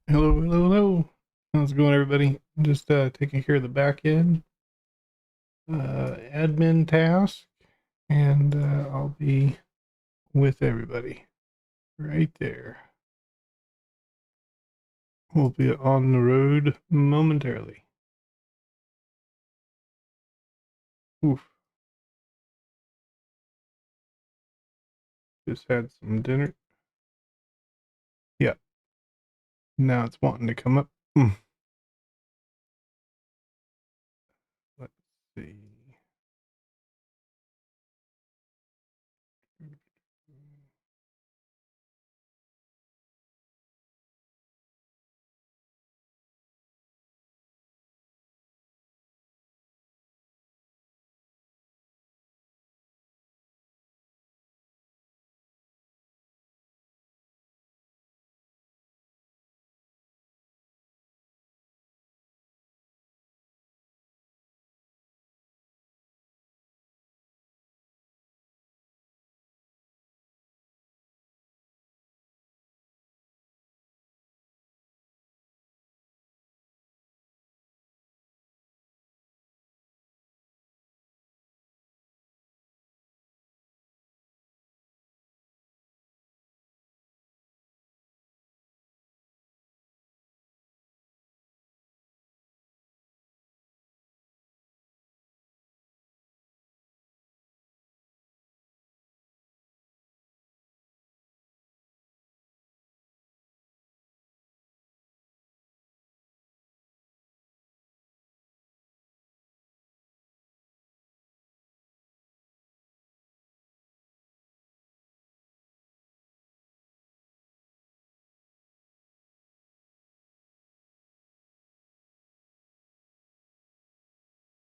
Hello, hello, hello. How's it going, everybody? Just taking care of the back end admin task, and I'll be with everybody right there. We'll be on the road momentarily. Oof. Just had some dinner. Yeah. Now it's wanting to come up. Let's see.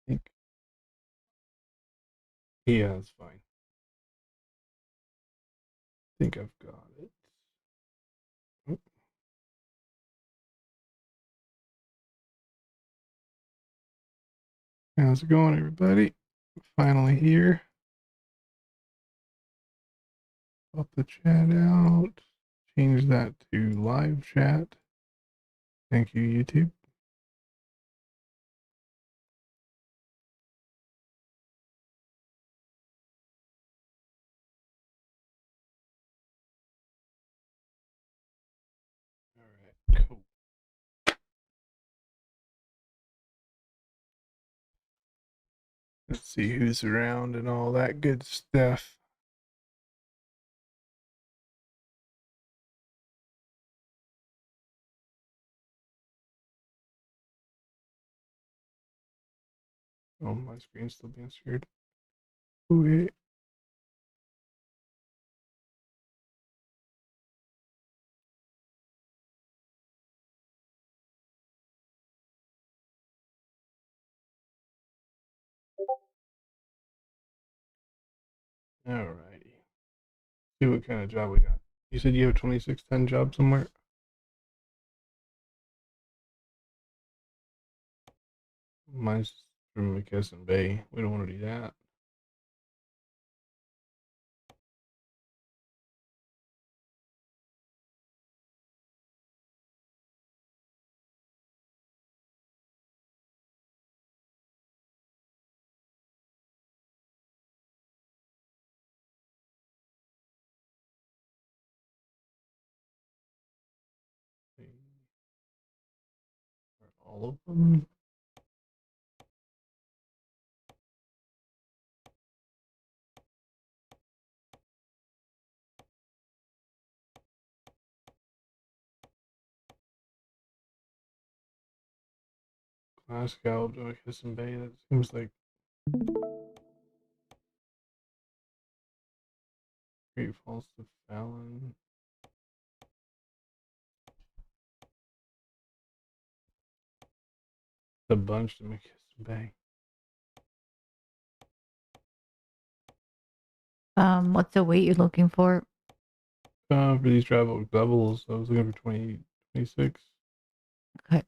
I think, yeah, it's fine. I think I've got it. Oh, how's it going, everybody? Finally here. Pop the chat out. Change that to live chat. Thank you, YouTube. All right, cool. Let's see who's around and all that good stuff. Oh, my screen's still being shared. Okay. All righty. See what kind of job we got. You said you have a 2610 job somewhere? Mine's from McKesson Bay. We don't want to do that. All of them. Glasgow to McKesson Bay. That seems like Great Falls to Fallon. A bunch to McKesson Bay. What's the weight you're looking for? For these travel doubles, I was looking for 26. Okay.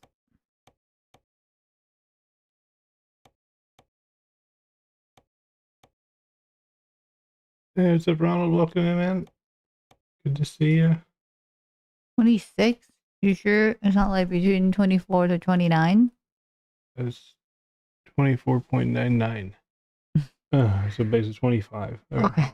Hey, what's up, Ronald? Welcome in, man. Good to see you. 26? You sure it's not like between 24 to 29? It's 24.99. So base is 25. All right. Okay.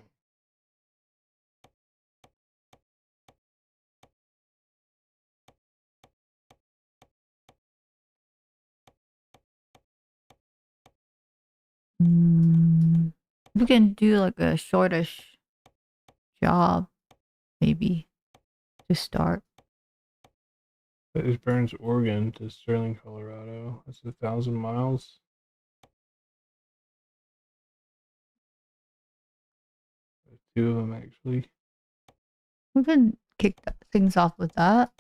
We can do like a shortish job, maybe, to start. That is Burns, Oregon to Sterling, Colorado. That's 1,000 miles. There's two of them actually. We can kick things off with that.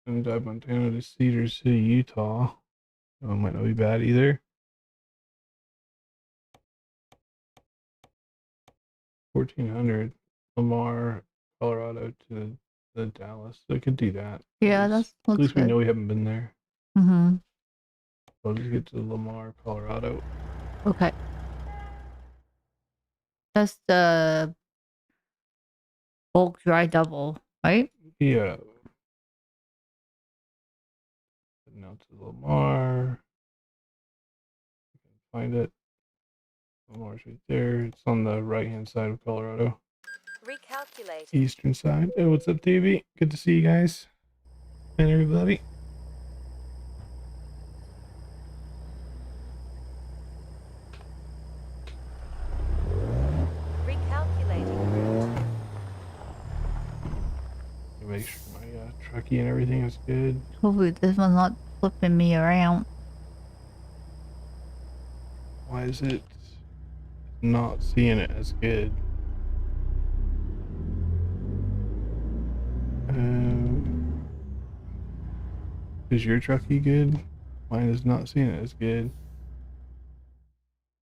And Montana to Cedar City, Utah. Oh, might not be bad either. 1,400. Lamar, Colorado to the Dallas. I could do that. Yeah, At that looks least we good. know we haven't been there. Mm-hmm. I'll just get to Lamar, Colorado. Okay. That's the bulk dry double, right? Yeah. Now to Lamar. Find it. Lamar's right there. It's on the right-hand side of Colorado. Recalculating. Eastern side. Hey, what's up, TV? Good to see you guys. And everybody. Recalculating route. Make sure my trucky and everything is good. Hopefully this one's not flipping me around. Why is it not seeing it as good? Is your trucky good? Mine is not seeing it as good.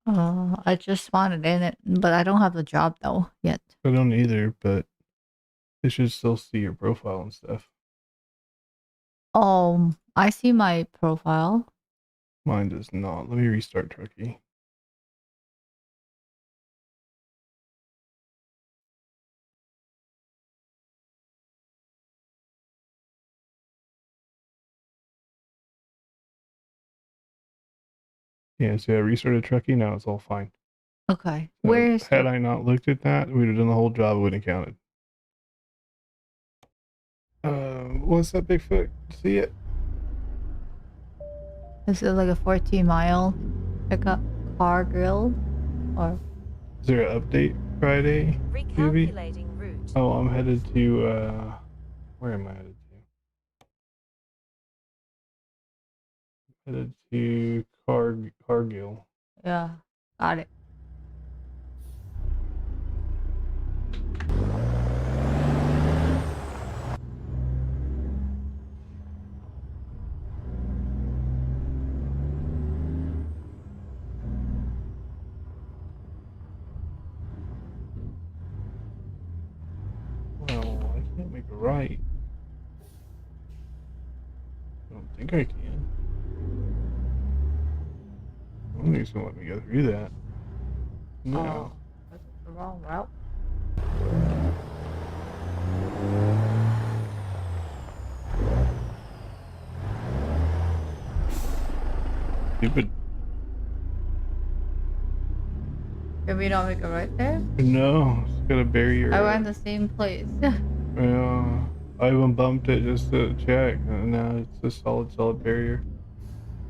I just wanted in it, but I don't have the job though yet. I don't either, but it should still see your profile and stuff. I see my profile. Mine does not. Let me restart trucky. Yeah, so I restarted trucky. Now it's all fine. Okay. So Where is had it? I not looked at that, we'd have done the whole job. It wouldn't have counted. What's that, Bigfoot? See it? Is it like a 14-mile pickup car grill? Or Is there an update Friday? Maybe? Recalculating route. Oh, I'm headed to where am I headed to? Headed to Cargill. yeah, got it. Well, I can't make a right. I don't think I can. I don't think it's gonna let me go through that. No. Oh, that's the wrong route. Stupid. Can we not make it right there? No, it's got a barrier. I went the same place. Yeah. I even bumped it just to check, and now it's a solid barrier.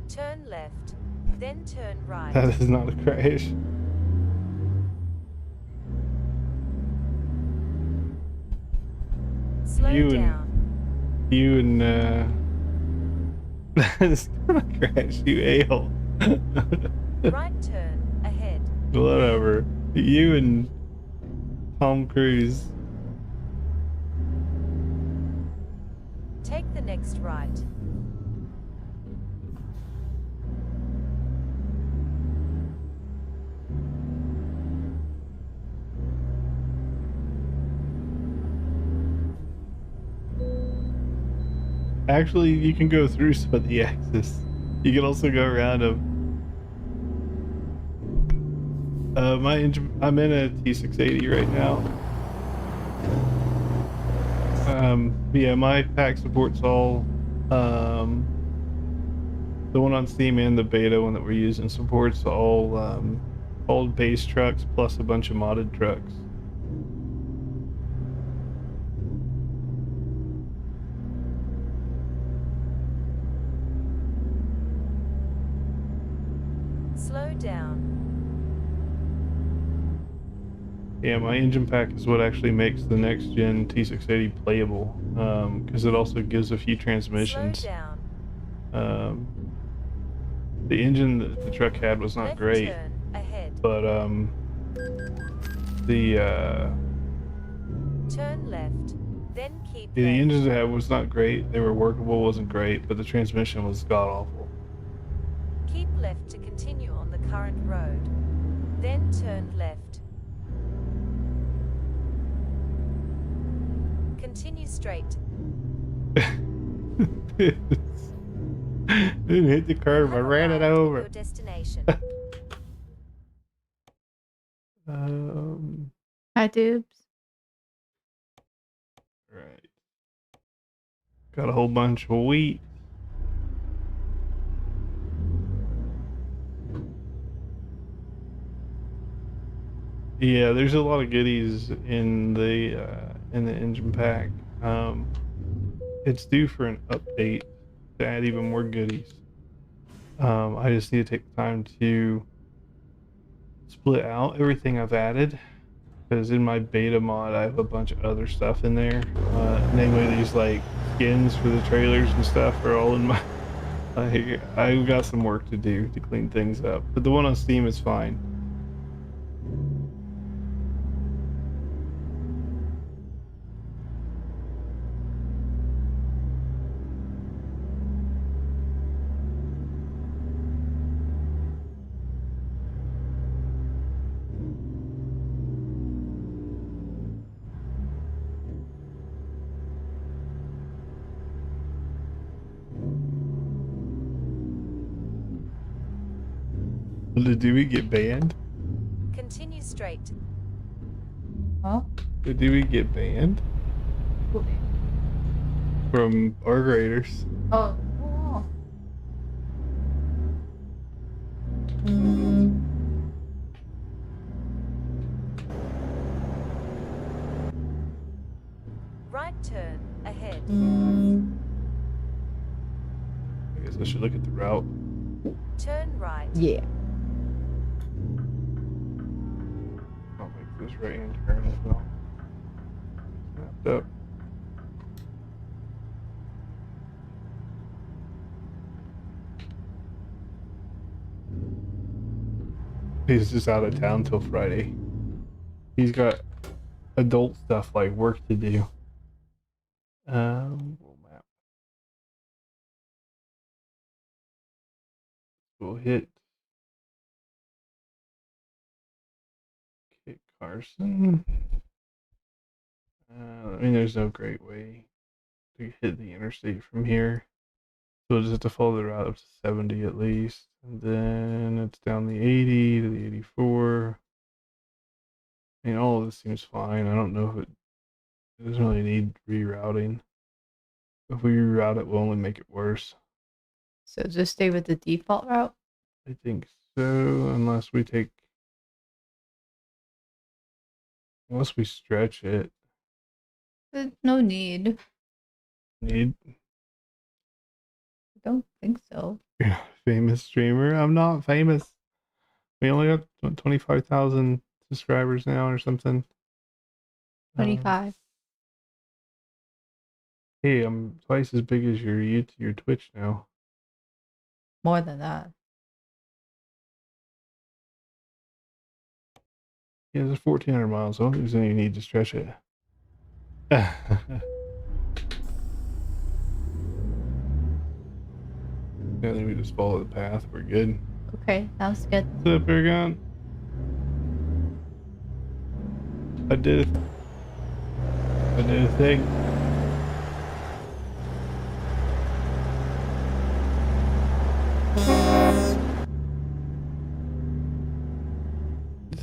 Turn left, then turn right. That is not a crash. Slow You down. You and that is not a crash. You a-hole. Right turn ahead. Whatever. You and Tom Cruise. Take the next right. Actually, you can go through some of the axis. You can also go around them. My engine. I'm in a T680 right now. Yeah, my pack supports all. The one on Steam and the beta one that we're using supports all base trucks plus a bunch of modded trucks. Slow down. Yeah, my engine pack is what actually makes the next gen T680 playable, because it also gives a few transmissions. Slow down. The engine that the truck had was not Left great, turn ahead. but Turn left. Then keep the left. engines it had was not great. They were workable, wasn't great, but the transmission was god awful. Keep left to continue on the current road. Then turn left. Continue straight. Didn't hit the curve. I Have ran it arrived at over. your destination. Hi, Dubes. Right. Got a whole bunch of wheat. Yeah, there's a lot of goodies in the engine pack. It's due for an update to add even more goodies. I just need to take the time to split out everything I've added, because in my beta mod I have a bunch of other stuff in there. Namely these like skins for the trailers and stuff are all in my I've got some work to do to clean things up. But the one on Steam is fine. Did we get banned? Continue straight. Huh? Did we get banned from our graders? Oh. Right turn ahead. I guess I should look at the route. Turn right. Yeah. I'll make this right hand turn as well. Snapped up. He's just out of town till Friday. He's got adult stuff like work to do. World map. We'll hit Kit Carson. I mean, there's no great way to hit the interstate from here. So we'll just have to follow the route up to 70 at least. And then it's down the 80 to the 84. I mean, all of this seems fine. I don't know if it doesn't really need rerouting. If we reroute it, we'll only make it worse. So just stay with the default route? I think so, unless we stretch it. There's no need. Need I don't think so. famous streamer? I'm not famous. We only got 25,000 subscribers now or something. 25. Hey, I'm twice as big as your Twitch now. More than that. Yeah, there's 1,400 miles. I don't think there's any need to stretch it. I think we just follow the path. We're good. Okay, sounds good. What's up, Paragon? I did a thing.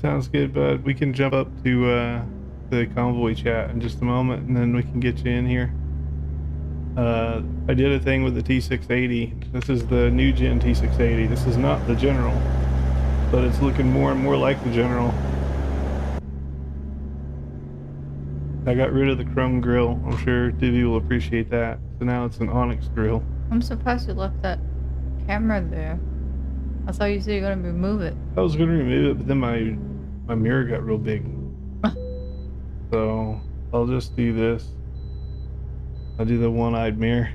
Sounds good, bud. We can jump up to the convoy chat in just a moment, and then we can get you in here. I did a thing with the T680. This is the new gen T680. This is not the General, but it's looking more and more like the General. I got rid of the chrome grill. I'm sure Divvy will appreciate that. So now it's an onyx grill. I'm surprised you left that camera there. I thought you said you're gonna remove it. I was going to remove it, but then my mirror got real big. So I'll just do this. I'll do the one-eyed mirror.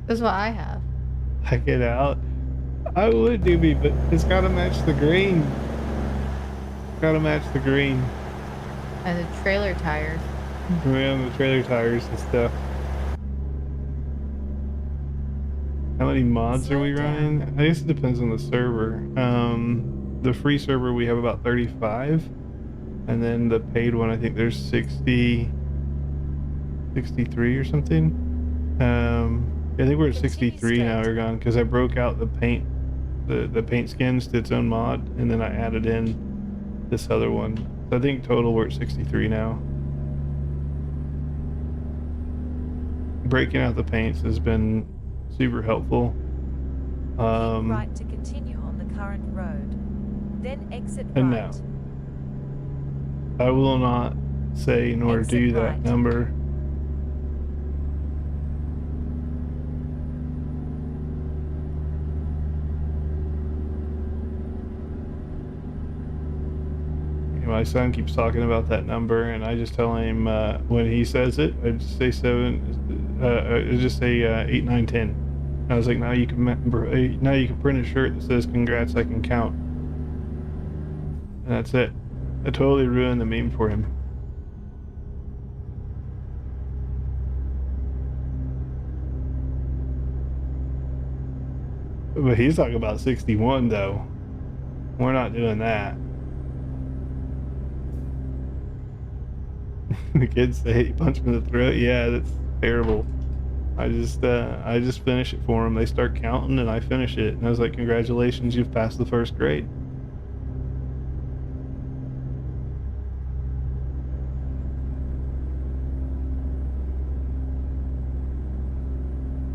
That's what I have. Check it out. I would, Doobie, but it's got to match the green. Got to match the green. And the trailer tires. Yeah, the trailer tires and stuff. How many mods are we running? I guess it depends on the server. The free server we have about 35, and then the paid one I think there's 63 or something. I think we're at 63 now, Ergon, because I broke out the paint, the paint skins to its own mod, and then I added in this other one. So I think total we're at 63 now. Breaking out the paints has been super helpful. Keep right to continue on the current road. Then exit right. And now, I will not say nor Exit do that right. number. My son keeps talking about that number, and I just tell him when he says it, I just say 8, 9, 10. And I was like, now you can print a shirt that says "Congrats, I can count," and that's it. I totally ruined the meme for him. But he's talking about 61 though. We're not doing that. The kids say you punch him in the throat. Yeah, that's terrible. I just finish it for them. They start counting and I finish it. And I was like, congratulations, you've passed the first grade.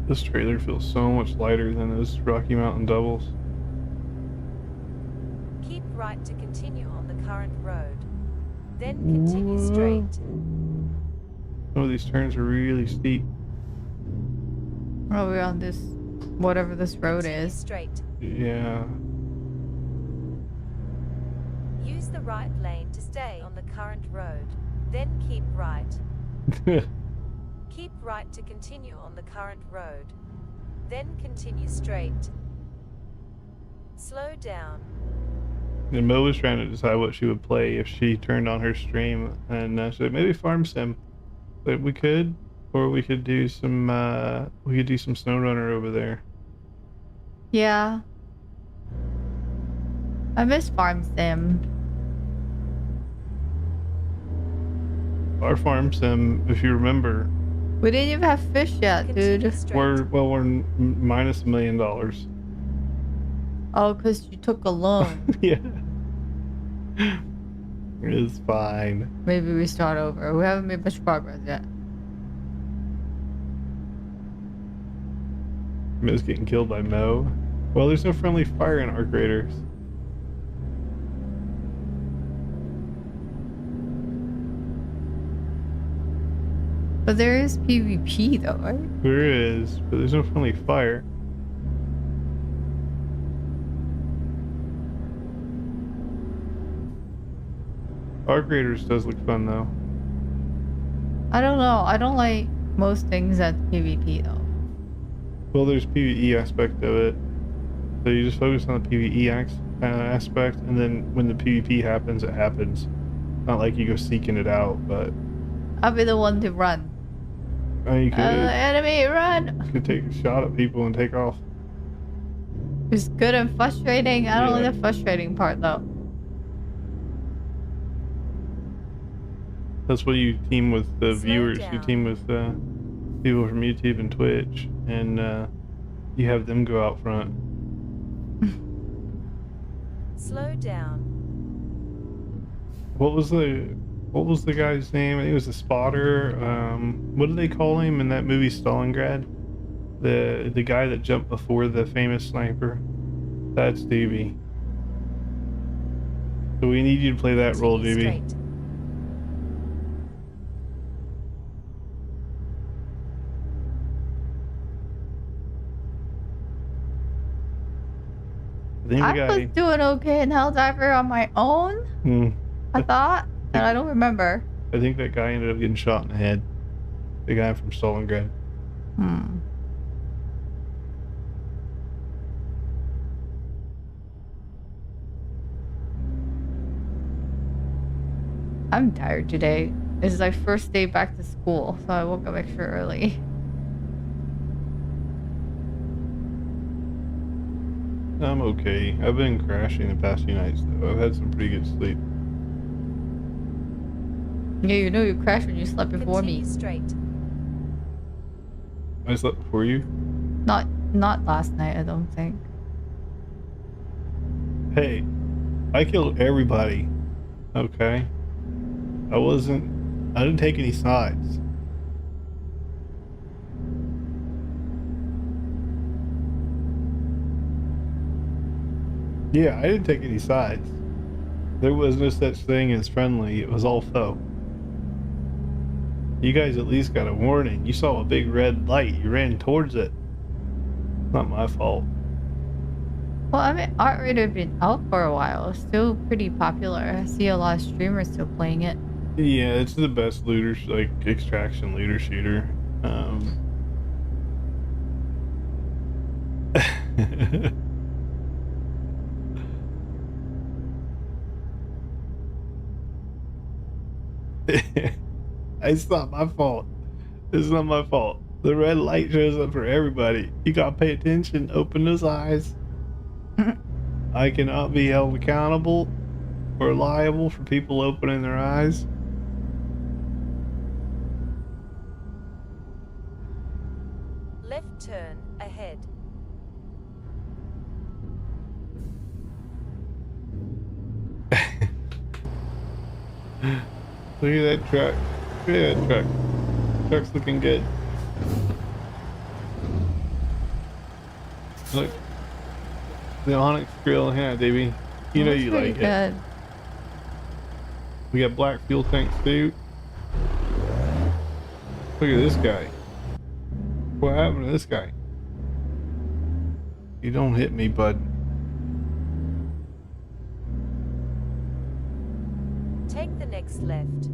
This trailer feels so much lighter than those Rocky Mountain doubles. Keep right to continue on the current road. Then continue straight. Some of these turns are really steep. Oh, we're on this, whatever this road Continue is. straight. Yeah. Use the right lane to stay on the current road. Then keep right. Keep right to continue on the current road. Then continue straight. Slow down. And Mo was trying to decide what she would play if she turned on her stream, and she said maybe farm sim. But we could, or we could do some SnowRunner over there. Yeah. I miss Farm Sim. Our farm sim, if you remember, We didn't even have fish yet, Continue dude. straight. we're minus $1 million. Oh, because you took a loan. Yeah. It's fine. Maybe we start over. We haven't made much progress yet. Mo's getting killed by Mo. Well, there's no friendly fire in Arc Raiders. But there is PvP though, right? There is, but there's no friendly fire. Arc Raiders does look fun though. I don't know. I don't like most things at PvP though. Well, there's PvE aspect of it. So you just focus on the PvE aspect, and then when the PvP happens, it happens. Not like you go seeking it out, but I'll be the one to run. you could, Enemy, run! you could take a shot at people and take off. It's good and frustrating. I don't Yeah. like the frustrating part though. That's when you team with the Slow viewers. You down. team with people from YouTube and Twitch, and you have them go out front. Slow down. What was the guy's name? I think it was the spotter. What did they call him in that movie Stalingrad? The guy that jumped before the famous sniper. That's DB. So we need you to play that role, Continue DB. straight. I think the I guy. was doing okay in Helldiver on my own. Hmm, I thought, and I don't remember. I think that guy ended up getting shot in the head. The guy from Stalingrad. Hmm. I'm tired today. This is my first day back to school, so I woke up extra early. I'm okay. I've been crashing the past few nights though. I've had some pretty good sleep. Yeah, you know you crashed when you slept before Continue me. straight. I slept before you. Not last night, I don't think. Hey, I killed everybody. Okay. I didn't take any sides. Yeah, I didn't take any sides. There was no such thing as friendly. It was all foe. You guys at least got a warning. You saw a big red light. You ran towards it. Not my fault. Well, I mean, Art Raider had been out for a while. It's still pretty popular. I see a lot of streamers still playing it. Yeah, it's the best looter, like extraction looter shooter. It's not my fault. It's not my fault. The red light shows up for everybody. You gotta pay attention. Open those eyes. I cannot be held accountable or liable for people opening their eyes. Left turn ahead. Look at that truck. Look at that truck. Truck's looking good. Look. The Onyx grill, yeah, Davey. You know you like it. We got black fuel tanks too. Look at this guy. What happened to this guy? You don't hit me, bud. Take the next left.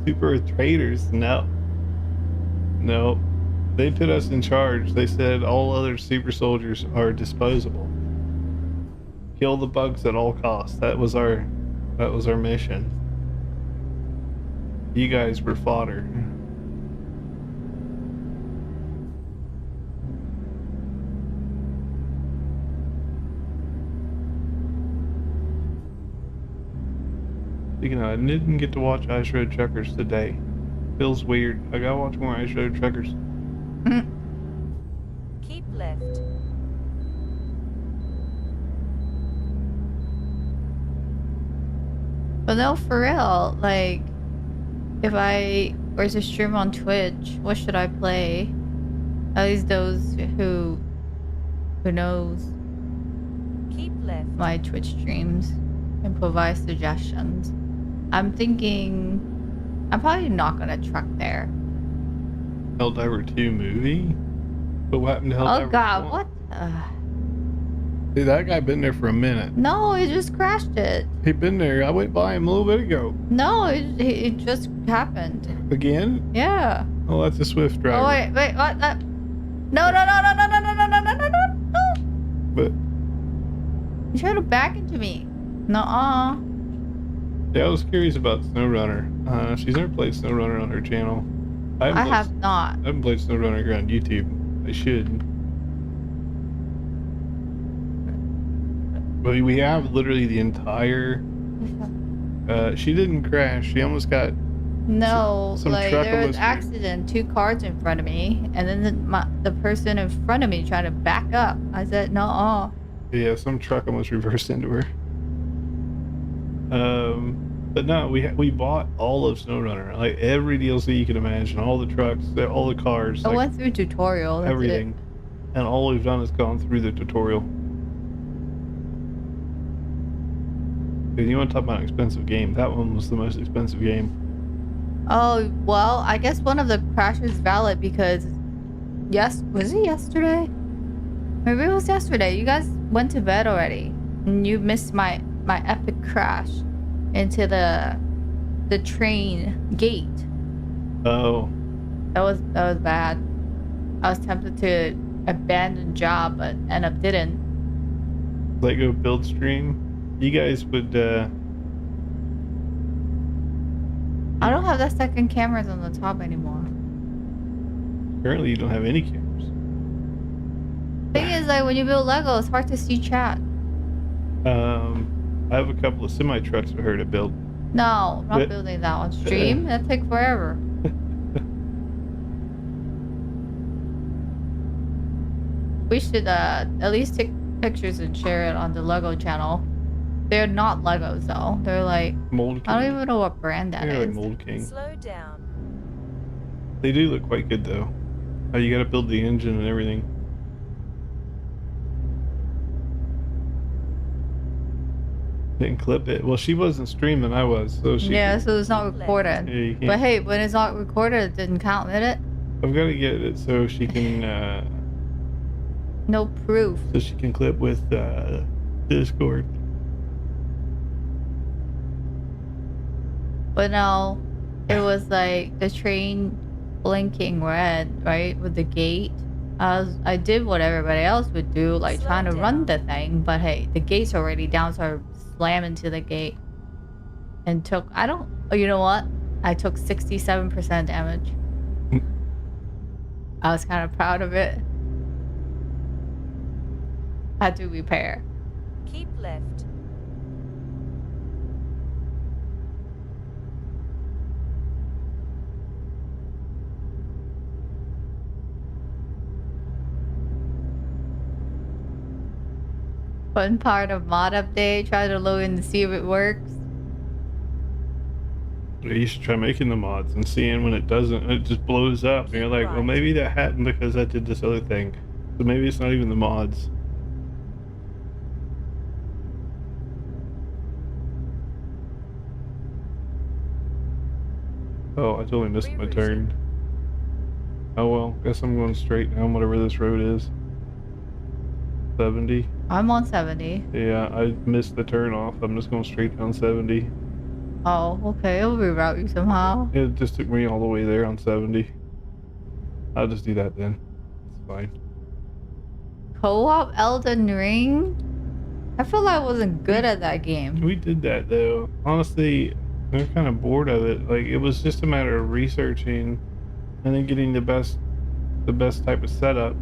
Super traitors. No. No. They put us in charge. They said all other super soldiers are disposable. Kill the bugs at all costs. That was our mission. You guys were fodder. Speaking of, I didn't get to watch Ice Road Truckers today. Feels weird. I gotta watch more Ice Road Truckers. Keep left. But no, for real, like, if I were to stream on Twitch, what should I play? At least those who knows Keep left. my Twitch streams and provide suggestions. I'm thinking I'm probably not gonna truck there. Helldiver 2 movie? But what happened to Helldiver Oh god, 1? what? Dude, that guy been there for a minute. No, it just crashed it. He been there. I went by him a little bit ago. No, it just happened. Again? Yeah. Oh, that's a Swift driver. Oh wait, what? No, no, no, no, no, no, no, no, no, no, no. But You tried to back into me. Nuh-uh. yeah, I was curious about SnowRunner. She's never played SnowRunner on her channel. I have not. I haven't played SnowRunner here on YouTube. I should. But we have literally the entire. She didn't crash. She almost got No, Some like truck there was almost. accident, 2 cars in front of me, and then the person in front of me tried to back up. I said, no. Yeah, some truck almost reversed into her. But no, we bought all of SnowRunner, like every DLC you can imagine, all the trucks, all the cars, I like went through tutorial. That's everything. it. And all we've done is gone through the tutorial. Dude, you want to talk about an expensive game? That one was the most expensive game. Oh, well, I guess one of the crashes is valid because was it yesterday? Maybe it was yesterday. You guys went to bed already and you missed my epic crash into the train gate. Oh, That was bad. I was tempted to abandon job, but end up didn't. Lego build stream. You guys would I don't have that second cameras on the top anymore. currently you don't have any cameras. Thing is, like when you build Lego, it's hard to see chat. I have a couple of semi trucks for her to build. No, I'm not building that on stream. That'd take forever. We should at least take pictures and share it on the Lego channel. They're not Legos though. They're like Mold King. I don't even know what brand that They're is. like Mold King. Slow down. They do look quite good though. Oh, you gotta build the engine and everything. Didn't clip it. Well, she wasn't streaming, I was, so she. Yeah, so it's not recorded. Yeah, you can't. But hey, when it's not recorded, it didn't count, did it? I've got to get it so she can. No proof. So she can clip with Discord. But no, it was like the train blinking red, right, with the gate. I did what everybody else would do, like Slow trying to run down. the thing. But hey, the gate's already down, so I slammed into the gate and took. Oh, you know what? I took 67% damage. I was kind of proud of it. Had to repair. Keep left. Fun part of mod update, try to load in to see if it works. You should try making the mods and seeing when it doesn't, it just blows up. And you're like, well, maybe that happened because I did this other thing. So maybe it's not even the mods. Oh, I totally missed my turn. Oh well, guess I'm going straight down whatever this road is. 70. I'm on 70. Yeah, I missed the turn off. I'm just going straight down 70. Oh, okay. It'll reroute you somehow. It just took me all the way there on 70. I'll just do that then. It's fine. Co-op Elden Ring? I feel like I wasn't good at that game. We did that though. Honestly, I'm kind of bored of it. Like it was just a matter of researching and then getting the best type of setup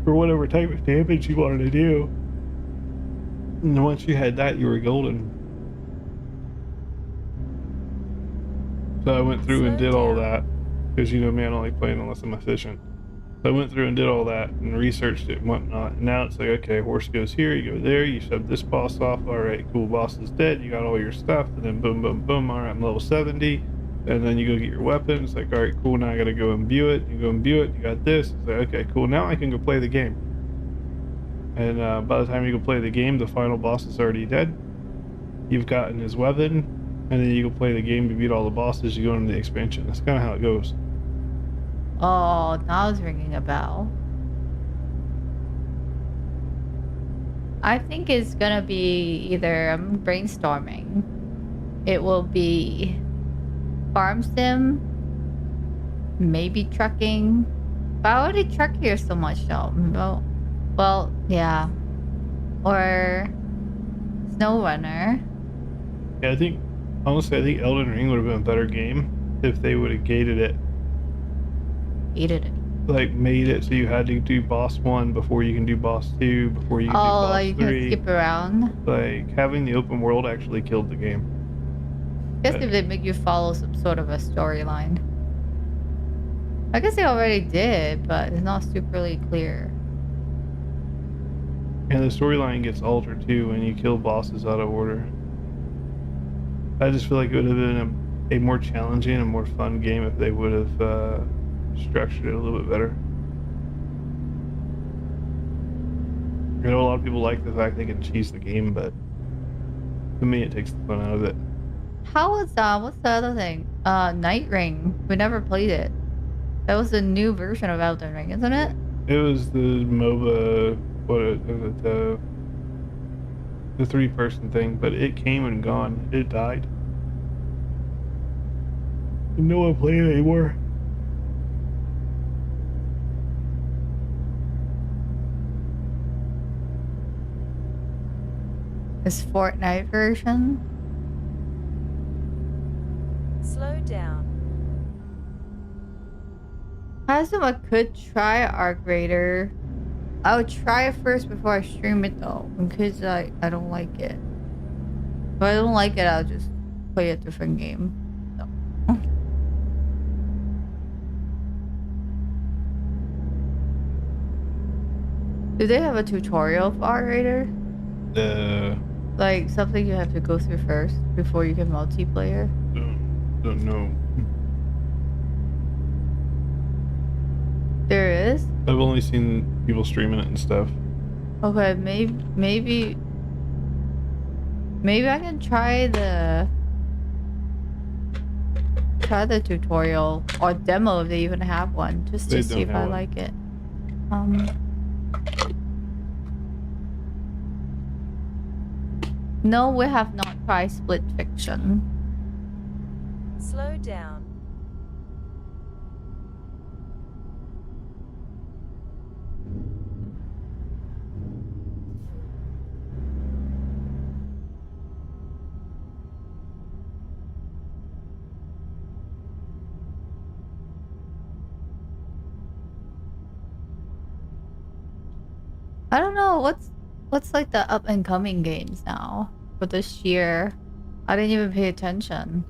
for whatever type of damage you wanted to do. And once you had that, you were golden. So I went through and did all that because you know me, I don't like playing unless I'm efficient. So I went through and did all that and researched it and whatnot. And now it's like, okay, horse goes here, you go there, you shove this boss off. All right, cool, boss is dead. You got all your stuff. And then boom, boom, boom. All right, I'm level 70. And then you go get your weapon. It's like, all right, cool. Now I got to go imbue it. You go imbue it. You got this. It's like, okay, cool. Now I can go play the game. And by the time you go play the game, the final boss is already dead. You've gotten his weapon. And then you go play the game to beat all the bosses. You go into the expansion. That's kind of how it goes. Oh, now it's ringing a bell. I think it's gonna be either I'm brainstorming. It will be farm sim, maybe trucking. But I already truck here so much though. Well, yeah. Or SnowRunner. Yeah, honestly, I think Elden Ring would have been a better game if they would have gated it. Gated it. Like, made it so you had to do boss 1 before you can do boss 2, before you can do boss like you 3. can skip around. Like, having the open world actually killed the game. Guess if they make you follow some sort of a storyline. I guess they already did, but it's not superly clear. And the storyline gets altered too when you kill bosses out of order. I just feel like it would have been a more challenging and more fun game if they would have structured it a little bit better. I know a lot of people like the fact they can cheese the game, but to me it takes the fun out of it. How was what's the other thing? Night Ring. We never played it. That was the new version of Elden Ring, isn't it? It was the MOBA, the 3-person thing, but it came and gone. It died. No one played it anymore. This Fortnite version. Slow down. I assume I could try Arc Raider. I would try it first before I stream it though, in case I don't like it. If I don't like it, I'll just play a different game. So. Do they have a tutorial for Arc Raider? Like something you have to go through first before you can multiplayer? Don't know. There is? I've only seen people streaming it and stuff. Okay, maybe I can try the tutorial or demo if they even have one, just to see if I like it. No, we have not tried Split Fiction. Slow down. I don't know what's like the up and coming games now for this year. I didn't even pay attention.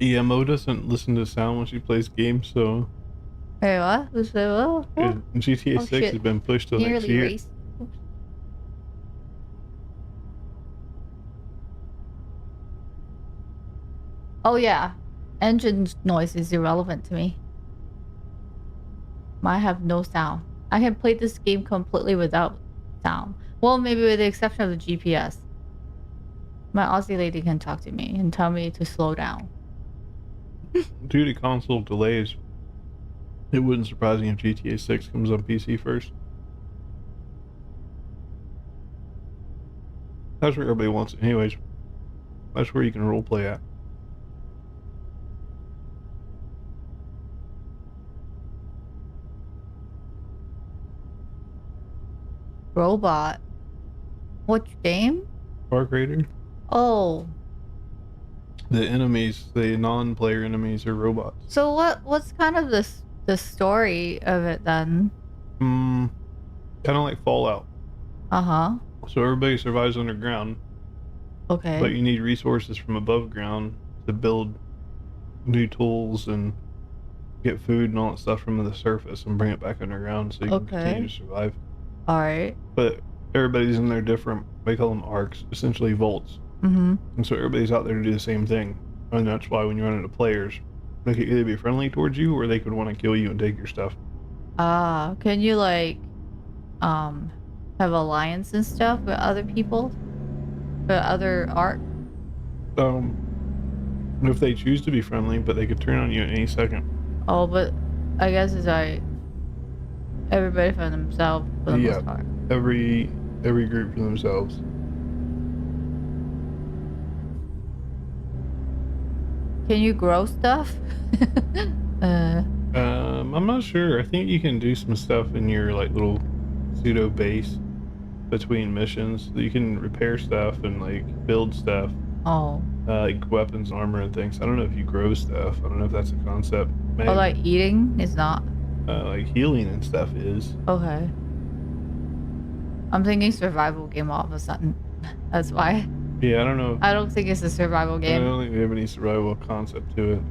EMO doesn't listen to sound when she plays games, so. Hey, what? Who said what? GTA 6 shit. has been pushed till next year. Race. Oops. Oh yeah, engine noise is irrelevant to me. I have no sound. I can play this game completely without sound. Well, maybe with the exception of the GPS. My Aussie lady can talk to me and tell me to slow down. Due to console delays, it wouldn't surprise me if GTA 6 comes on PC first. That's where everybody wants it anyways. That's where you can roleplay at. Robot. Which game? Arc Raider? Oh. The enemies, the non-player enemies are robots. So what's kind of the story of it then? Kind of like Fallout. Uh-huh. So everybody survives underground. Okay. But you need resources from above ground to build new tools and get food and all that stuff from the surface and bring it back underground so you can continue to survive. Alright. But everybody's in there different. They call them arcs, essentially vaults. Mm-hmm. And so everybody's out there to do the same thing. And that's why when you run into players, they could either be friendly towards you or they could want to kill you and take your stuff. Can you like have alliance and stuff with other people? With other arc? If they choose to be friendly, but they could turn on you at any second. Oh, but I guess it's like everybody for themselves for the most part. Every group for themselves. Can you grow stuff? I'm not sure. I think you can do some stuff in your like little pseudo base between missions. You can repair stuff and like build stuff. Oh. Like weapons, armor, and things. I don't know if you grow stuff. I don't know if that's a concept. Maybe. Or like eating is not. Like healing and stuff is. Okay. I'm thinking survival game all of a sudden. That's why. Yeah, I don't know. I don't think it's a survival I game. don't think they have any survival concept to it.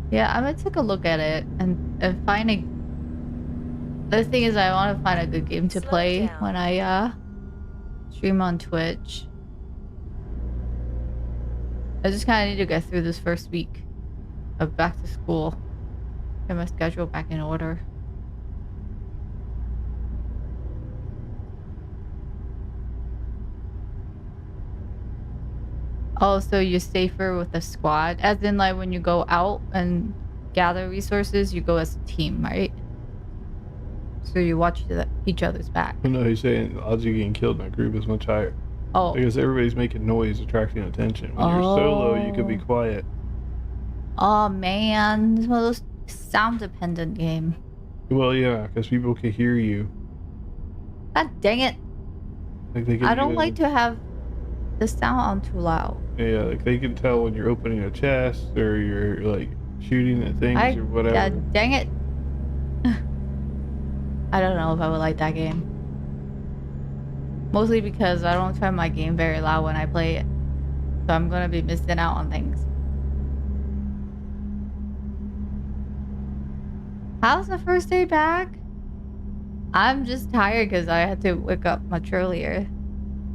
Yeah, I'm gonna take a look at it and find a. The thing is, I want to find a good game to Slow play down. when I stream on Twitch. I just kind of need to get through this first week of back to school. Get my schedule back in order. Oh, so you're safer with a squad? As in, like, when you go out and gather resources, you go as a team, right? So you watch each other's back. No, he's saying the odds of you getting killed in a group is much higher. Oh. Because everybody's making noise, attracting attention. When you're solo, you could be quiet. Oh, man. This is one of those sound-dependent game. Well, yeah, because people can hear you. God dang it. Like they can I don't like to have the sound on too loud. Yeah, like they can tell when you're opening a chest or you're like shooting at things or whatever. God dang it. I don't know if I would like that game. Mostly because I don't turn my game very loud when I play it. So I'm gonna be missing out on things. How's the first day back? I'm just tired because I had to wake up much earlier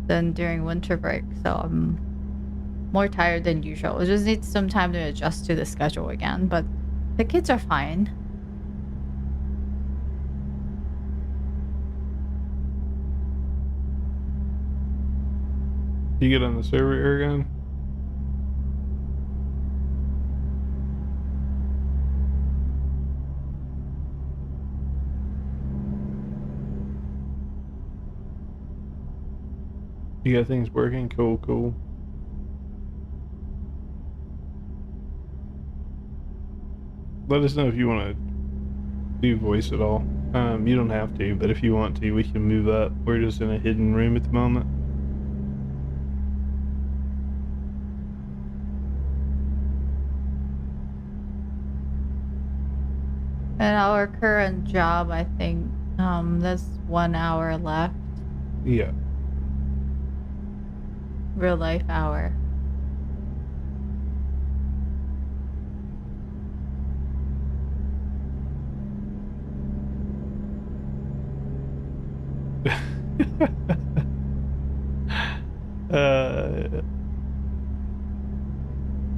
than during winter break. So I'm more tired than usual. It just needs some time to adjust to the schedule again. But the kids are fine. You get on the server again? You got things working? Cool, cool. Let us know if you want to do voice at all. You don't have to, but if you want to, we can move up. We're just in a hidden room at the moment. And our current job, I think, there's 1 hour left. Yeah. Real life hour.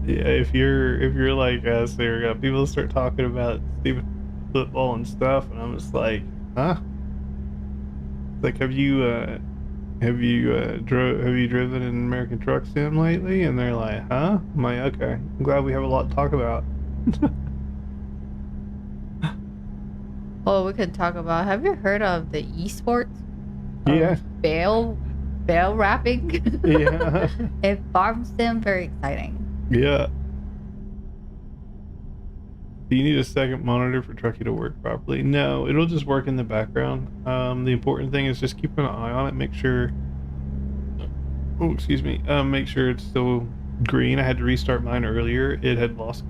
Yeah, if you're like us, there got people start talking about stupid football and stuff, and I'm just like, huh? Like, have you driven an American Truck Sim lately? And they're like, huh? I'm like, okay. I'm glad we have a lot to talk about. Well, we could talk about. Have you heard of the esports? Yeah. Bale wrapping. Yeah. It farm sim, very exciting. Yeah. Do you need a second monitor for Truckee to work properly? No, it'll just work in the background. The important thing is just keep an eye on it. Make sure. Oh, excuse me. Make sure it's still green. I had to restart mine earlier. It had lost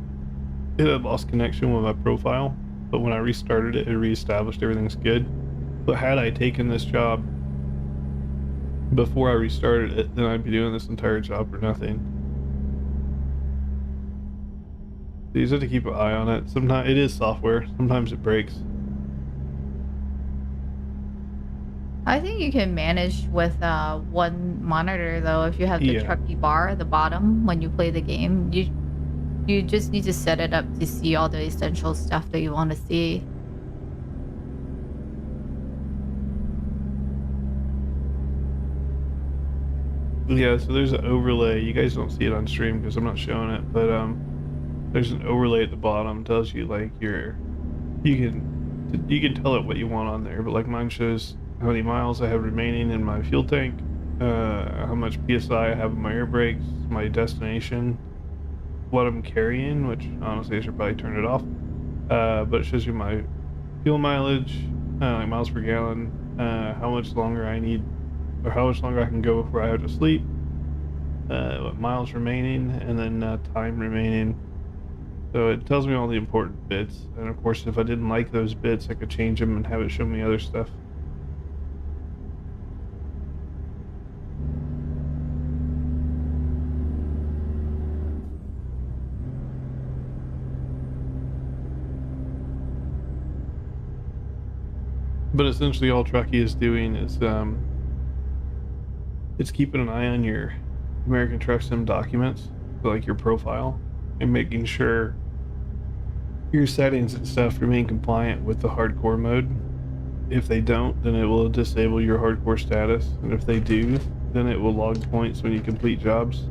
connection with my profile, but when I restarted it, it reestablished everything's good. But had I taken this job before I restarted it, then I'd be doing this entire job for nothing. So you just have to keep an eye on it. Sometimes it is software. Sometimes it breaks. I think you can manage with one monitor though. If you have the Truckee bar at the bottom when you play the game, you just need to set it up to see all the essential stuff that you want to see. Yeah, so there's an overlay. You guys don't see it on stream because I'm not showing it, but there's an overlay at the bottom. It tells you like you can tell it what you want on there, but like mine shows how many miles I have remaining in my fuel tank, how much PSI I have in my air brakes, my destination, what I'm carrying, which honestly I should probably turn it off. But it shows you my fuel mileage, like miles per gallon, how much longer I need, or how much longer I can go before I have to sleep, what miles remaining, and then time remaining. So it tells me all the important bits, and of course, if I didn't like those bits, I could change them and have it show me other stuff. But essentially, all Truckee is doing is it's keeping an eye on your American Truck Sim documents, so like your profile, and making sure your settings and stuff remain compliant with the hardcore mode. If they don't, then it will disable your hardcore status, and if they do, then it will log points when you complete jobs.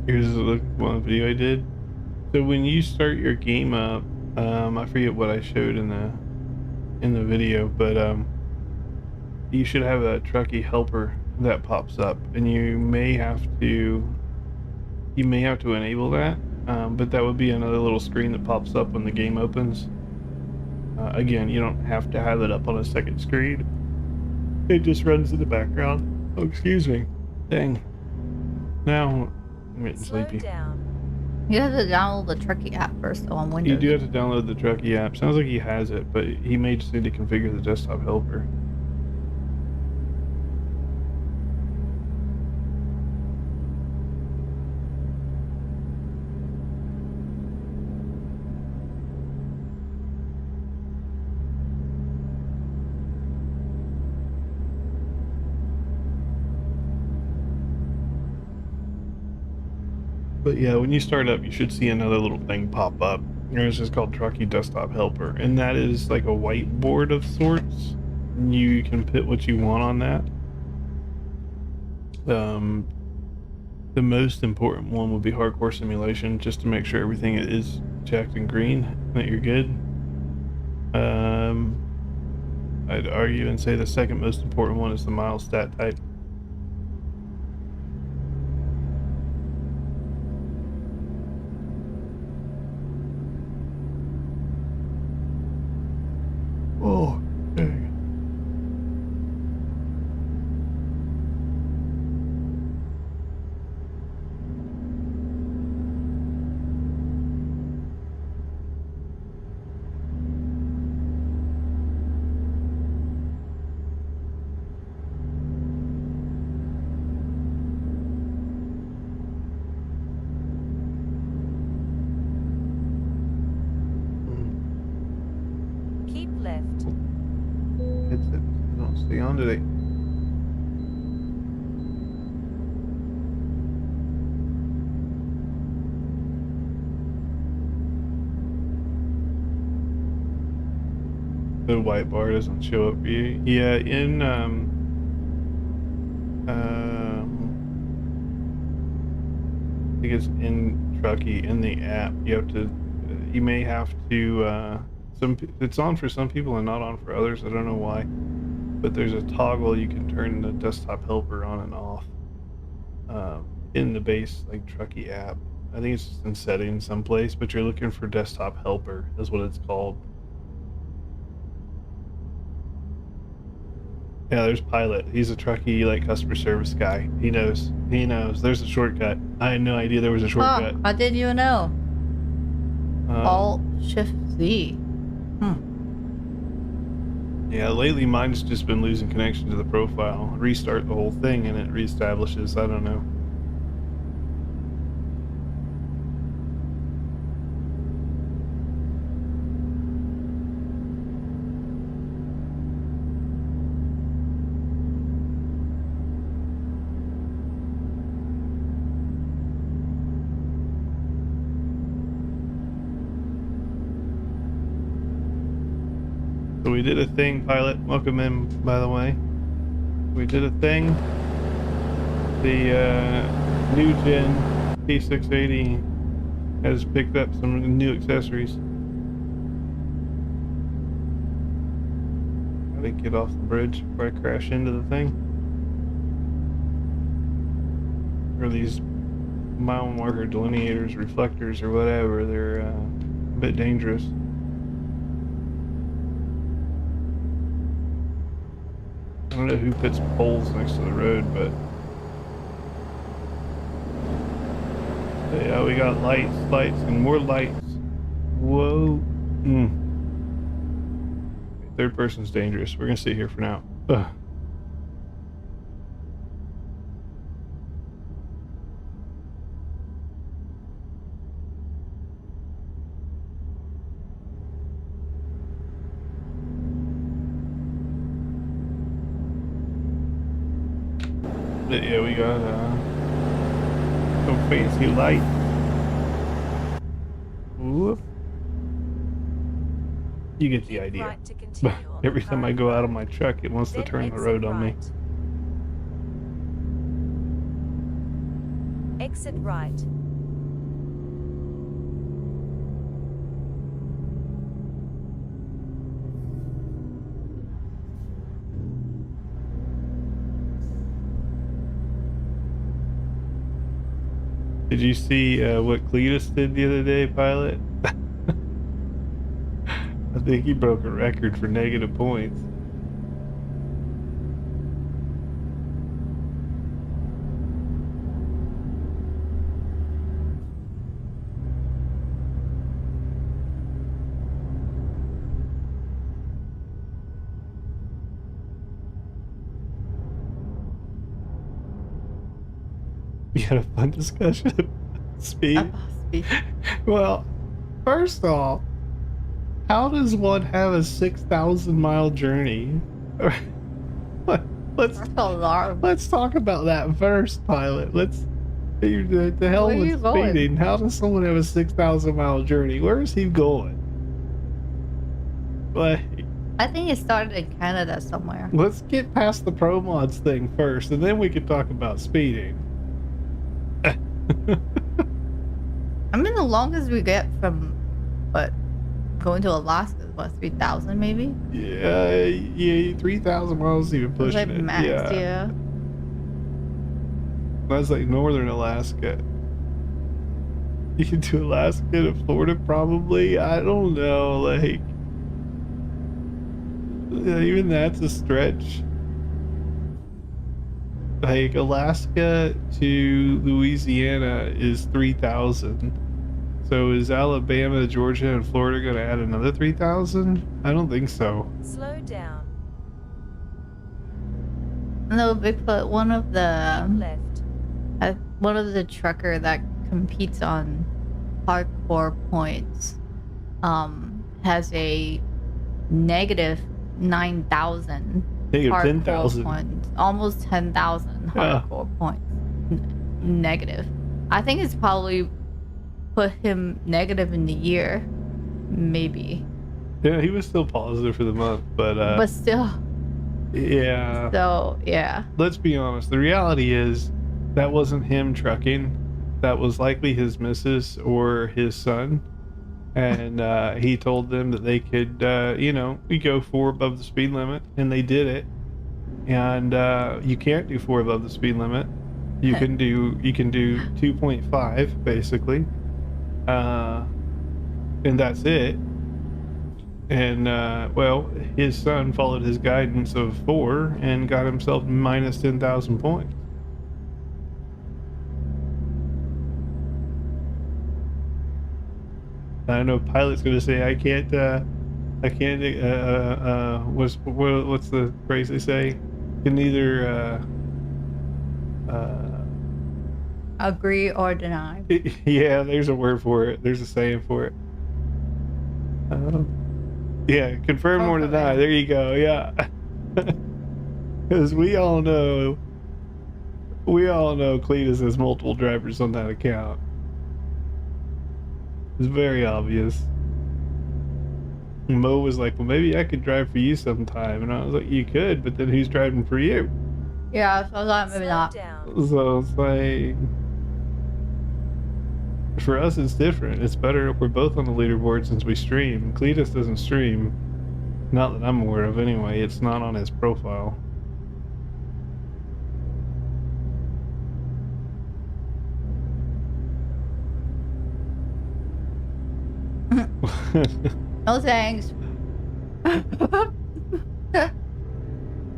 Here's one video I did. So when you start your game up, I forget what I showed in the video, but you should have a Truckee helper that pops up, and you may have to enable that. But that would be another little screen that pops up when the game opens. Again, you don't have to have it up on a second screen. It just runs in the background. Oh, excuse me. Dang. Now I'm getting Slow sleepy. down. You have to download the Truckee app first though on Windows. You do have to download the Truckee app. Sounds like he has it, but he may just need to configure the desktop helper. But yeah, when you start up, you should see another little thing pop up. It's just called Truckee Desktop Helper, and that is like a whiteboard of sorts. You can put what you want on that. The most important one would be hardcore simulation, just to make sure everything is checked in green, that you're good. I'd argue and say the second most important one is the miles stat type. Oh, dang. Keep left. Headset don't stay on today. The white bar doesn't show up for you. Yeah, in I think it's in Truckee in the app. You may have to it's on for some people and not on for others. I don't know why, but there's a toggle you can turn the desktop helper on and off in the base like Truckee app. I think it's just in settings someplace, but you're looking for desktop helper is what it's called. Yeah, there's Pilot. He's a Truckee like customer service guy. He knows. There's a shortcut. I had no idea there was a shortcut. How did you know? Alt Shift Z. Yeah, lately mine's just been losing connection to the profile. Restart the whole thing and it reestablishes. I don't know. So we did a thing, pilot. Welcome in, by the way. We did a thing. The new gen P680 has picked up some new accessories. Gotta get off the bridge before I crash into the thing. Or these mile marker delineators, reflectors, or whatever. They're a bit dangerous. I don't know who puts poles next to the road, but yeah, we got lights, and more lights. Whoa. Third person's dangerous. We're gonna sit here for now. Ugh. But yeah, we got some fancy light. Whoop. You get the idea. Right to continue on the Every time I current go out of road. my truck, it wants to Then turn the exit road on me. right. Exit right. Did you see what Cletus did the other day, pilot? I think he broke a record for negative points. We had a fun discussion about speed. Well, first off, how does one have a 6,000 mile journey? Let's talk about that first, pilot. The hell Where are you with going? speeding. How does someone have a 6,000 mile journey? Where is he going? Like, I think it started in Canada somewhere. let's get past the pro mods thing first, and then we can talk about speeding. I mean, the longest we get from, going to Alaska is what, 3,000 maybe? Yeah, 3,000 miles even It's pushing like it. max, Yeah. yeah. That's like northern Alaska. You can do Alaska to Florida probably. I don't know, like, yeah, even that's a stretch. Like Alaska to Louisiana is 3,000. So is Alabama, Georgia, and Florida going to add another 3,000? I don't think so. Slow down. No, Bigfoot, one of Keep the trucker that competes on hardcore points has a negative 9,000 Negative hardcore 10,000. points, almost 10,000 Yeah. hardcore points. Negative. I think it's probably put him negative in the year, maybe. Yeah, he was still positive for the month, but Still, yeah. so yeah. Let's be honest. The reality is that wasn't him trucking. That was likely his missus or his son. And he told them that they could, we go 4 above the speed limit, and they did it. And you can't do 4 above the speed limit. You can do 2.5 basically, and that's it. And well, his son followed his guidance of 4 and got himself minus 10,000 points. I know pilot's gonna say I can't. What's the phrase they say? Can neither. Agree or deny. Yeah, there's a word for it. There's a saying for it. Yeah, confirm or deny. There you go. Yeah, because we all know Cletus has multiple drivers on that account. It's very obvious. Mo was like, well, maybe I could drive for you sometime. And I was like, you could, but then who's driving for you? Yeah, so I thought maybe Slow not. down. So it's like, for us, it's different. It's better if we're both on the leaderboard since we stream. Cletus doesn't stream. Not that I'm aware of anyway. It's not on his profile. No thanks.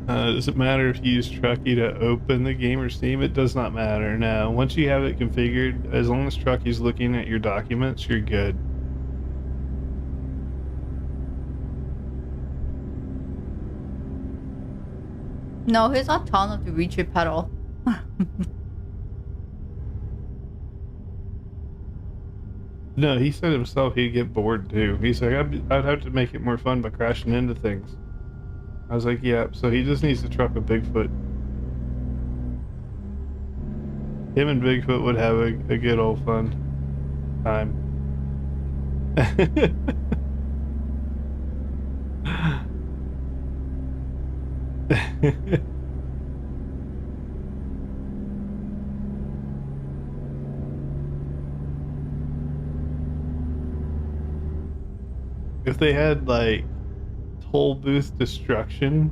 Does it matter if you use Truckee to open the game or Steam? It does not matter. No. Once you have it configured, as long as Truckee's looking at your documents, you're good. No, he's not tall enough to reach your pedal. No, he said himself he'd get bored too. He's like, I'd have to make it more fun by crashing into things. I was like, yeah, so he just needs to truck a Bigfoot. Him and Bigfoot would have a good old fun time. If they had like toll booth destruction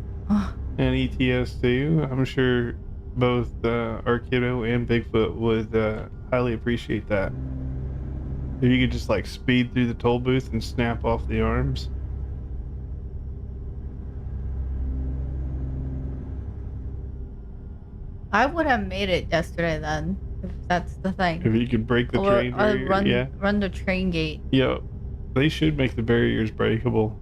and ATS too, I'm sure both Arkido and Bigfoot would highly appreciate that. If you could just like speed through the toll booth and snap off the arms. I would have made it yesterday then, if that's the thing. If you could break the Or train barrier, run, yeah. run the train gate. Yeah, they should make the barriers breakable.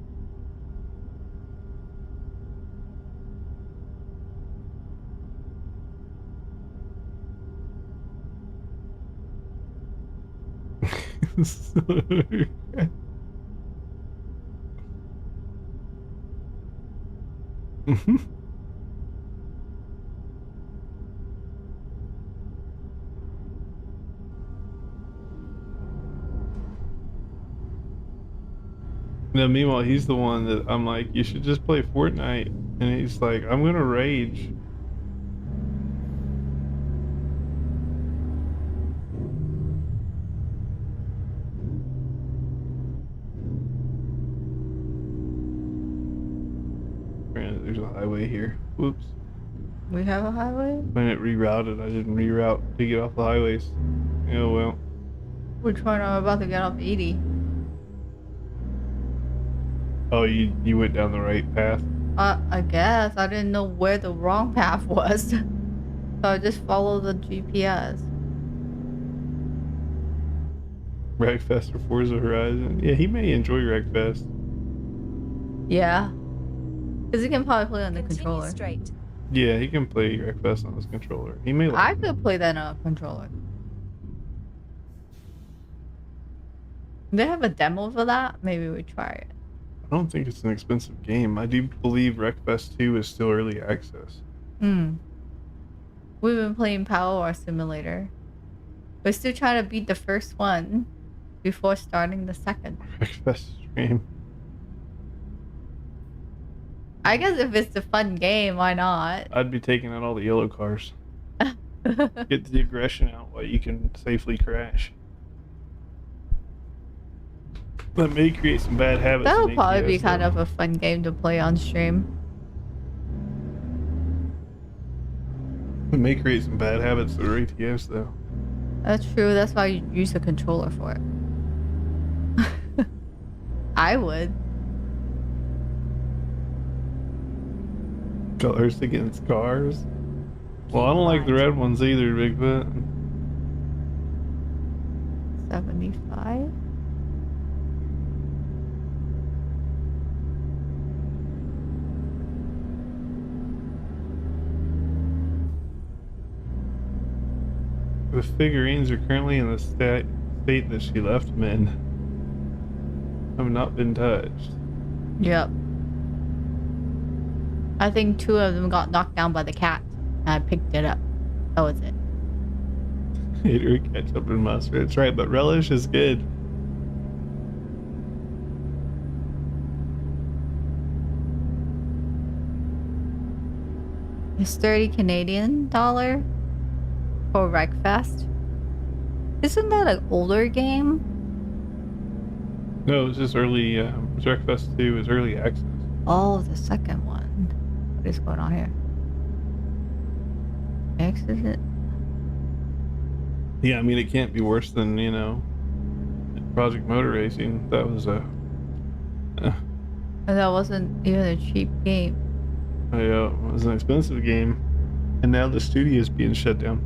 No, meanwhile, he's the one that I'm like, you should just play Fortnite. And he's like, I'm gonna rage. Granted, there's a highway here. Whoops. We have a highway? When it rerouted, I didn't reroute to get off the highways. Oh well. Which one? I'm about to get off 80. Oh, you went down the right path? I guess. I didn't know where the wrong path was. So I just followed the GPS. Wreckfest or Forza Horizon? Yeah, he may enjoy Wreckfest. Yeah. Because he can probably play on the Continue controller. straight. Yeah, he can play Wreckfest on his controller. He may I like could play that on a controller. They have a demo for that? Maybe we try it. I don't think it's an expensive game. I do believe Wreckfest 2 is still early access. Hmm. We've been playing Power War Simulator. We're still trying to beat the first one before starting the second. Wreckfest stream. I guess if it's a fun game, why not? I'd be taking out all the yellow cars. Get the aggression out while you can safely crash. That may create some bad habits. That'll in probably ATS, be kind though. of a fun game to play on stream. It may create some bad habits that are ATS though. That's true. That's why you use a controller for it. I would. Colors against cars. Well, I don't like the red ones either, Bigfoot. 75? The figurines are currently in the state that she left them in. Have not been touched. Yep. I think 2 of them got knocked down by the cat. And I picked it up. That was it. Hater ketchup and mustard. That's right, but relish is good. It's 30 Canadian dollar for Wreckfest. Isn't that an older game? No, it's just early. Wreckfest 2 is early access. Oh, the second one. What is going on here? Exit. Yeah, I mean it can't be worse than Project Motor Racing. That was a. And that wasn't even a cheap game. Yeah, it was an expensive game, and now the studio is being shut down.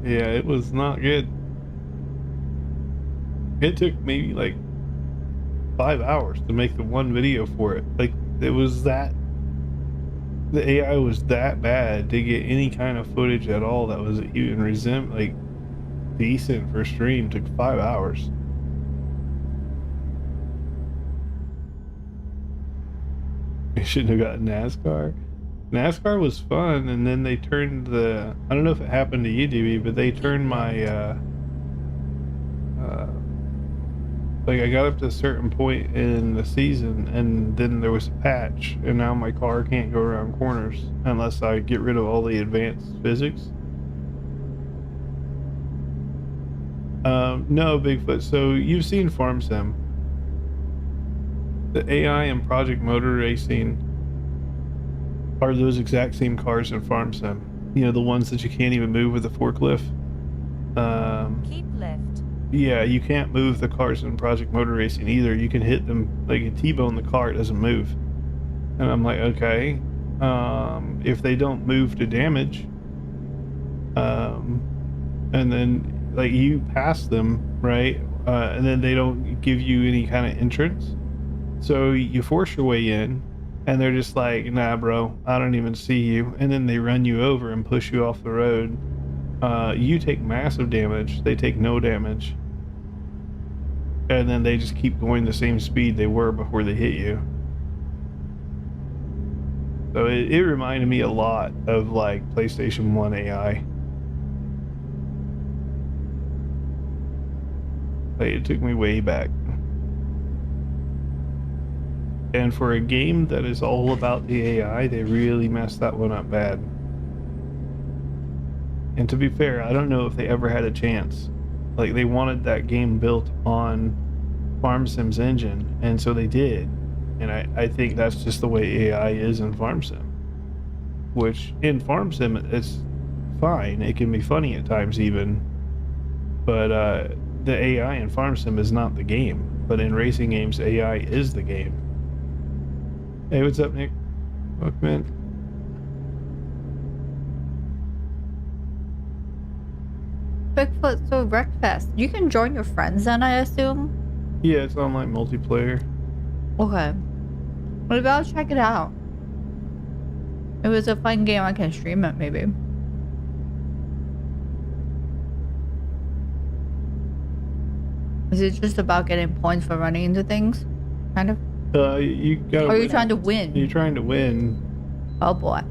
Yeah, it was not good. It took maybe like 5 hours to make the one video for it. Like, it was that the AI was that bad to get any kind of footage at all that was even decent for stream. Took 5 hours. I shouldn't have gotten NASCAR. NASCAR was fun, and then they turned I don't know if it happened to you, DB, but they turned my like, I got up to a certain point in the season, and then there was a patch, and now my car can't go around corners unless I get rid of all the advanced physics. No, Bigfoot. So you've seen Farm Sim. The AI in Project Motor Racing are those exact same cars in Farm Sim. You know, the ones that you can't even move with a forklift. Keep left. Yeah, you can't move the cars in Project Motor Racing either. You can hit them, like a T-bone the car, it doesn't move. And I'm like, okay, if they don't move to damage, and then like you pass them, right, and then they don't give you any kind of entrance, so you force your way in, and they're just like, nah, bro, I don't even see you, and then they run you over and push you off the road. You take massive damage, they take no damage, and then they just keep going the same speed they were before they hit you. So it reminded me a lot of like PlayStation 1 AI. Like, it took me way back. And for a game that is all about the AI, they really messed that one up bad. And to be fair, I don't know if they ever had a chance. Like, they wanted that game built on Farm Sim's engine, and so they did. And I think that's just the way AI is in Farm Sim. Which, in Farm Sim, it's fine. It can be funny at times even. But the AI in Farm Sim is not the game. But in racing games, AI is the game. Hey, what's up, Nick? Welcome in. Bigfoot, so Wreckfest. You can join your friends then, I assume? Yeah, it's online multiplayer. Okay. Maybe I'll check it out. If it's a fun game, I can stream it, maybe. Is it just about getting points for running into things? Kind of? You gotta Or are you win. trying to win? You're trying to win. Oh boy.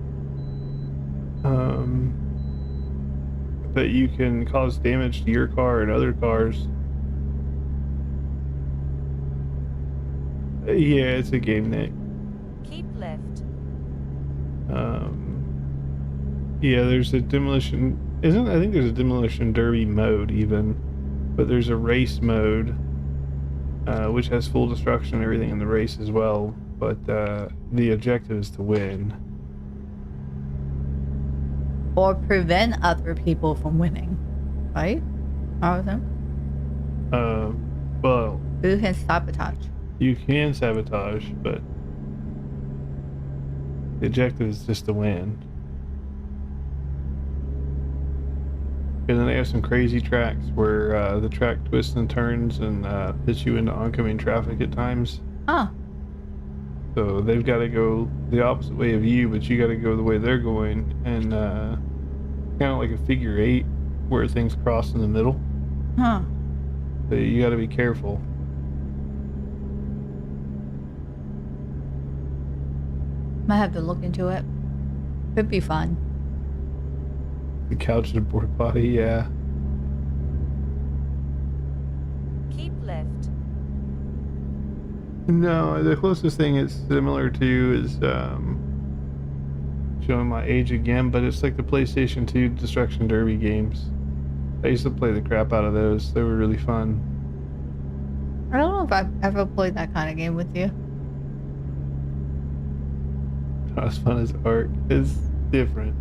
But you can cause damage to your car and other cars. Yeah, it's a game, Nick. Keep left. Yeah, there's a demolition. I think there's a demolition derby mode even, but there's a race mode, which has full destruction and everything in the race as well. But the objective is to win. Or prevent other people from winning. Right? How is it? Well, You can sabotage. you can sabotage, but the objective is just to win. And then they have some crazy tracks where the track twists and turns and hits you into oncoming traffic at times. Huh. So they've got to go the opposite way of you, but you got to go the way they're going, and kind of like a figure eight where things cross in the middle. Huh. So you got to be careful. Might have to look into it. Could be fun. The couch and porta potty, yeah. Keep left. No, the closest thing it's similar to is showing my age again, but it's like the PlayStation 2 Destruction Derby games. I used to play the crap out of those. They were really fun. I don't know if I've ever played that kind of game with you. Not as fun as Ark. It's different.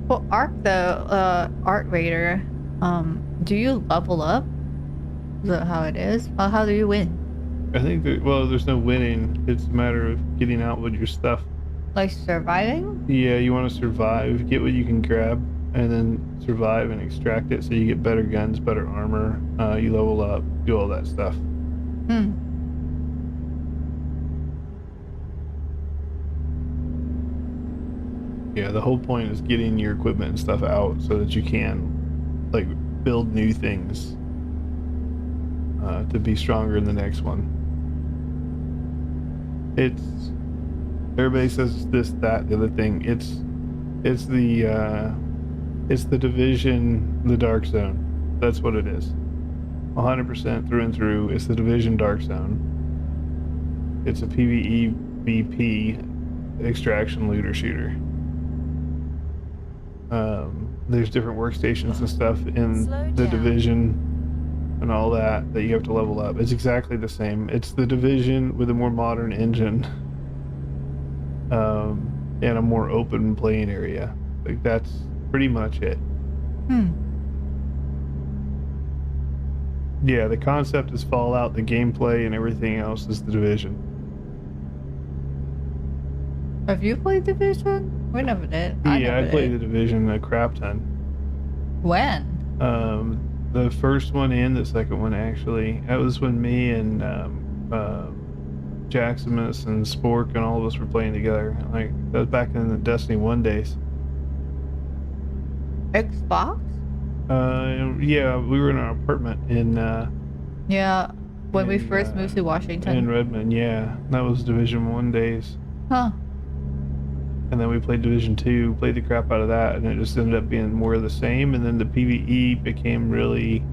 Well, Ark, the Art Raider, do you level up? Is that how it is? Well, how do you win? I think that, well, there's no winning. It's a matter of getting out with your stuff. Like surviving? Yeah, you want to survive, get what you can grab, and then survive and extract it so you get better guns, better armor, you level up, do all that stuff. Hmm. Yeah, the whole point is getting your equipment and stuff out so that you can, like, build new things to be stronger in the next one. It's everybody says this, that, the other thing. It's the Division, the Dark Zone. That's what it is. 100% through and through. It's the Division Dark Zone. It's a PvE extraction looter shooter. There's different workstations and stuff in the Division and all that you have to level up. It's exactly the same. It's the Division with a more modern engine, and a more open playing area. Like, that's pretty much it. Yeah, the concept is Fallout, the gameplay and everything else is the Division. Have you played Division? We never did. Yeah, I played the Division a crap ton. When? The first one and the second one, actually. That was when me and Jaximus and Spork and all of us were playing together. Like, that was back in the Destiny 1 days. Xbox? Yeah, we were in our apartment in Yeah, when we first moved to Washington. in Redmond, yeah. That was Division 1 days. Huh. And then we played Division 2, played the crap out of that, and it just ended up being more of the same. And then the PvE became really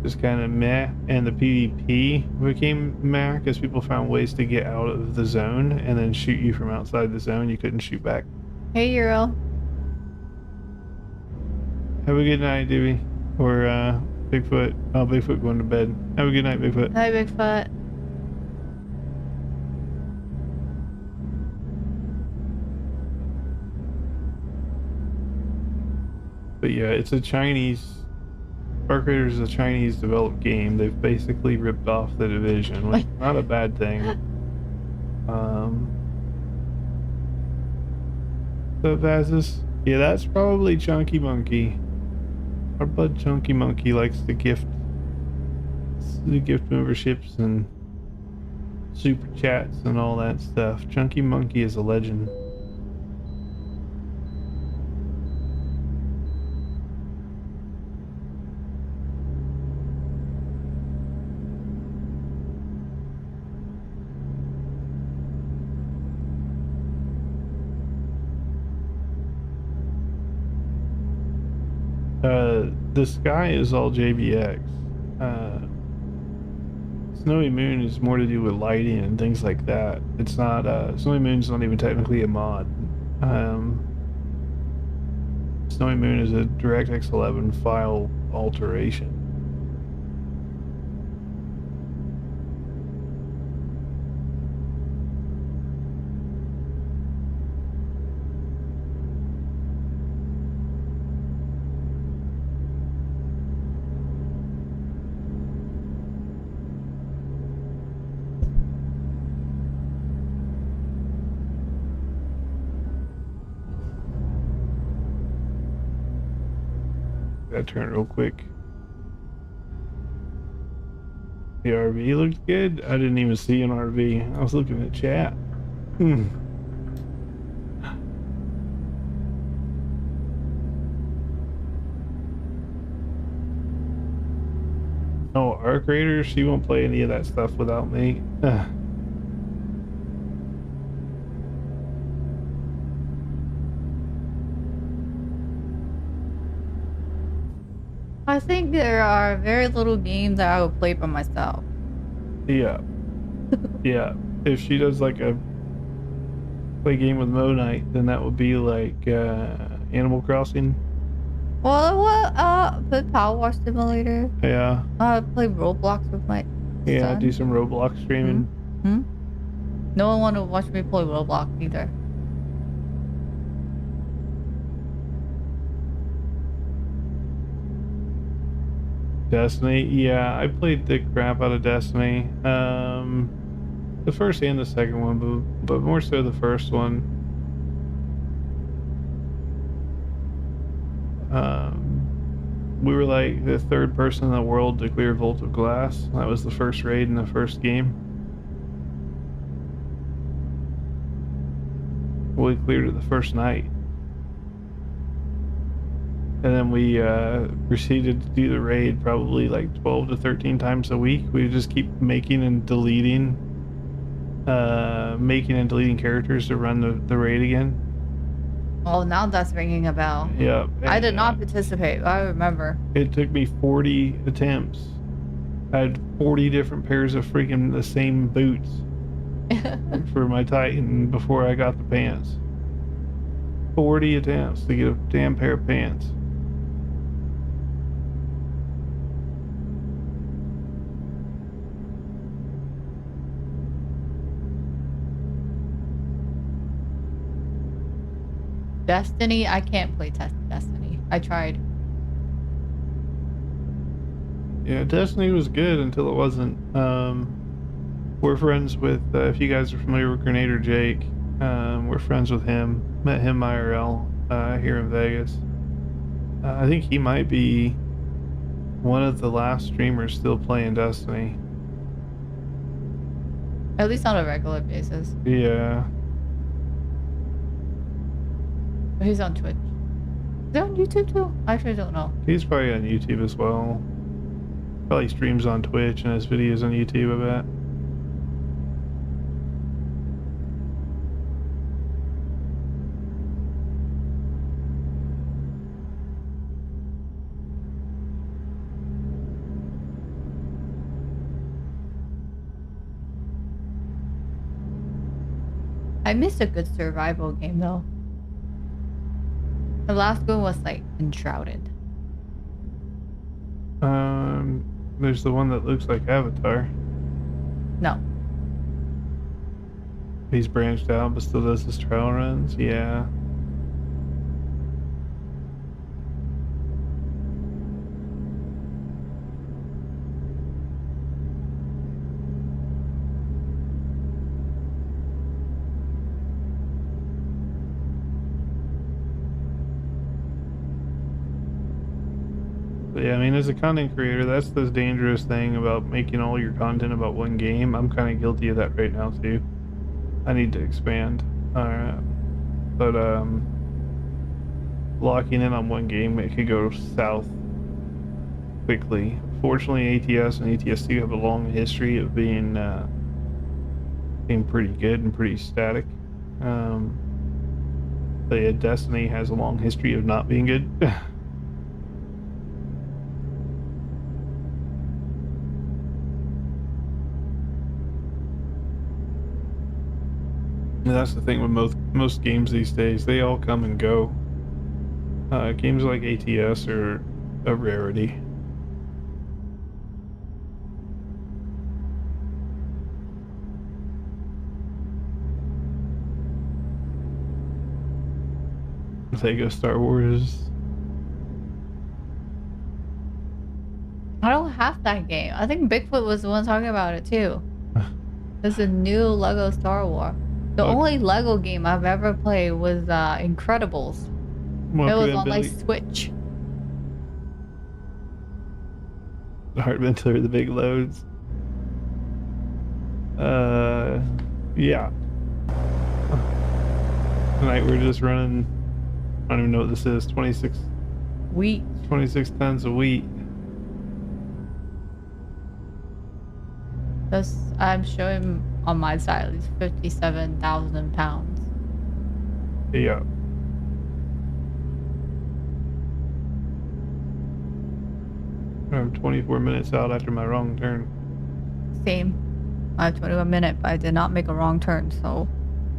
just kind of meh, and the PvP became meh because people found ways to get out of the zone and then shoot you from outside the zone. You couldn't shoot back. Hey, Euro. Have a good night, Doobie. Or Bigfoot. Oh, Bigfoot going to bed. Have a good night, Bigfoot. Hi, Bigfoot. But yeah, it's a Chinese... Ark Raiders is a Chinese developed game. They've basically ripped off the Division, which is not a bad thing. So Vazis, yeah, that's probably Chunky Monkey. Our bud Chunky Monkey likes to gift memberships and super chats and all that stuff. Chunky Monkey is a legend. The sky is all JBX. Snowy Moon is more to do with lighting and things like that. It's not, Snowy Moon's not even technically a mod. Snowy Moon is a DirectX 11 file alteration. Gotta turn real quick. The RV looked good. I didn't even see an RV. I was looking at chat. Oh, our creator, she won't play any of that stuff without me. I think there are very little games that I would play by myself. Yeah. Yeah. If she does like a play game with Mo Knight, then that would be like Animal Crossing. Well, what? Play Power Wash Simulator. Yeah. Play Roblox with my Yeah, son. do some Roblox streaming. No one want to watch me play Roblox either. Destiny, yeah, I played the crap out of Destiny. The first and the second one, but more so the first one. We were like the third person in the world to clear Vault of Glass. That was the first raid in the first game. We cleared it the first night. And then we proceeded to do the raid probably like 12 to 13 times a week. We would just keep making and deleting characters to run the raid again. Oh, now that's ringing a bell. Yeah. I did not participate. I remember. It took me 40 attempts. I had 40 different pairs of freaking the same boots for my Titan before I got the pants. 40 attempts to get a damn pair of pants. Destiny, I can't play Destiny. I tried. Yeah, Destiny was good until it wasn't. We're friends with, if you guys are familiar with Grenadier Jake, we're friends with him. Met him IRL here in Vegas. I think he might be one of the last streamers still playing Destiny. At least on a regular basis. Yeah. But he's on Twitch. Is he on YouTube too? I actually don't know. He's probably on YouTube as well. Probably streams on Twitch and his videos on YouTube, I bet. I missed a good survival game though. The last one was like Enshrouded. There's the one that looks like Avatar. No. He's branched out but still does his trial runs. Yeah. Yeah, I mean, as a content creator, that's the dangerous thing about making all your content about one game. I'm kind of guilty of that right now, too. I need to expand. But locking in on one game, it could go south quickly. Fortunately, ATS and ATS2 have a long history of being pretty good and pretty static. But yeah, Destiny has a long history of not being good. That's the thing with most games these days. They all come and go. Games like ATS are a rarity. Lego Star Wars. I don't have that game. I think Bigfoot was the one talking about it too. There's a new Lego Star Wars. The only Lego game I've ever played was Incredibles. It was on my Switch. Hartman or the big loads. Yeah. Tonight we're just running, I don't even know what this is, 26 Wheat. 26 tons of wheat. Because I'm showing on my side it's 57,000 pounds. Yeah. I'm 24 minutes out after my wrong turn. Same. I have 21 minutes, but I did not make a wrong turn, so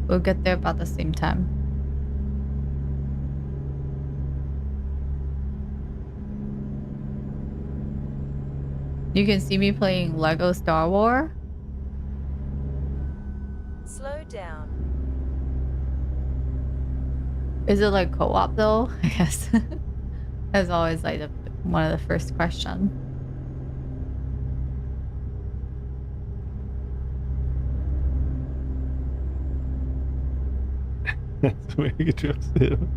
we'll get there about the same time. You can see me playing Lego Star Wars. Slow down. Is it like co-op though? I guess. That's always like one of the first questions. That's the way you trust him.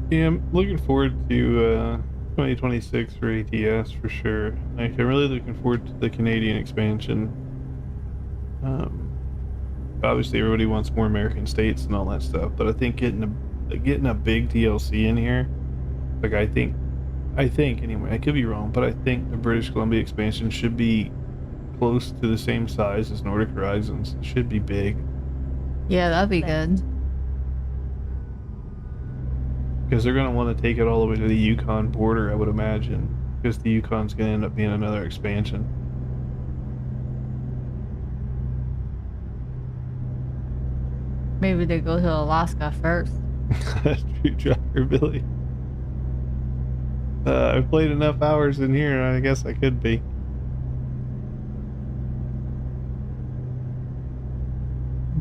Yeah, I'm looking forward to 2026 for ATS for sure. Like, I'm really looking forward to the Canadian expansion. Obviously, everybody wants more American states and all that stuff, but I think getting a big DLC in here, like I think anyway, I could be wrong, but I think the British Columbia expansion should be close to the same size as Nordic Horizons. It should be big. Yeah, that'd be good. Because they're going to want to take it all the way to the Yukon border, I would imagine. Because the Yukon's going to end up being another expansion. Maybe they go to Alaska first. That's true, Trucker Billy. I've played enough hours in here, I guess I could be.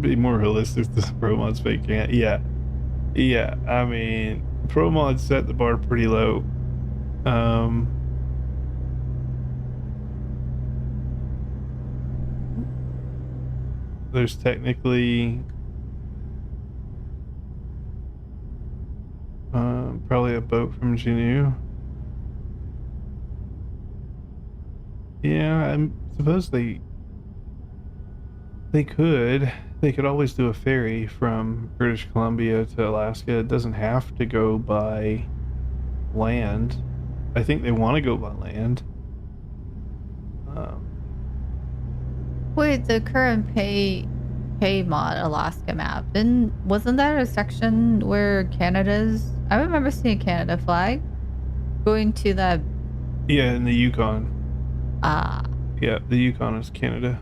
Be more realistic than Pro Mod's fake can't. Yeah. Yeah, I mean, Pro Mod set the bar pretty low. There's technically probably a boat from Juneau. Yeah, I suppose they could always do a ferry from British Columbia to Alaska. It doesn't have to go by land. I think they want to go by land. Wait, the current pay mod Alaska map, then wasn't there a section where Canada's? I remember seeing a Canada flag going to that. Yeah, in the Yukon. Ah. Yeah, the Yukon is Canada.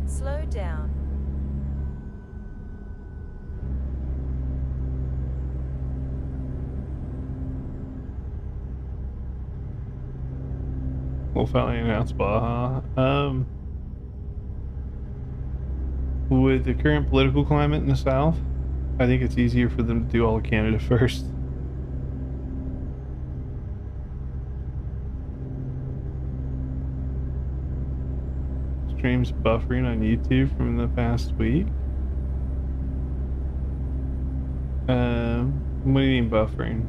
Slow down. We'll finally announce Baja. With the current political climate in the South, I think it's easier for them to do all of Canada first. Streams buffering on YouTube from the past week. What do you mean buffering?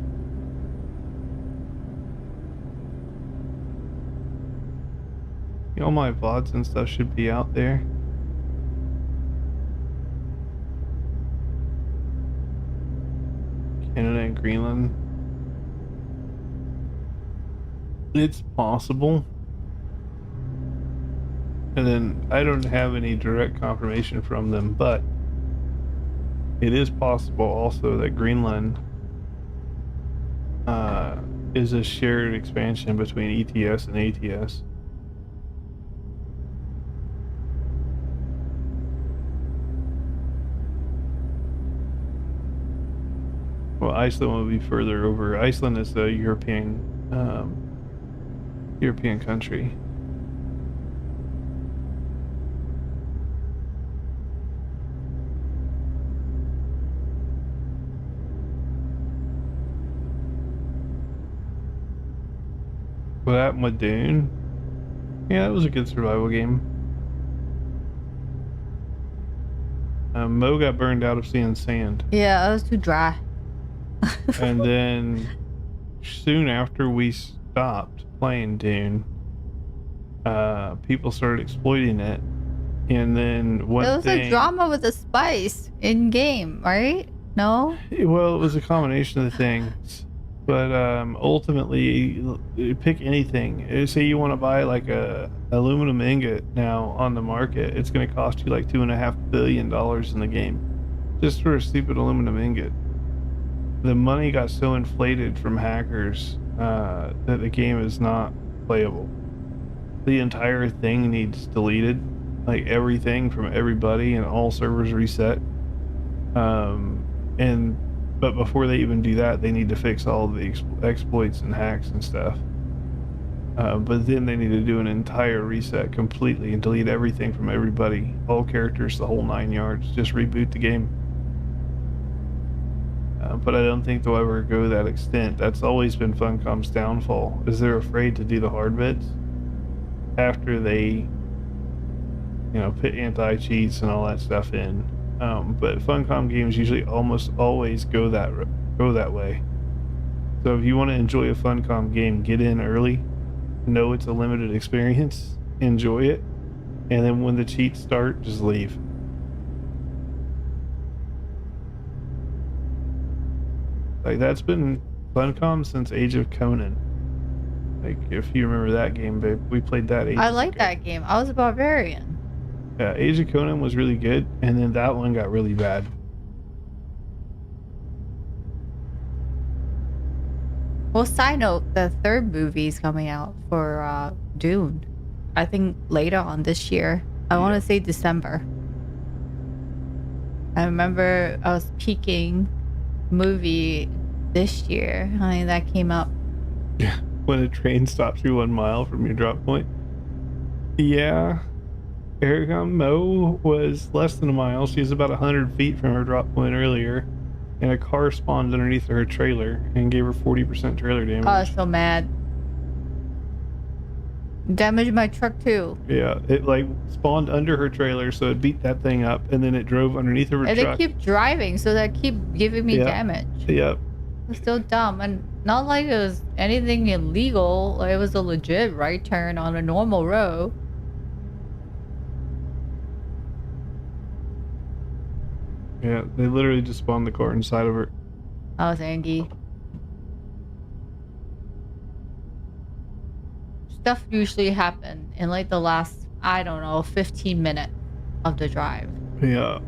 All my VODs and stuff should be out there. Canada and Greenland. It's possible. And then I don't have any direct confirmation from them, but it is possible also that Greenland is a shared expansion between ETS and ATS. Well, Iceland will be further over. Iceland is a European country. What happened with Dune? Yeah, it was a good survival game. Mo got burned out of seeing sand. Yeah, it was too dry. And then soon after we stopped playing Dune, people started exploiting it. And then one It was thing, a drama with a spice in game, right? No? well, it was a combination of things. But ultimately, you pick anything. Say you want to buy like a aluminum ingot now on the market, it's going to cost you like $2.5 billion in the game, just for a stupid aluminum ingot. The money got so inflated from hackers that the game is not playable. The entire thing needs deleted, like everything from everybody, and all servers reset. But before they even do that, they need to fix all of the exploits and hacks and stuff. But then they need to do an entire reset completely and delete everything from everybody, all characters, the whole 9 yards. Just reboot the game. But I don't think they'll ever go to that extent. That's always been Funcom's downfall, is they're afraid to do the hard bits after they, put anti-cheats and all that stuff in. But Funcom games usually almost always go that way. So if you want to enjoy a Funcom game, get in early, know it's a limited experience, enjoy it, and then when the cheats start, just leave. Like, that's been Funcom since Age of Conan. Like, if you remember that game, babe, we played that. I like that game. I was a barbarian. Yeah, Age of Conan was really good, and then that one got really bad. Well, side note, the third movie's coming out for Dune. I think later on this year. I want to say December. I remember I was peaking movie this year. I think that came out. Yeah, when a train stops you 1 mile from your drop point. Yeah. Aragon Mo was less than a mile. She was about 100 feet from her drop point earlier, and a car spawned underneath her trailer and gave her 40% trailer damage. I was so mad. Damaged my truck too. Yeah, it like spawned under her trailer, so it beat that thing up, and then it drove underneath of her and truck. they keep driving, so they keep giving me damage. Yep. It's so dumb, and not like it was anything illegal. Like, it was a legit right turn on a normal road. Yeah, they literally just spawned the car inside of her. I was angry. Stuff usually happen in like the last, I don't know, 15 minutes of the drive. Yeah.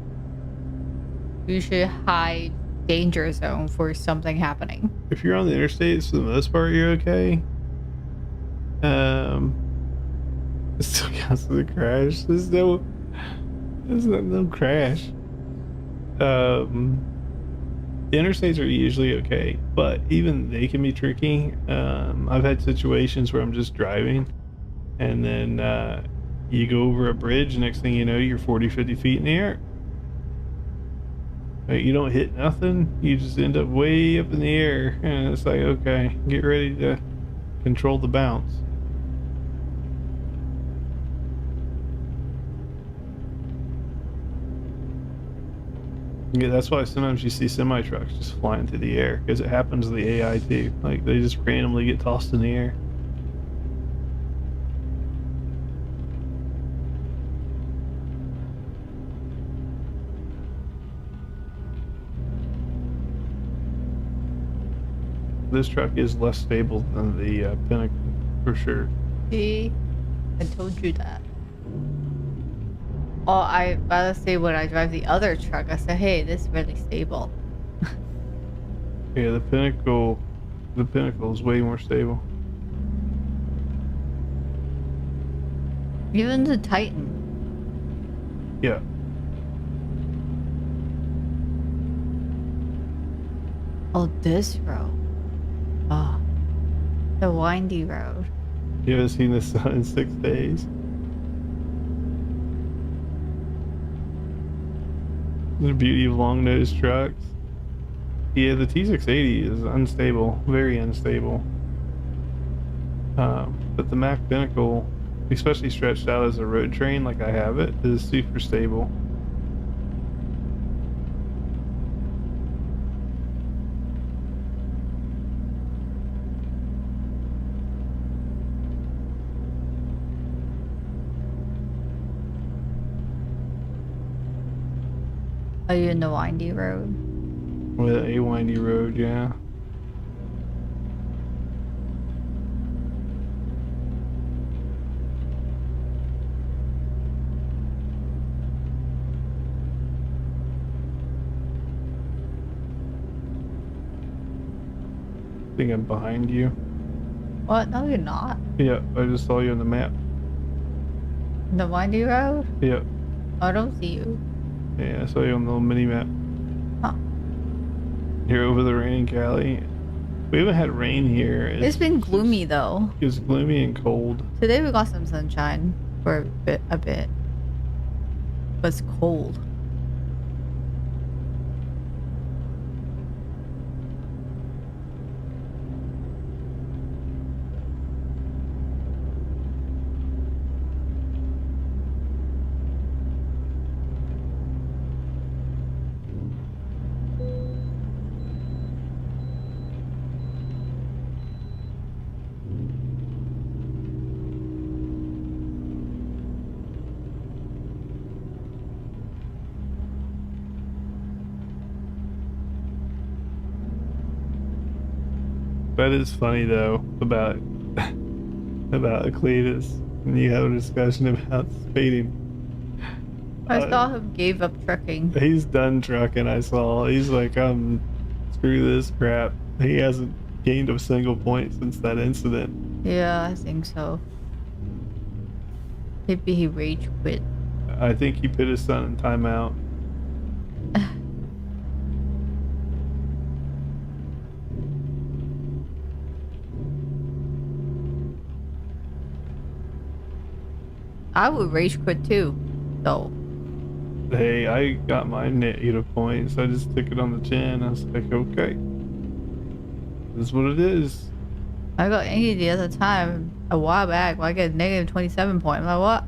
Usually high danger zone for something happening. If you're on the interstates, for the most part, you're okay. It still counts as a crash. There's no crash. The interstates are usually okay, but even they can be tricky. I've had situations where I'm just driving, and then you go over a bridge, next thing you know, you're 40, 50 feet in the air. You don't hit nothing, you just end up way up in the air, and it's like, okay, get ready to control the bounce. Yeah, that's why sometimes you see semi trucks just flying through the air, because it happens to the AI too. Like, they just randomly get tossed in the air. This truck is less stable than the Pinnacle, for sure. See? I told you that. Oh, I rather say when I drive the other truck, I said, hey, this is really stable. Yeah, the Pinnacle is way more stable. Even the Titan. Yeah. Oh, this road. Oh, the windy road. You haven't seen the sun in 6 days? The beauty of long nose trucks. Yeah, the T680 is unstable, very unstable. But the Mac Pinnacle, especially stretched out as a road train like I have it, is super stable. Are you in the windy road? With a windy road, yeah. I think I'm behind you. What? No, you're not. Yeah, I just saw you on the map. The windy road? Yeah, I don't see you. yeah, I saw you on the little mini map. Huh. You're over the raining Cali. We haven't had rain here. It's been gloomy though. It's gloomy and cold. Today we got some sunshine for a bit. But it's cold. That is funny though about about Cletus. And you have a discussion about speeding. I saw him gave up trucking. He's done trucking. I saw. He's like, screw this crap. He hasn't gained a single point since that incident. Yeah, I think so. Maybe he rage quit. I think he put his son in timeout. I would rage quit too, though. Hey, I got my negative points. I just took it on the chin. I was like, okay, this is what it is. I got angry the other time a while back. I get negative 27 point. I'm like, what?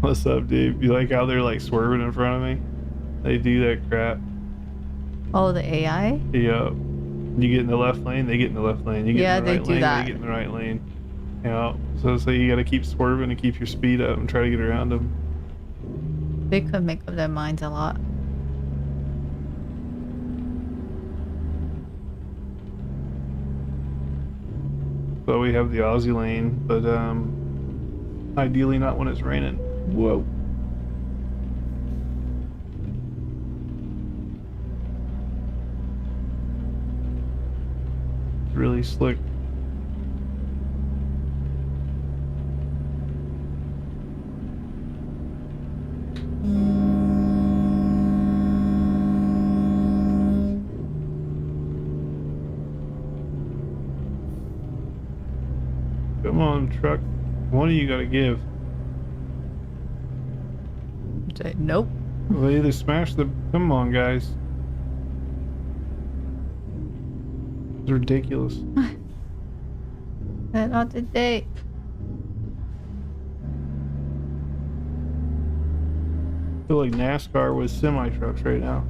What's up, dude? You like how they're like swerving in front of me? They do that crap. Oh, the AI? Yeah. You get in the left lane, they get in the left lane. You get Yeah, in the they right do lane, that. they get in the right lane. Yeah. So you got to keep swerving and keep your speed up and try to get around them. They could make up their minds a lot. So we have the Aussie lane, but ideally not when it's raining. Whoa. It's really slick. Come on, truck. One of you gotta give. Say, nope. Well, either smash the. Come on, guys. It's ridiculous. Not today. I feel like NASCAR with semi trucks right now.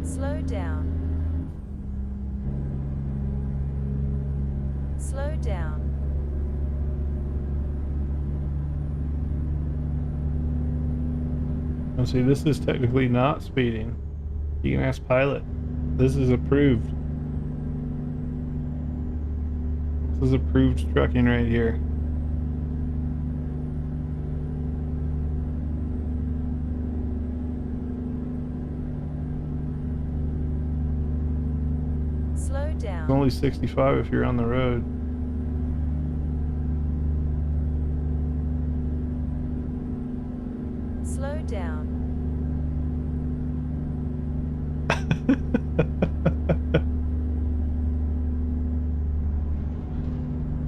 Slow down. Slow down. Oh, see, this is technically not speeding. You can ask pilot. This is approved. This is approved trucking right here. Slow It's down. only 65 if you're on the road. Slow down.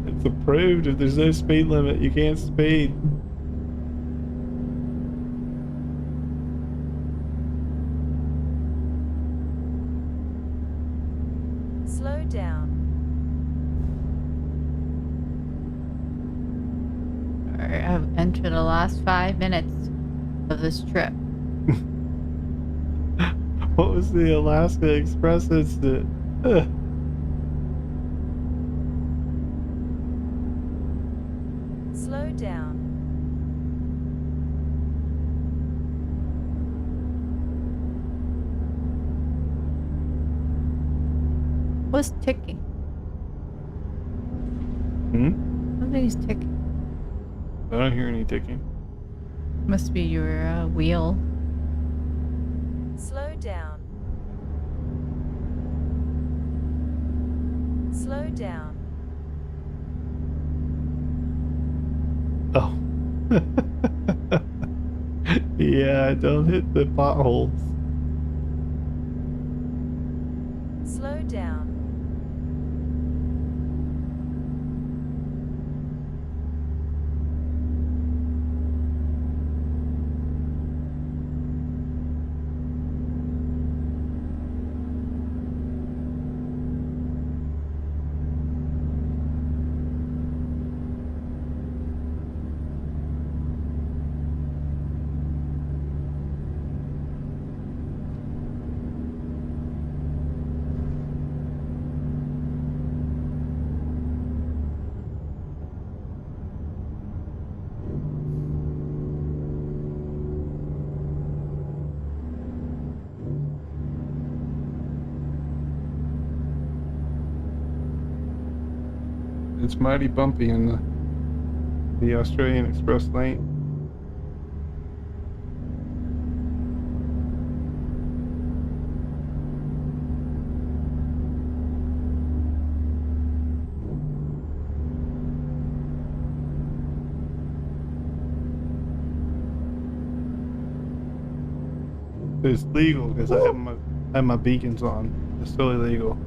It's approved. If there's no speed limit, you can't speed. Slow down. Alright, I've entered the last 5 minutes of this trip. What was the Alaska Express incident? Slow down. What's ticking? Something's ticking. I don't hear any ticking. Must be your wheel. Slow down. Slow down. Oh. Yeah, don't hit the potholes. Slow down. It's mighty bumpy in the Australian Express lane. It's legal because I have my beacons on. It's totally legal.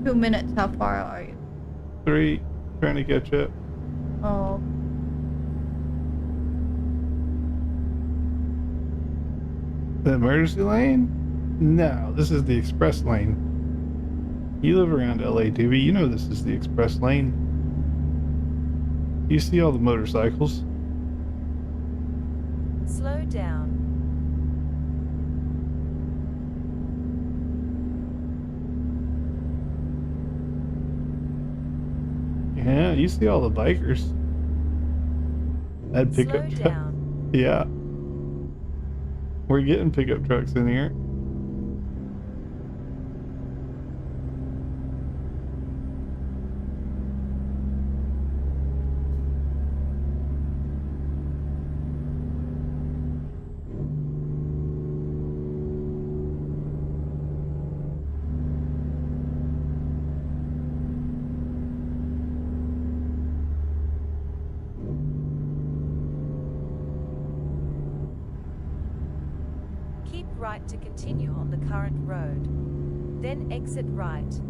Two minutes, how far are you? 3, trying to catch up. Oh, The emergency lane? No, this is the express lane. You live around LA, Doobie. You know this is the express lane. You see all the motorcycles. Slow down. Yeah, you see all the bikers. That Slow pickup truck. down. Yeah. We're getting pickup trucks in here. Keep right to continue on the current road. Then exit right.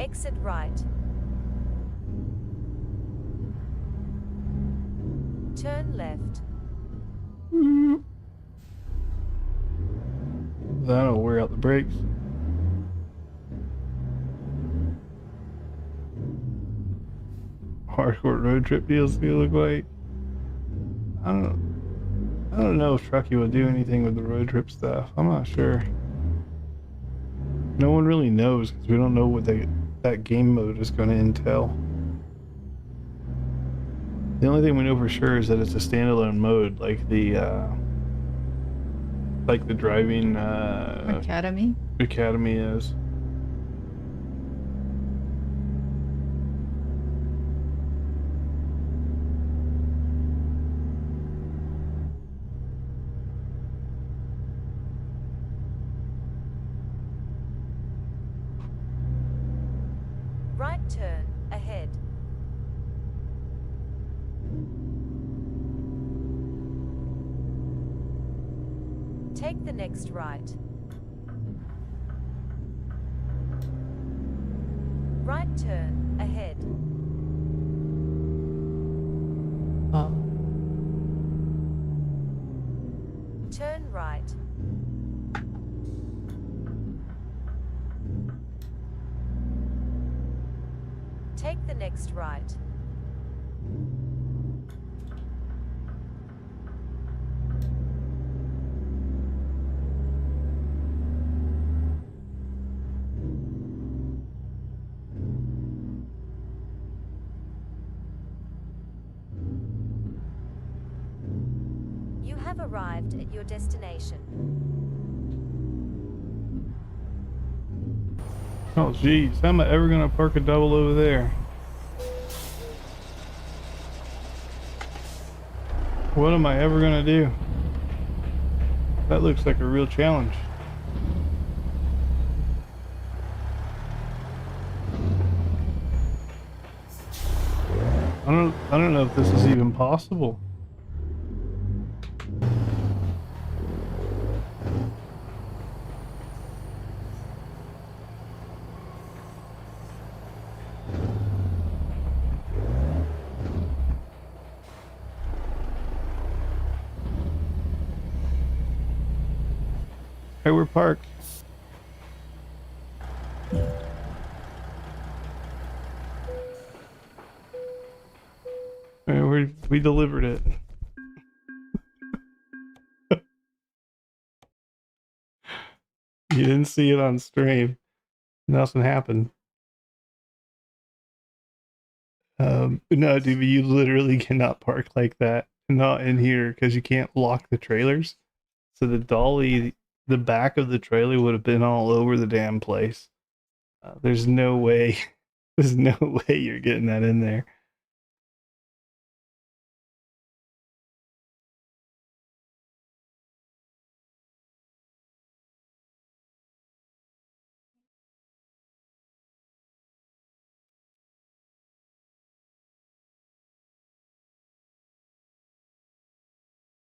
Exit right. Turn left. That'll wear out the brakes. Hardcore road trip deals do look like. I don't know if Truckee would do anything with the road trip stuff. I'm not sure. No one really knows because we don't know what that game mode is going to entail. The only thing we know for sure is that it's a standalone mode, like the driving academy is. turn, ahead. Take the next right. Right turn, ahead. Turn right. Take the next right. You have arrived at your destination. Oh, geez. How am I ever going to park a double over there? What am I ever going to do? That looks like a real challenge. I don't know if this is even possible. Hey, we're parked. We delivered it. You didn't see it on stream. Nothing happened. No, dude, you literally cannot park like that. Not in here because you can't lock the trailers. So the dolly, the back of the trailer would have been all over the damn place. There's no way. There's no way you're getting that in there.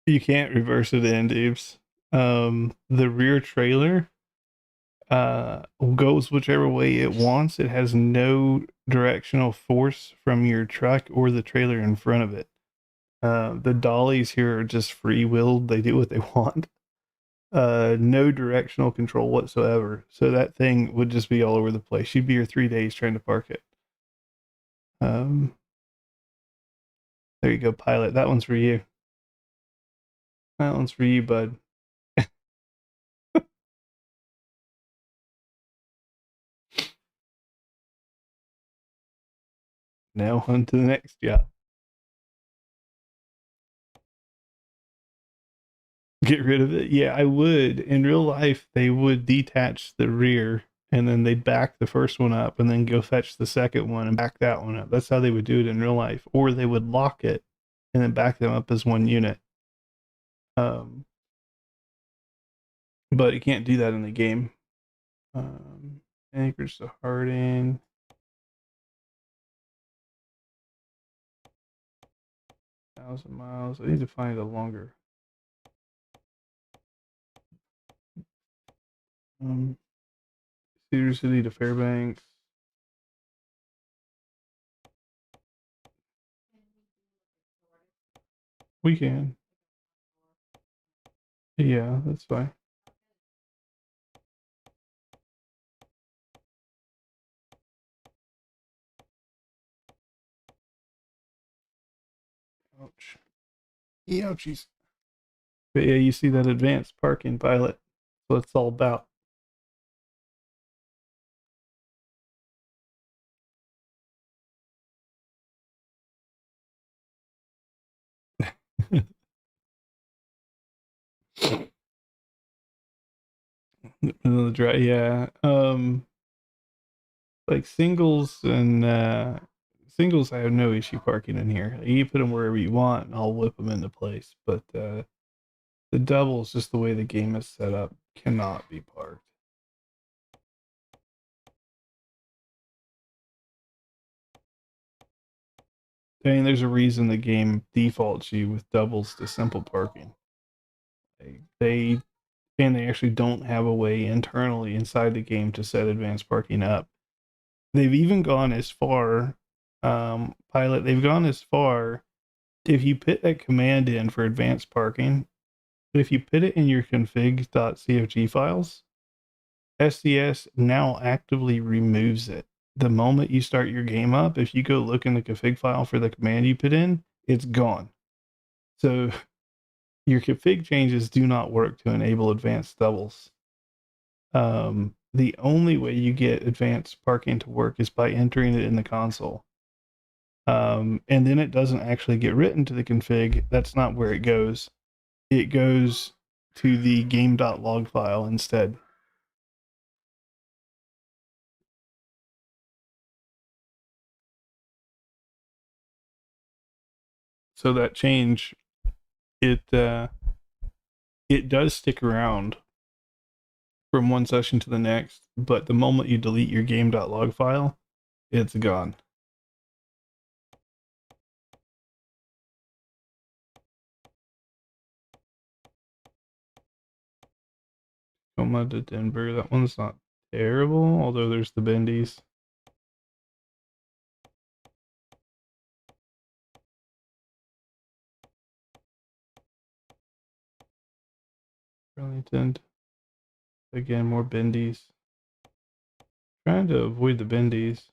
You can't reverse it in, dudes. The rear trailer goes whichever way it wants. It has no directional force from your truck or the trailer in front of it. The dollies here are just free willed. They do what they want. No directional control whatsoever. So that thing would just be all over the place. You'd be here 3 days trying to park it. There you go, pilot. That one's for you. That one's for you, bud. Now on to the next job. Get rid of it? Yeah, I would. In real life, they would detach the rear and then they'd back the first one up and then go fetch the second one and back that one up. That's how they would do it in real life. Or they would lock it and then back them up as one unit. But you can't do that in the game. Anchorage to Harding. Thousand miles. I need to find a longer. Cedar City to Fairbanks. We can. Yeah, that's fine. Ouch. Ouchies. But yeah, you see that advanced parking, pilot. That's what it's all about. Yeah. Like singles and singles, I have no issue parking in here. You put them wherever you want, and I'll whip them into place. But the doubles, just the way the game is set up, cannot be parked. I mean, there's a reason the game defaults you with doubles to simple parking. They actually don't have a way internally inside the game to set advanced parking up. They've even gone as far, Pilot. They've gone as far. If you put a command in for advanced parking, if you put it in your config.cfg files, SDS now actively removes it. The moment you start your game up, if you go look in the config file for the command you put in, it's gone. So your config changes do not work to enable advanced doubles. The only way you get advanced parking to work is by entering it in the console. And then it doesn't actually get written to the config. That's not where it goes. It goes to the game.log file instead. So that change, it does stick around from one session to the next, but the moment you delete your game.log file, it's gone. Coma to Denver, that one's not terrible, although there's the bendies. Burlington, again, more bendies. Trying to avoid the bendies.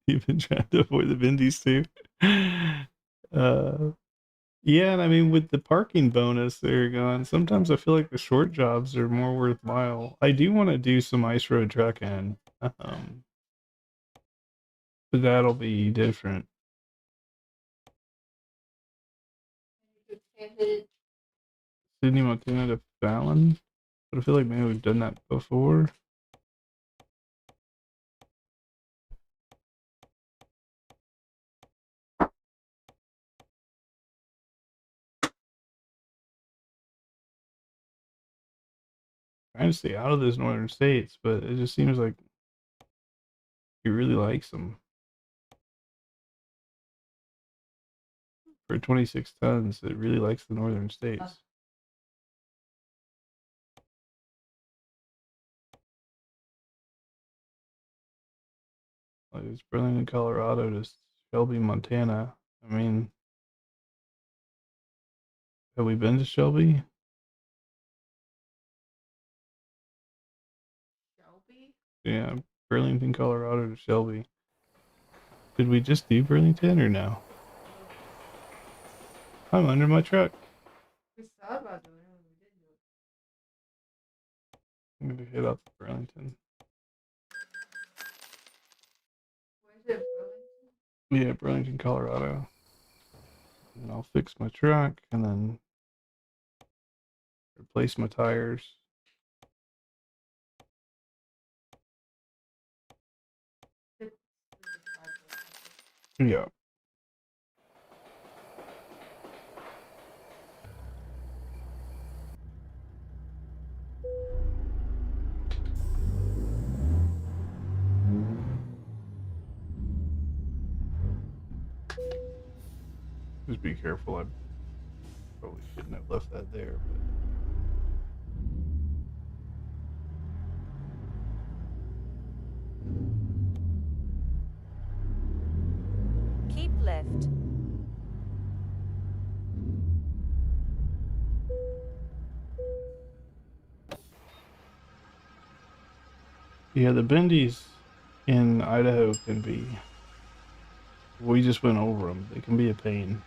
You've been trying to avoid the bendies too. Yeah, and I mean with the parking bonus they're gone, sometimes I feel like the short jobs are more worthwhile. I do want to do some ice road trucking, but that'll be different. Sydney, Montana to Fallon, but I feel like maybe we've done that before. Trying to stay out of those northern states, but it just seems like he really likes them. For 26 tons, it really likes the northern states. Like it's Burlington, Colorado to Shelby, Montana. I mean, have we been to Shelby? Shelby? Yeah, Burlington, Colorado to Shelby. Did we just do Burlington or no? I'm under my truck. We thought about doing it, we didn't do it. I'm gonna head up to Burlington. Where's it, Burlington? Yeah, Burlington, Colorado. And I'll fix my truck and then replace my tires. Yeah. Just be careful. I probably shouldn't have left that there, but Keep left. yeah, the bendies in Idaho can be. We just went over them. They can be a pain.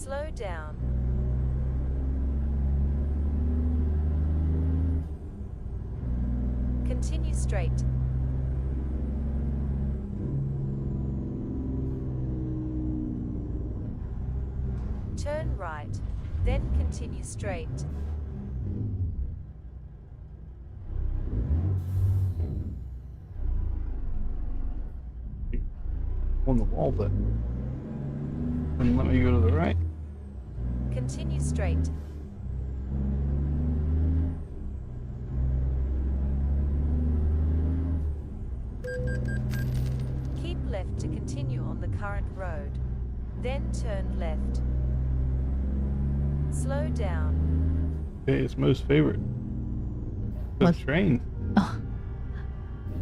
Slow down. Continue straight. Turn right, then continue straight. On the wall button. And let me go to the right. Continue straight. Keep left to continue on the current road. Then turn left. Slow down. Okay, it's most favorite. The What? train.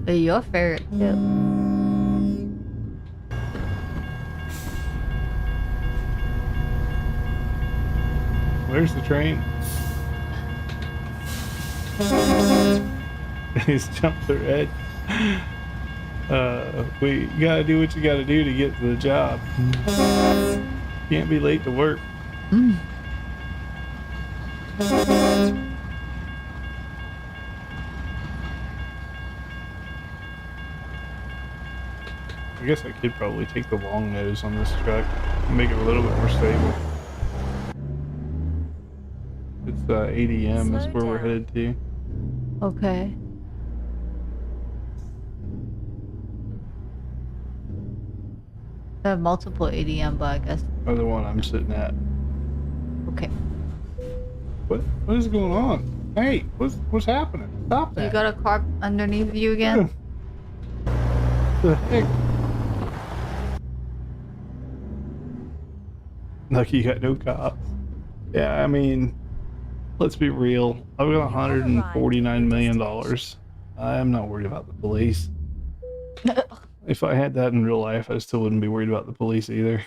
Your favorite too. Where's the train? He's jumped the red. You gotta do what you gotta do to get to the job. Can't be late to work. Mm. I guess I could probably take the long nose on this truck and make it a little bit more stable. It's ADM is Slow where we're down. headed to. Okay. There are multiple ADM, but I guess. Or the one I'm sitting at. Okay. What is going on? Hey, what's happening? Stop that. You got a car underneath you again? The heck? Lucky you got no cops. Yeah, I mean, let's be real. I've got $149 million. I am not worried about the police. If I had that in real life, I still wouldn't be worried about the police either.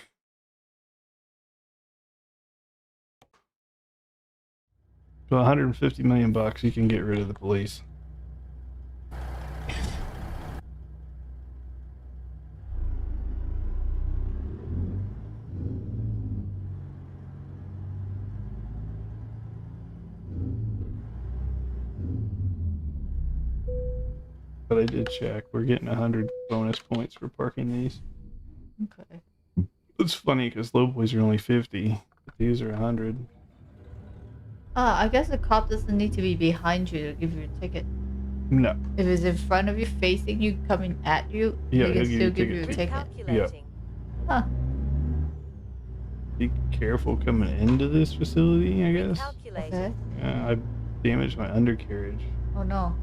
For 150 million bucks, you can get rid of the police. But I did check. We're getting 100 bonus points for parking these. Okay. It's funny because low boys are only 50, but these are 100. I guess the cop doesn't need to be behind you to give you a ticket. No. If it's in front of you, facing you, coming at you, Yeah, he can he'll still give give you you a a ticket. Recalculating. Huh. Be careful coming into this facility, I guess. Recalculating. Okay. Yeah, I damaged my undercarriage. Oh no.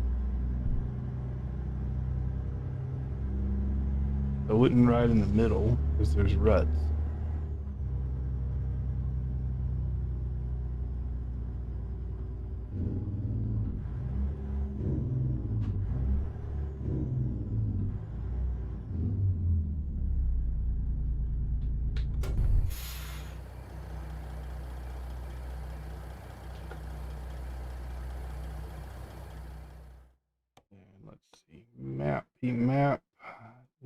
I wouldn't ride in the middle because there's ruts. And let's see, map.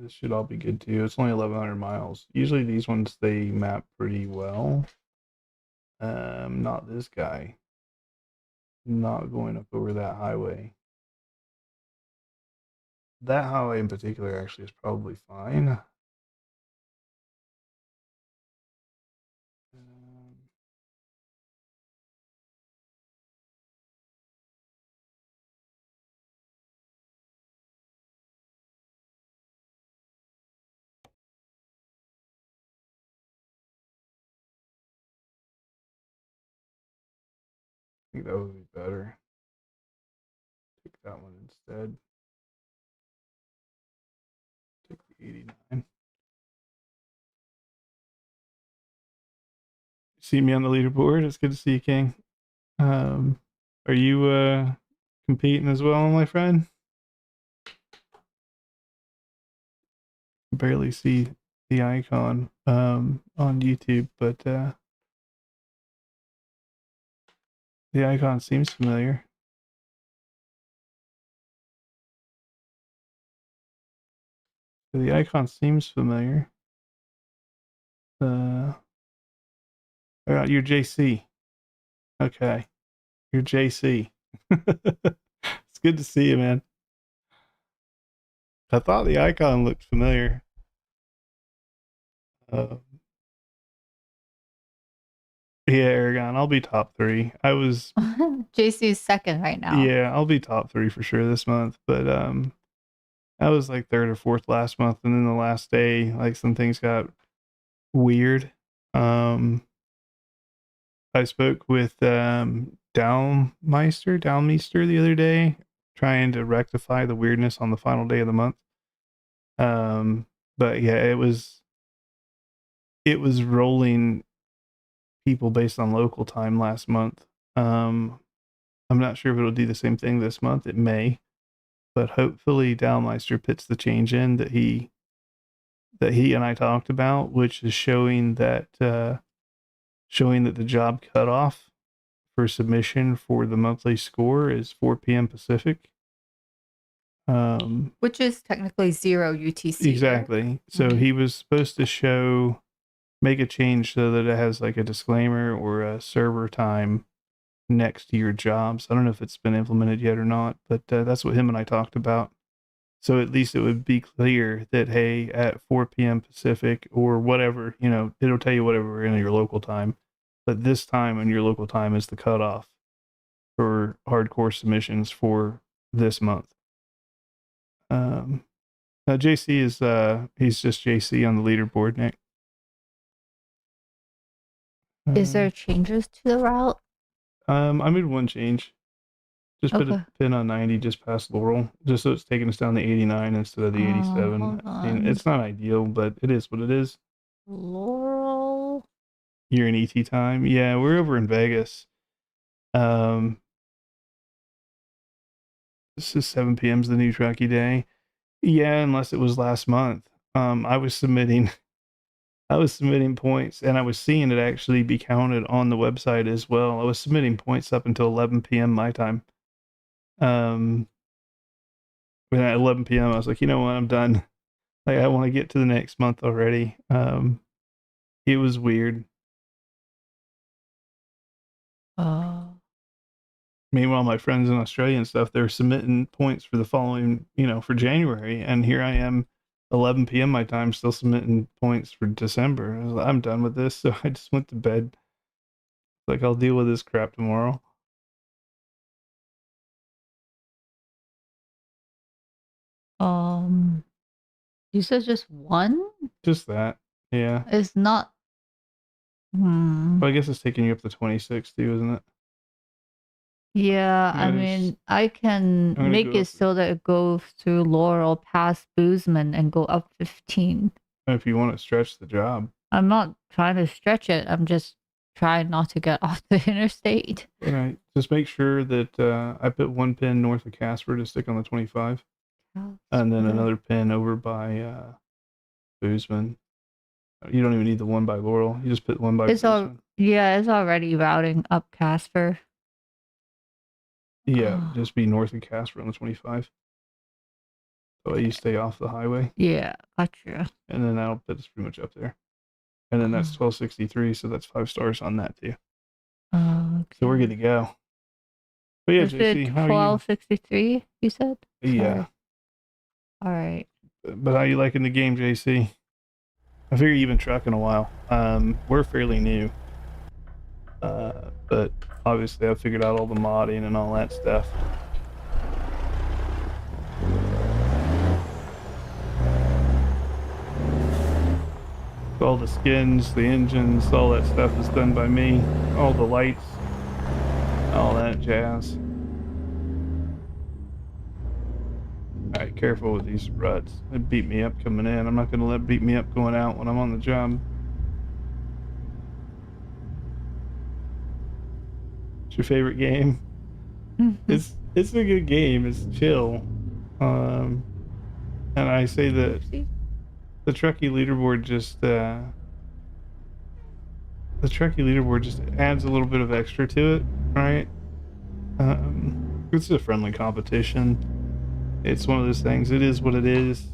This should all be good too. It's only 1,100 miles. Usually these ones they map pretty well. Not this guy. Not going up over that highway. That highway in particular actually is probably fine. I think that would be better. Take that one instead. Take the 89. See me on the leaderboard? It's good to see you, King. Are you competing as well, my friend? Barely see the icon on YouTube, but the icon seems familiar. The icon seems familiar. You're JC. Okay. You're JC. It's good to see you, man. I thought the icon looked familiar. Yeah, Aragon, I'll be top 3. I was JC's second right now. Yeah, I'll be top 3 for sure this month, but I was like 3rd or 4th last month, and then the last day, like some things got weird. I spoke with Downmeister the other day, trying to rectify the weirdness on the final day of the month. But yeah, it was rolling people based on local time last month. I'm not sure if it'll do the same thing this month. It may, but hopefully Dalmeister puts the change in that he and I talked about, which is showing that the job cutoff for submission for the monthly score is 4 p.m. Pacific. Which is technically 0 UTC. Exactly. So he was supposed to make a change so that it has like a disclaimer or a server time next to your jobs. I don't know if it's been implemented yet or not, but that's what him and I talked about. So at least it would be clear that, hey, at 4 p.m. Pacific or whatever, it'll tell you whatever in your local time. But this time in your local time is the cutoff for hardcore submissions for this month. Now JC is he's just JC on the leaderboard, Nick. Is there changes to the route? I made one change. Just put a pin on 90 just past Laurel, just so it's taking us down to 89 instead of the 87. I mean, it's not ideal, but it is what it is. Laurel. You're in ET time? Yeah, we're over in Vegas. This is 7 p.m. is the new Truckee Day. Yeah, unless it was last month. I was submitting points, and I was seeing it actually be counted on the website as well. I was submitting points up until 11 p.m. my time. And at 11 p.m. I was like, you know what, I'm done. Like, I want to get to the next month already. It was weird. Meanwhile, my friends in Australia and stuff, they're submitting points for the following, for January, and here I am, 11 p.m. my time, still submitting points for December. I was like, I'm done with this, so I just went to bed. Like, I'll deal with this crap tomorrow. You said just one? Just that, yeah. It's not. Well, I guess it's taking you up to 26 too, isn't it? Yeah, I mean, I can make it so that it goes through Laurel past Boozman and go up 15. If you want to stretch the job. I'm not trying to stretch it. I'm just trying not to get off the interstate. All right. Just make sure that I put one pin north of Casper to stick on the 25. And then another pin over by Boozman. You don't even need the one by Laurel. You just put one by Boozman. Yeah, it's already routing up Casper. Yeah, just be north of Casper on the 25. So you stay off the highway. Yeah, gotcha. And then that'll put us pretty much up there. And then that's 1263, so that's 5 stars on that too. Okay. So we're good to go. But yeah, JC, how are you? 1263, you said? Yeah. All right. But how you liking the game, JC? I figure you've been trucking a while. We're fairly new. But obviously I figured out all the modding and all that stuff. All the skins, the engines, all that stuff is done by me. All the lights, all that jazz. Alright, careful with these ruts. They beat me up coming in. I'm not going to let it beat me up going out when I'm on the job. What's your favorite game? It's a good game. It's chill. And I say that the Truckee leaderboard just adds a little bit of extra to it, right? It's a friendly competition. It's one of those things. It is what it is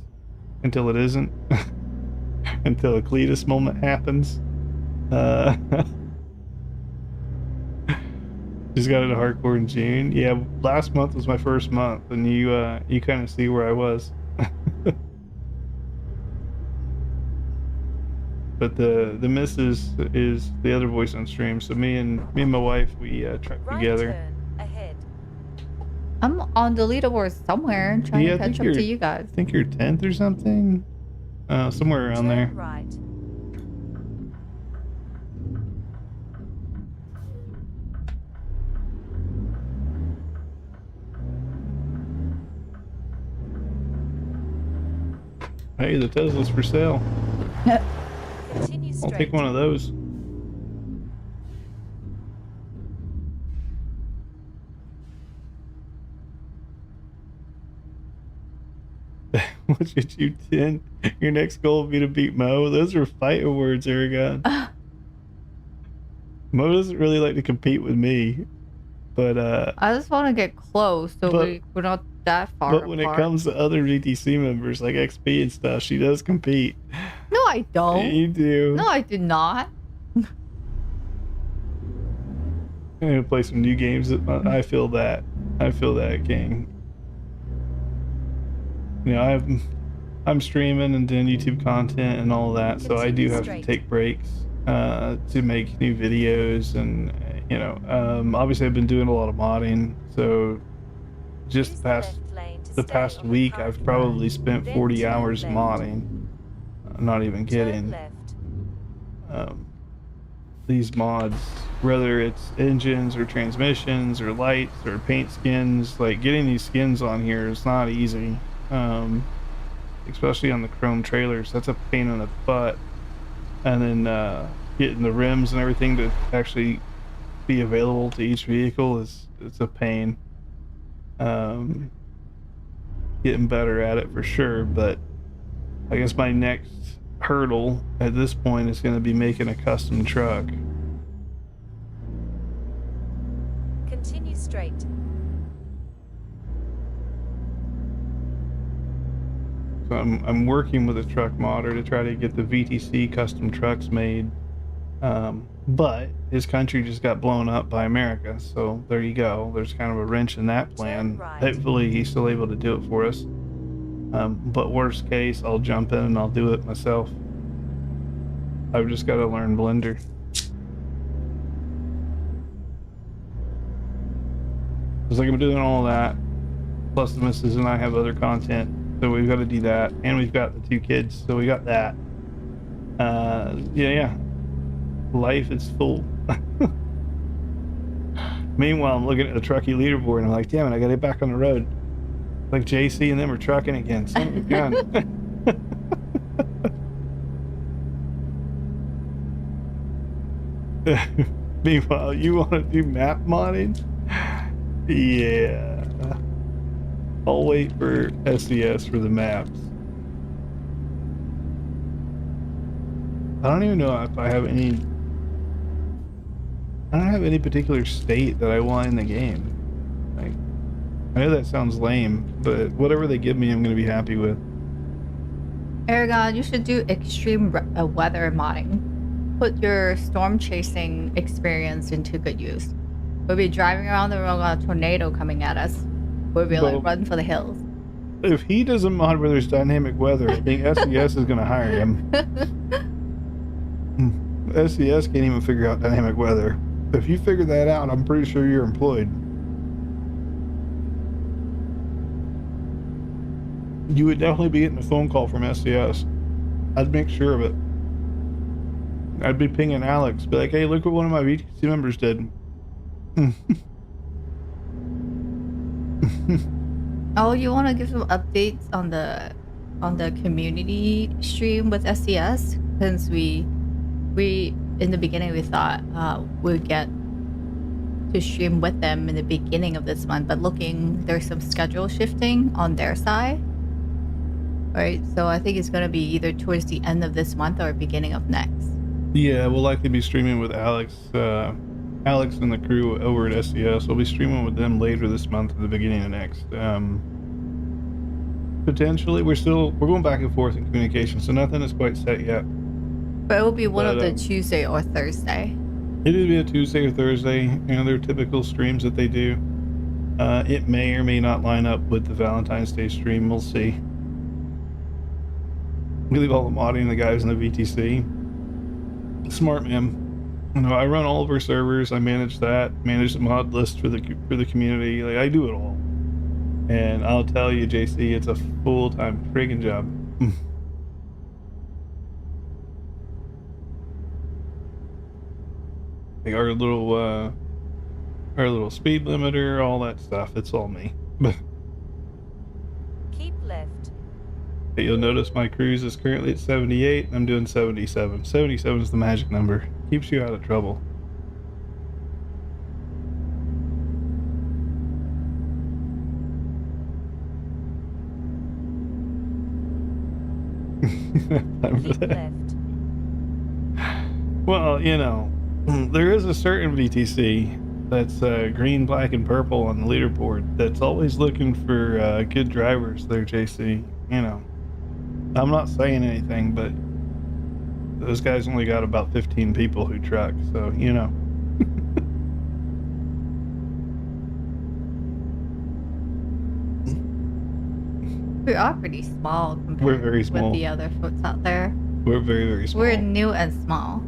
until it isn't. Until a Cletus moment happens. Just got into hardcore in June. Yeah, last month was my first month, and you kind of see where I was. But the missus is the other voice on stream. So me and my wife, we truck Right together. turn ahead. I'm on the leaderboard somewhere trying to catch up to you guys. I think you're 10th or something. Somewhere around there. Turn right. Hey, the Tesla's for sale. Continue I'll straight. take one of those. What should you 10? Your next goal will be to beat Mo. Those are fight awards, Aragon. Mo doesn't really like to compete with me, but I just want to get close, so we're not that far. But when it comes to other VTC members like XP and stuff, she does compete. No, I don't. You do. No, I do not. I'm gonna play some new games. I feel that. I feel that, King. You know, I'm streaming and doing YouTube content and all that, so I do have to take breaks to make new videos, and you know, obviously I've been doing a lot of modding. So just the past week, I've probably spent 40 hours modding. I'm not even kidding. These mods, whether it's engines or transmissions or lights or paint skins, like getting these skins on here is not easy. Especially on the chrome trailers, that's a pain in the butt. And then getting the rims and everything to actually be available to each vehicle it's a pain. Getting better at it for sure, but I guess my next hurdle at this point is going to be making a custom truck. Continue straight. So I'm working with a truck modder to try to get the VTC custom trucks made. But his country just got blown up by America, so there you go. There's kind of a wrench in that plan. Right. Hopefully he's still able to do it for us. But worst case, I'll jump in and I'll do it myself. I've just got to learn Blender. It's like I'm doing all that. Plus the missus and I have other content, so we've got to do that. And we've got the 2 kids, so we got that. Yeah. Life is full. Meanwhile, I'm looking at the trucky leaderboard and I'm like, damn it, I gotta get back on the road. Like JC and them are trucking again. Son of a gun. Meanwhile, you want to do map modding? Yeah. I'll wait for SES for the maps. I don't even know if I have any... I don't have any particular state that I want in the game. Like, I know that sounds lame, but whatever they give me, I'm going to be happy with. Aragon, you should do extreme weather modding. Put your storm chasing experience into good use. We'll be driving around the road on a tornado coming at us. We'll be like, run for the hills. If he doesn't mod where there's dynamic weather, I think SES is going to hire him. SES can't even figure out dynamic weather. If you figure that out, I'm pretty sure you're employed. You would definitely be getting a phone call from SES. I'd make sure of it. I'd be pinging Alex, be like, hey, look what one of my VTC members did. Oh, you want to give some updates on the community stream with SES? Since we in the beginning we thought we'd get to stream with them in the beginning of this month, but there's some schedule shifting on their side, right? So I think it's going to be either towards the end of this month or beginning of next. Yeah, we'll likely be streaming with Alex. Alex and the crew over at SES. We'll be streaming with them later this month or the beginning of next. Potentially, we're going back and forth in communication, so nothing is quite set yet. But it will be one of the Tuesday or Thursday. It'll be a Tuesday or Thursday, you know, their typical streams that they do. It may or may not line up with the Valentine's Day stream. We'll see. We leave all the modding the guys in the VTC. Smart man. You know, I run all of our servers. I manage that. Manage the mod list for the community. Like, I do it all. And I'll tell you, JC, it's a full-time friggin' job. Like our little speed limiter, all that stuff. It's all me. Keep left. You'll notice my cruise is currently at 78, and I'm doing 77. 77 is the magic number. Keeps you out of trouble. Keep left. Well, you know, there is a certain VTC that's green, black, and purple on the leaderboard that's always looking for good drivers there, JC. You know, I'm not saying anything, but those guys only got about 15 people who truck, so, you know. We are pretty small compared We're very small. with the other folks out there. We're very, very small. We're new and small.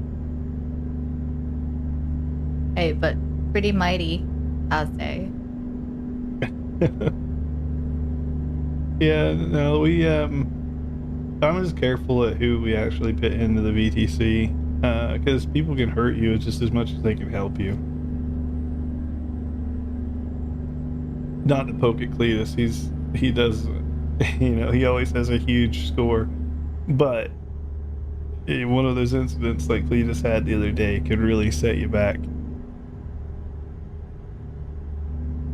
Hey, but pretty mighty, I'll say. Yeah, no, I'm just careful at who we actually put into the VTC, because people can hurt you just as much as they can help you. Not to poke at Cletus, he does, you know, he always has a huge score, but one of those incidents like Cletus had the other day could really set you back.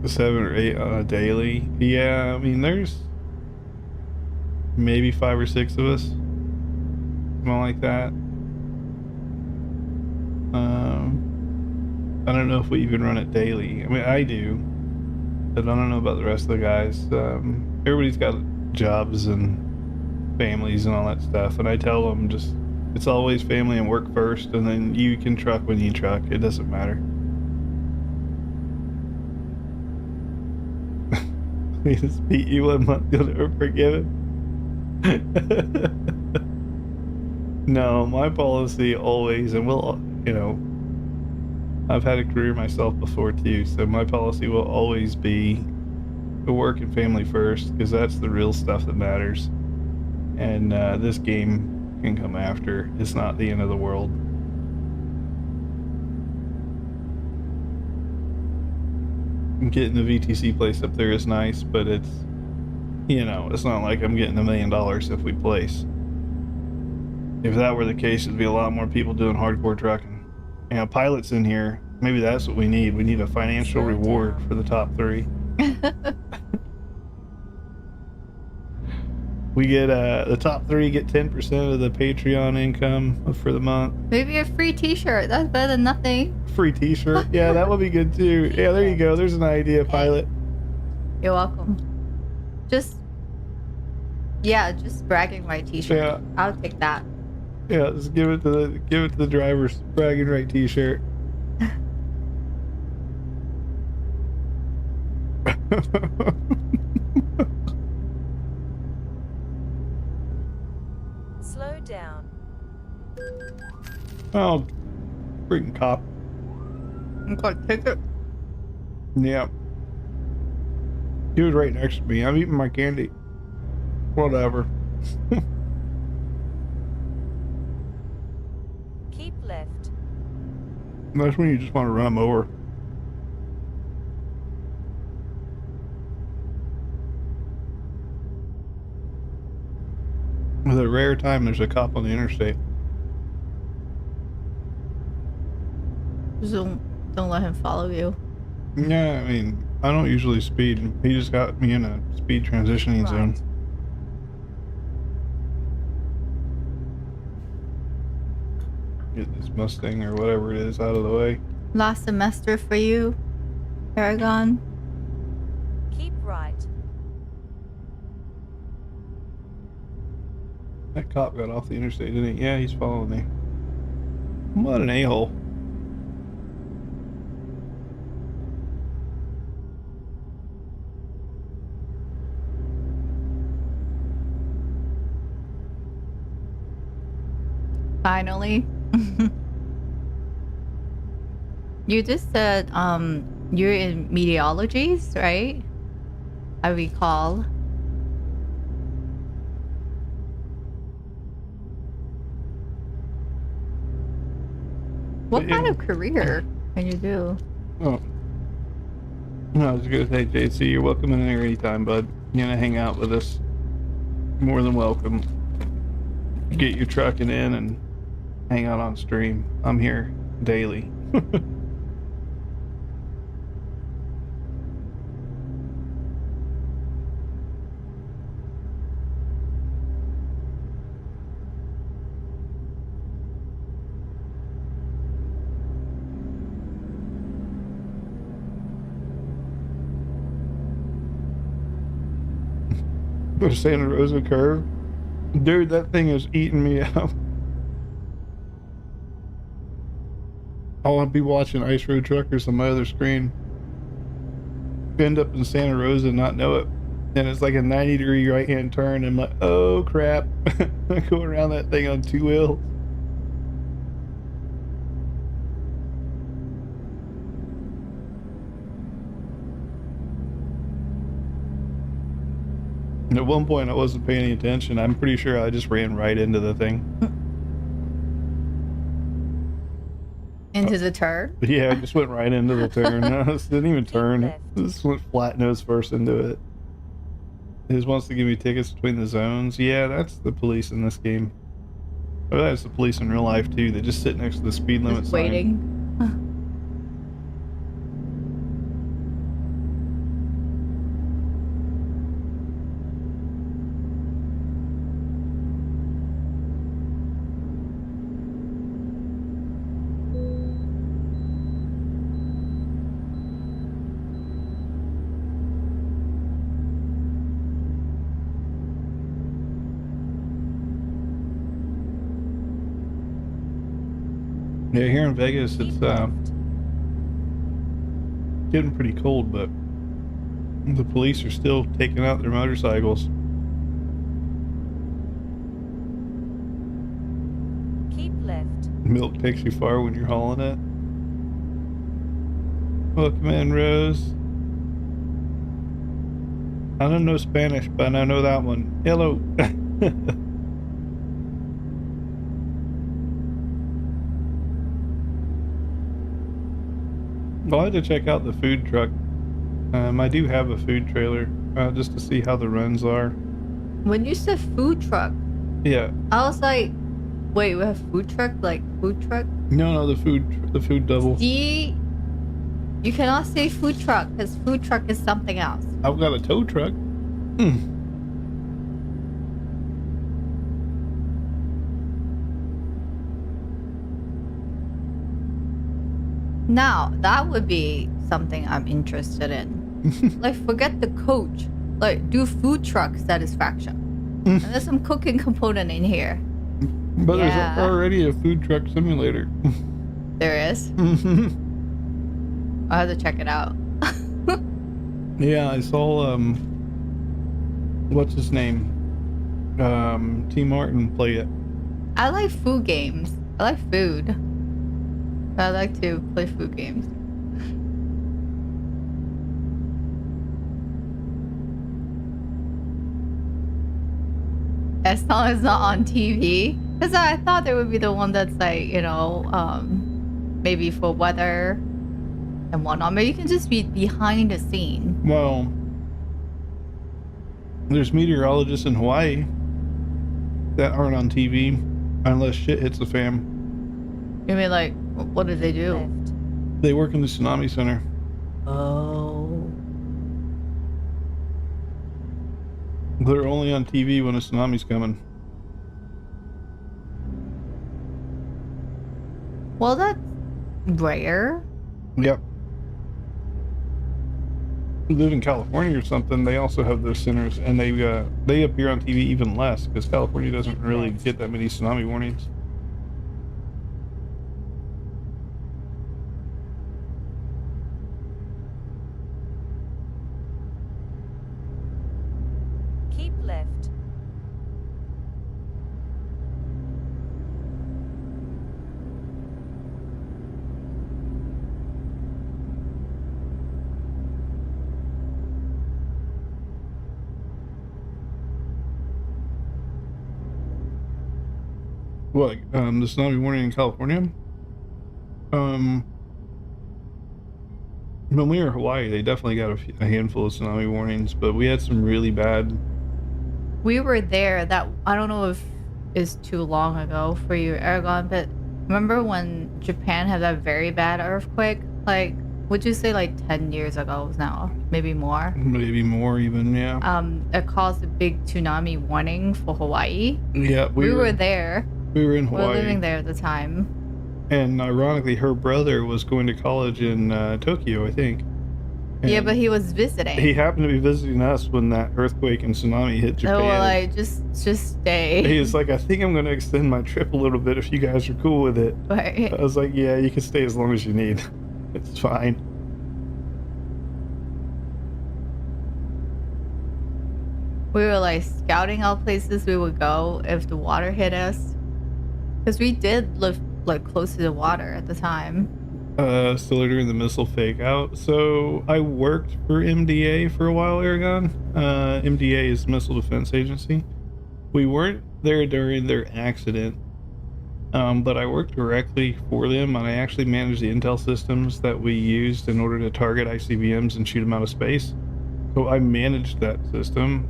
7 or 8 on a daily. Yeah, I mean, there's maybe 5 or 6 of us, something like that. I don't know if we even run it daily. I mean, I do, but I don't know about the rest of the guys. Everybody's got jobs and families and all that stuff, and I tell them just, it's always family and work first, and then you can truck when you truck. It doesn't matter. We just beat you 1 month, you'll never forgive it. No, my policy always, and will, you know, I've had a career myself before too, so my policy will always be work and family first, because that's the real stuff that matters. And this game can come after. It's not the end of the world. Getting the VTC place up there is nice, but it's, you know, it's not like I'm getting $1 million if we place. If that were the case, it'd be a lot more people doing hardcore trucking. You know, pilots in here, maybe that's what we need. We need a financial reward for the top 3. We get, the top 3 get 10% of the Patreon income for the month. Maybe a free t-shirt. That's better than nothing. Free t-shirt. Yeah, that would be good too. Yeah, there you go. There's an idea, pilot. You're welcome. Just bragging right t-shirt. Yeah. I'll take that. Yeah, just give it to the driver's bragging right t-shirt. Slow down. Oh, freaking cop. I'm going to take it. Yeah. He was right next to me. I'm eating my candy. Whatever. Keep left. That's when you just want to run him over. With a rare time, there's a cop on the interstate. Just don't let him follow you. Yeah, I mean, I don't usually speed. He just got me in a speed transitioning zone. Get this Mustang or whatever it is out of the way. Last semester for you, Paragon. Keep right. That cop got off the interstate, didn't he? Yeah, he's following me. What an a-hole. Finally. You just said you're in meteorologies, right? I recall. What kind of career can you do? Oh. No, I was gonna say, JC, you're welcome in here anytime, bud. You gonna hang out with us? More than welcome. Get your trucking in and hang out on stream. I'm here daily. The Santa Rosa curve. Dude, that thing is eating me up. I'll be watching Ice Road Truckers on my other screen. End up in Santa Rosa and not know it. And it's like a 90-degree right-hand turn. And I'm like, oh crap. I go around that thing on 2 wheels. And at one point I wasn't paying any attention. I'm pretty sure I just ran right into the thing. Into the turn? Yeah, I just went right into the turn. I didn't even turn. Just went flat nose first into it. It just wants to give me tickets between the zones. Yeah, that's the police in this game. Oh, that's the police in real life too. They just sit next to the speed limit Just sign. waiting. Yeah, here in Vegas, it's getting pretty cold, but the police are still taking out their motorcycles. Keep left. Milk takes you far when you're hauling it. Welcome in, Rose. I don't know Spanish, but I know that one. Hello. I'll have to check out the food truck. I do have a food trailer, just to see how the runs are. When you said food truck, Yeah. I was like, wait, we have food truck? Like food truck? No, the food double. See? You cannot say food truck because food truck is something else. I've got a tow truck. Now, that would be something I'm interested in. Like, forget the coach. Like, do food truck satisfaction. And there's some cooking component in here. But Yeah. there's already a food truck simulator. There is. I'll have to check it out. Yeah, I saw, what's his name? T. Martin play it. I like food games. I like food. I like to play food games. As long as it's not on TV. Because I thought there would be the one that's like, you know, maybe for weather and whatnot. Maybe you can just be behind the scene. Well, there's meteorologists in Hawaii that aren't on TV unless shit hits the fan. You mean like, what do they do? Left. They work in the tsunami center. Oh. They're only on TV when a tsunami's coming. Well, that's rare. Yep. If you live in California or something, they also have those centers, and they appear on TV even less because California doesn't really get that many tsunami warnings. Keep left. What? The tsunami warning in California. Um, when we were in Hawaii, they definitely got a handful of tsunami warnings, but we had some really bad. We were there. That I don't know if is too long ago for you, Aragon, but remember when Japan had that very bad earthquake? Like, would you say like 10 years ago now? Maybe more. Maybe more even, yeah. It caused a big tsunami warning for Hawaii. Yeah, We were there. We were in We Hawaii. were living there at the time. And ironically, her brother was going to college in Tokyo, I think. And yeah, but he was visiting. He happened to be visiting us when that earthquake and tsunami hit Japan. Oh, well, like, just stay. He was like, I think I'm going to extend my trip a little bit if you guys are cool with it. Right. I was like, yeah, you can stay as long as you need. It's fine. We were like scouting out places we would go if the water hit us. Because we did live like close to the water at the time. Still during the missile fake out. So I worked for MDA for a while, Aragon. MDA is Missile Defense Agency. We weren't there during their accident, but I worked directly for them, and I actually managed the intel systems that we used in order to target ICBMs and shoot them out of space. So I managed that system.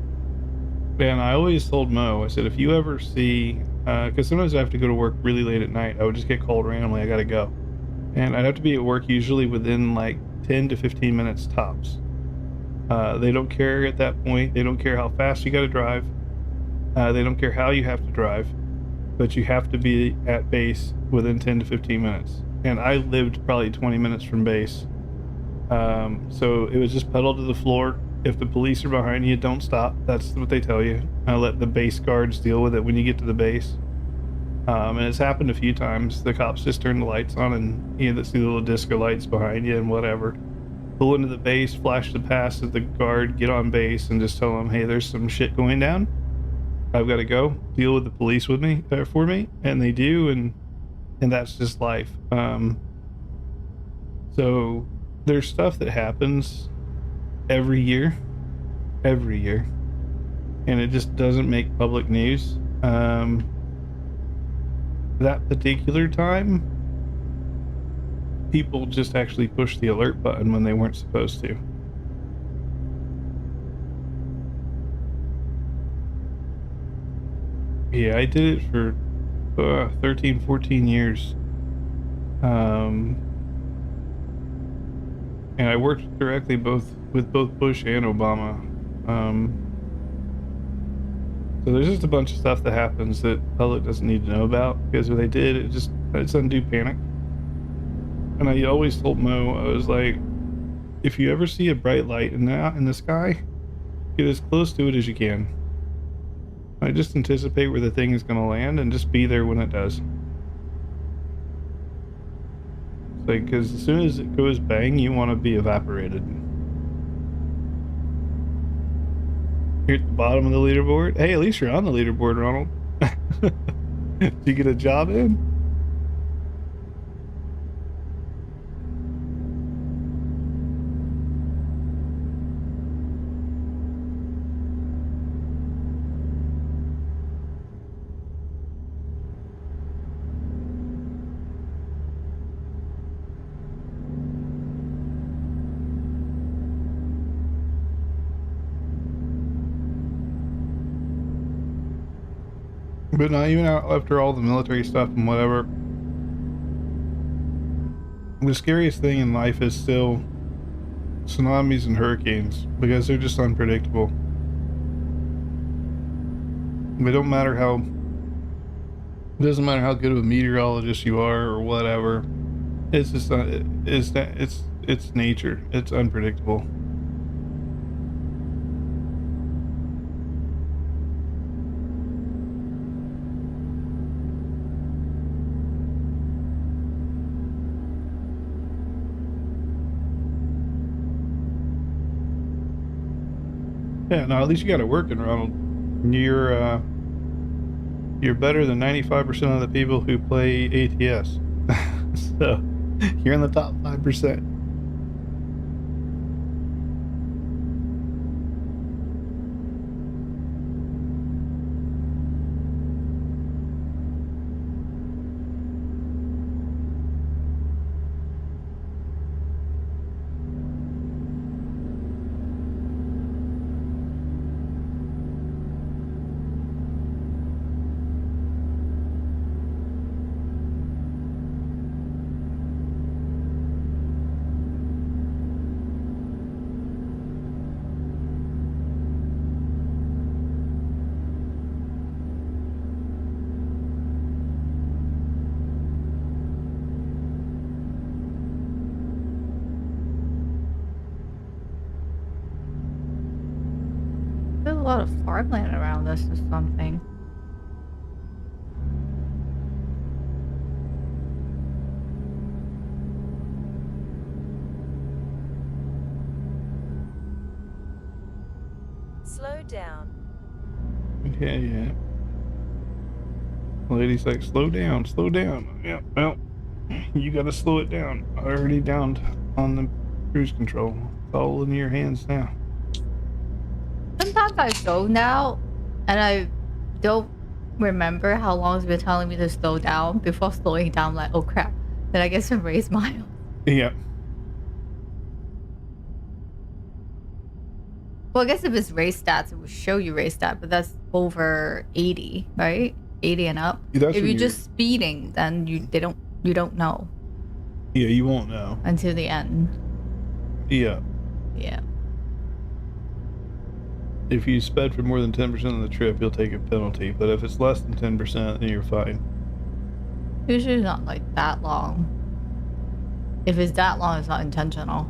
And I always told Mo, I said, if you ever see, because sometimes I have to go to work really late at night, I would just get called randomly, I gotta go. And I'd have to be at work usually within like 10 to 15 minutes tops. They don't care at that point. They don't care how fast you gotta drive. They don't care how you have to drive. But you have to be at base within 10 to 15 minutes. And I lived probably 20 minutes from base. So it was just pedal to the floor. If the police are behind you, don't stop. That's what they tell you. Let the base guards deal with it when you get to the base. And it's happened a few times. The cops just turn the lights on and you see the little disco lights behind you and whatever. Pull into the base, flash the pass at the guard, get on base, and just tell them, hey, there's some shit going down. I've got to go. Deal with the police with me, for me. And they do, and that's just life. So there's stuff that happens every year, and it just doesn't make public news. That particular time, people just actually pushed the alert button when they weren't supposed to. Yeah, I did it for 13, 14 years. And I worked directly with both Bush and Obama. So there's just a bunch of stuff that happens that the public doesn't need to know about, because if they did, it's undue panic. And I always told Mo, I was like, if you ever see a bright light in the sky, get as close to it as you can. I just anticipate where the thing is going to land and just be there when it does. It's like, because as soon as it goes bang, you want to be evaporated. You're at the bottom of the leaderboard. Hey, at least you're on the leaderboard, Ronald. Did you get a job in? But not even after all the military stuff and whatever. The scariest thing in life is still tsunamis and hurricanes, because they're just unpredictable. It doesn't matter how good of a meteorologist you are or whatever. It's just it's nature. It's unpredictable. Yeah, no, at least you got it working, Ronald. You're better than 95% of the people who play ATS. So, you're in the top 5%. a lot of farmland around us or something. Slow down. Yeah. The lady's like, slow down. Yeah, well, you gotta slow it down. I already downed on the cruise control. It's all in your hands now. Sometimes I go now, and I don't remember how long it's been telling me to slow down. Before slowing down, I'm like, oh crap, then I get some raise miles. Yeah. Well, I guess if it's race stats, it would show you race stat, but that's over 80, right? 80 and up. That's if when you're just speeding, then you don't know Yeah, you won't know. until the end. Yeah. Yeah. If you sped for more than 10% of the trip, you'll take a penalty. But if it's less than 10%, then you're fine. Usually not like that long. If it's that long, it's not intentional.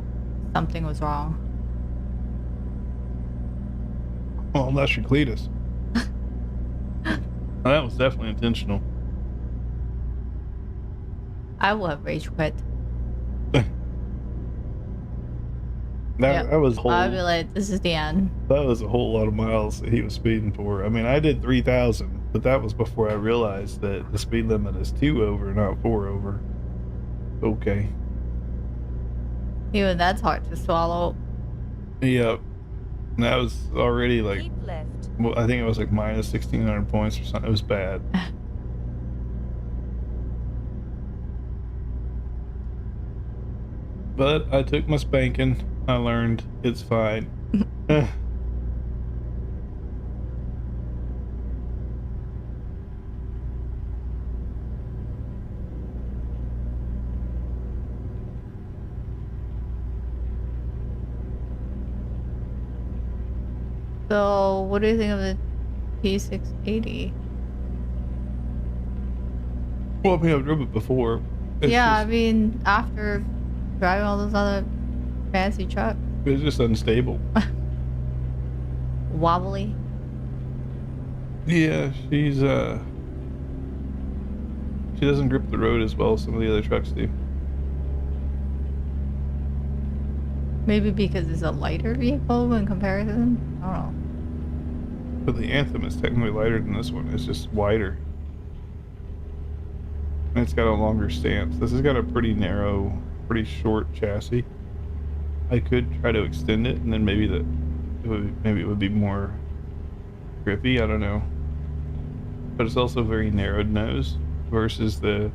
Something was wrong. Well, unless you're Cletus. That was definitely intentional. I will have rage quit. That was a whole. I'll be like, this is the end. That was a whole lot of miles that he was speeding for. I mean, I did 3,000, but that was before I realized that the speed limit is 2 over, not 4 over. Okay. Even that's hard to swallow. Yep. And that was already like, Keep left. well, I think it was like minus 1,600 points or something. It was bad. But I took my spanking. I learned it's fine. So, what do you think of the P680? Well, I mean, I've driven it before. Yeah, I mean, after driving all those other fancy trucks. It's just unstable. Wobbly. Yeah, she doesn't grip the road as well as some of the other trucks do. Maybe because it's a lighter vehicle in comparison? I don't know. But the Anthem is technically lighter than this one. It's just wider. And it's got a longer stance. This has got a pretty narrow, pretty short chassis. I could try to extend it, and then maybe it would be more grippy. I don't know. But it's also very narrowed nose versus the.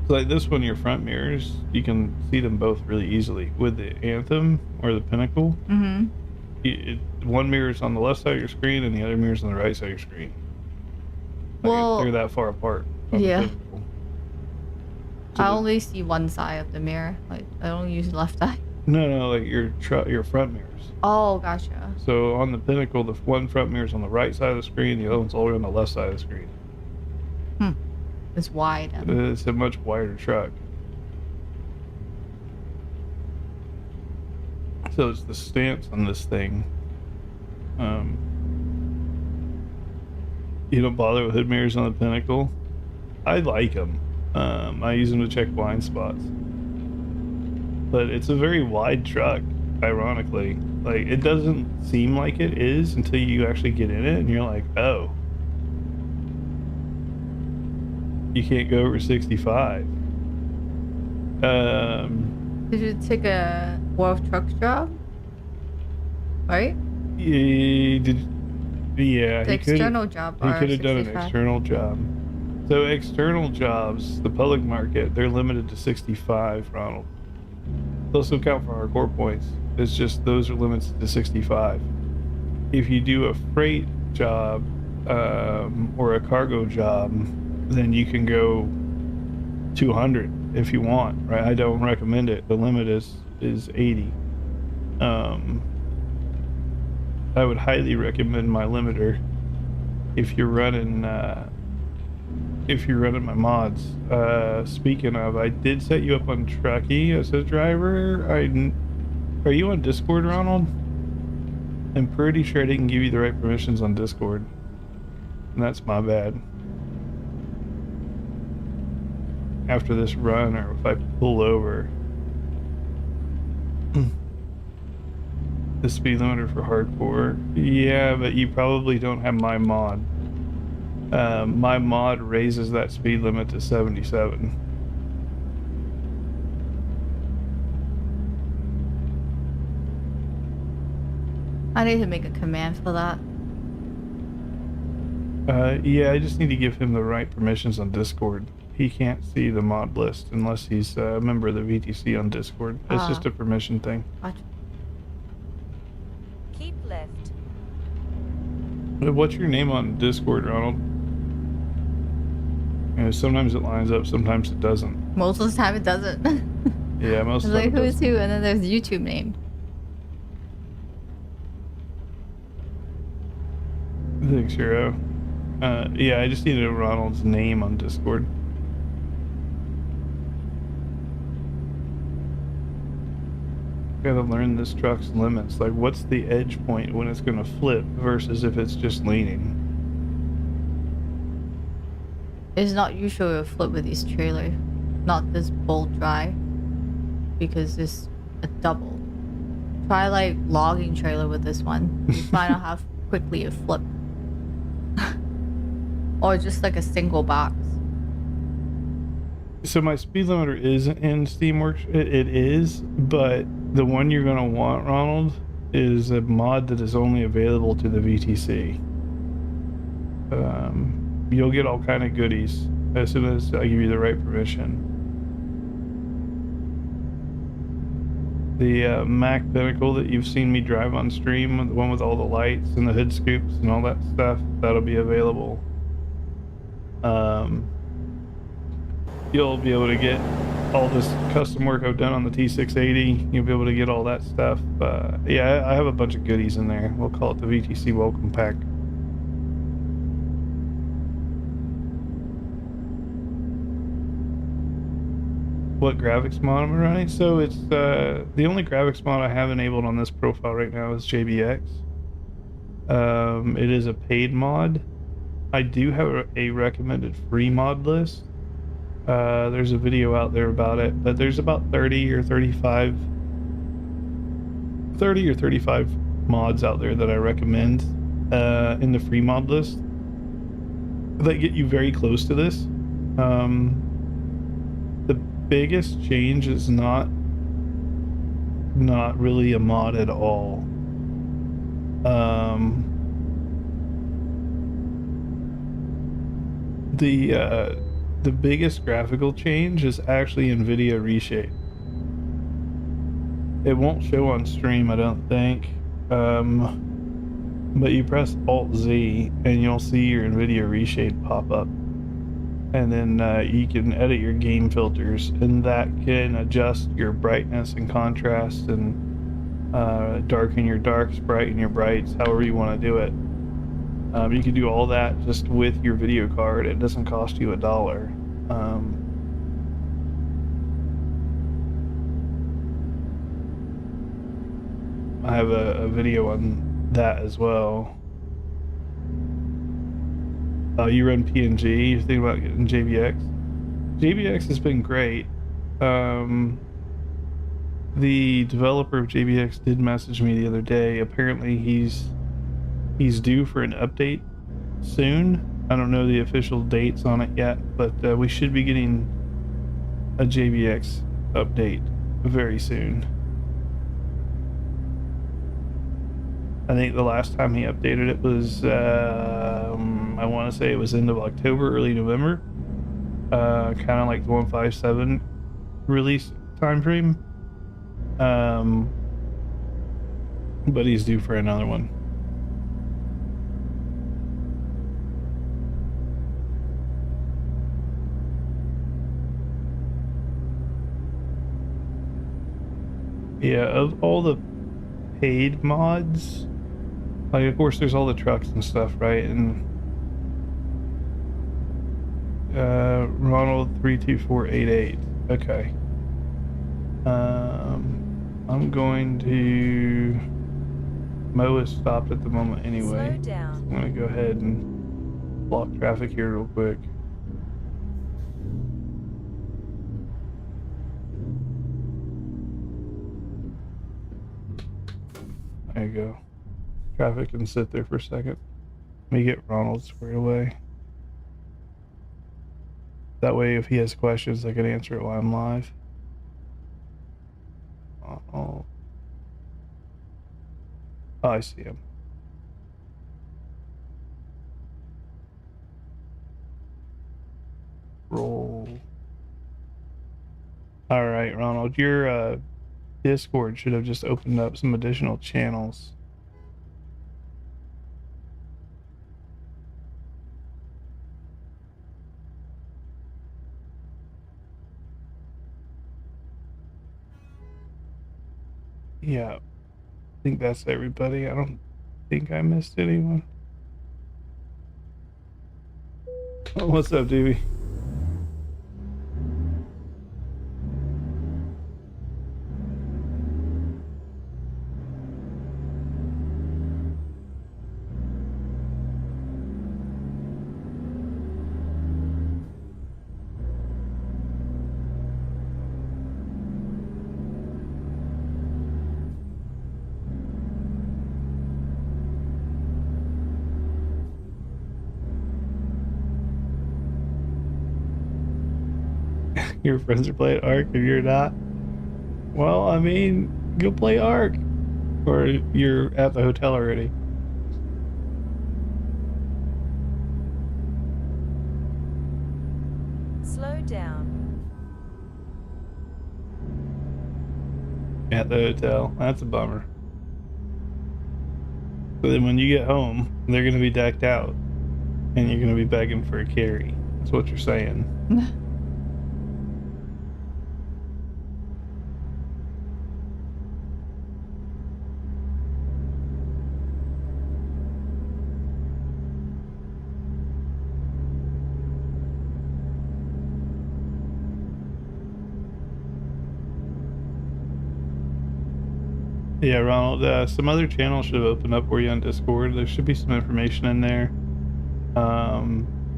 So like this one, your front mirrors, you can see them both really easily. With the Anthem or the Pinnacle, one mirror is on the left side of your screen, and the other mirror is on the right side of your screen. Like Well, they're that far apart. Yeah. So I only see one side of the mirror. Like, I don't use the left eye. No, like your front mirrors. Oh, gotcha. So on the Pinnacle, the one front mirror is on the right side of the screen, the other one's all the way on the left side of the screen. It's wide. It's a much wider truck. So it's the stance on this thing. You don't bother with hood mirrors on the Pinnacle. I like them. I use them to check blind spots. But it's a very wide truck, ironically. Like, it doesn't seem like it is until you actually get in it and you're like, oh. You can't go over 65. Did you take a World Truck job? Right? Yeah, The external job. He could have done an external job. So external jobs, the public market, they're limited to 65, Ronald. Those don't count for our core points. It's just those are limited to 65. If you do a freight job or a cargo job, then you can go 200 if you want, right? I don't recommend it. The limit is 80. I would highly recommend my limiter if you're running my mods. Speaking of, I did set you up on Truckee as a driver. Are you on Discord, Ronald? I'm pretty sure I didn't give you the right permissions on Discord. And that's my bad. After this run, or if I pull over, the speed limiter for hardcore. Yeah, but you probably don't have my mod. My mod raises that speed limit to 77. I need to make a command for that. Yeah, I just need to give him the right permissions on Discord. He can't see the mod list unless he's a member of the VTC on Discord. It's just a permission thing. Gotcha. Keep left. What's your name on Discord, Ronald? You know, sometimes it lines up, sometimes it doesn't. Most of the time it doesn't. Yeah, most of It's the like time it who's doesn't. who, and then there's YouTube name. Thanks, Hero. Yeah, I just needed Ronald's name on Discord. Gotta learn this truck's limits. Like, what's the edge point when it's gonna flip versus if it's just leaning? It's not usually a flip with these trailers. Not this bolt dry. Because it's a double. Try like logging trailer with this one. You find out how quickly it flips. Or just like a single box. So my speed limiter is in Steamworks. It is, but the one you're gonna want, Ronald, is a mod that is only available to the VTC. You'll get all kind of goodies as soon as I give you the right permission. The Mac Pinnacle that you've seen me drive on stream, the one with all the lights and the hood scoops and all that stuff, that'll be available. You'll be able to get all this custom work I've done on the T680. You'll be able to get all that stuff. Yeah, I have a bunch of goodies in there. We'll call it the VTC Welcome Pack. What graphics mod am I running? So it's the only graphics mod I have enabled on this profile right now is JBX. It is a paid mod. I do have a recommended free mod list. There's a video out there about it, but there's about 30 or 35 mods out there that I recommend in the free mod list that get you very close to this. The biggest change is not really a mod at all. The biggest graphical change is actually NVIDIA reshape. It won't show on stream, I don't think. But you press Alt Z and you'll see your NVIDIA reshape pop up. And then you can edit your game filters, and that can adjust your brightness and contrast and darken your darks, brighten your brights, however you want to do it. You can do all that just with your video card. It doesn't cost you $1. I have a video on that as well. You run PNG, you think about getting JBX? JBX has been great. The developer of JBX did message me the other day. Apparently he's due for an update soon. I don't know the official dates on it yet, but we should be getting a JBX update very soon. I think the last time he updated it was, I want to say it was end of October, early November. Kind of like the 157 release time frame. But he's due for another one. Yeah, of all the paid mods, like of course there's all the trucks and stuff, right? And Ronald 32488. Okay. I'm going to Mo is stopped at the moment anyway. Slow down. I'm gonna go ahead and block traffic here real quick. There you go. Traffic can sit there for a second. Let me get Ronald squared away. That way, if he has questions, I can answer it while I'm live. Oh, I see him. Roll. All right, Ronald, your Discord should have just opened up some additional channels. Yeah, I think that's everybody. I don't think I missed anyone. Oh, what's up, DB? Your friends are playing Ark and you're not? Well, I mean, go play Ark. Or you're at the hotel already. Slow down. At the hotel. That's a bummer. So then when you get home, they're going to be decked out. And you're going to be begging for a carry. That's what you're saying. Yeah, Ronald, some other channels should have opened up for you on Discord. There should be some information in there.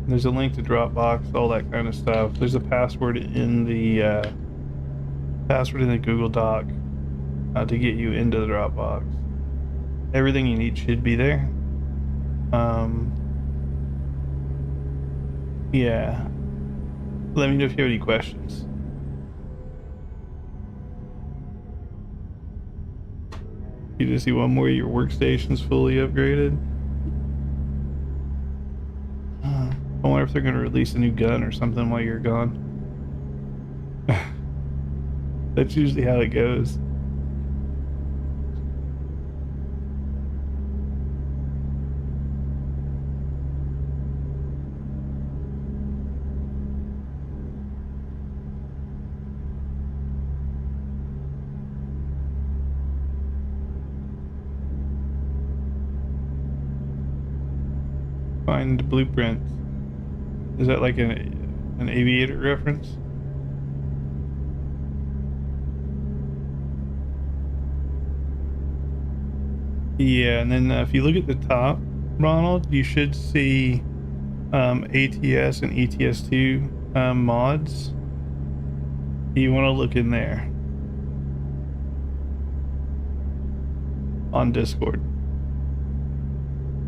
There's a link to Dropbox, all that kind of stuff. There's a password in the Google Doc to get you into the Dropbox. Everything you need should be there. Yeah. Let me know if you have any questions. You just see one more, your workstation's fully upgraded. I wonder if they're going to release a new gun or something while you're gone. That's usually how it goes. Find blueprint. Is that like an aviator reference? Yeah, and then if you look at the top, Ronald, you should see ATS and ETS2 mods. You want to look in there on Discord.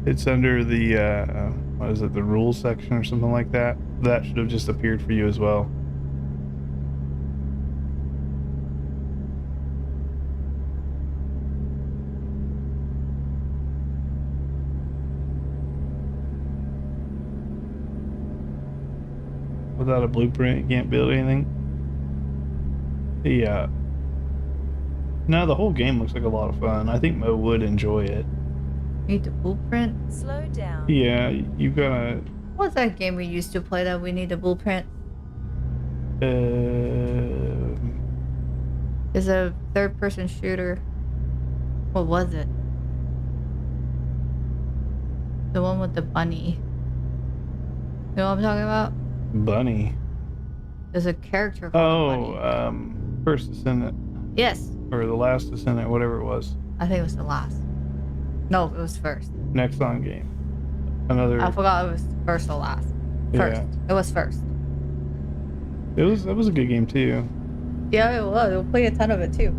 It's under the what is it, the rules section or something like that. That should have just appeared for you as well. Without a blueprint, you can't build anything. Yeah. No, the whole game looks like a lot of fun. I think Mo would enjoy it. Need the blueprint? Slow down. Yeah, you gotta. What's that game we used to play that we need the blueprint? It's a third-person shooter. What was it? The one with the bunny. You know what I'm talking about? Bunny. There's a character called Bunny. First Descendant. Yes. Or the Last Descendant, whatever it was. I think it was the last. No, it was first. Nexon game. I Another. forgot it was first or last. First. Yeah. It was first. That was a good game too. Yeah, it was. We'll play a ton of it too.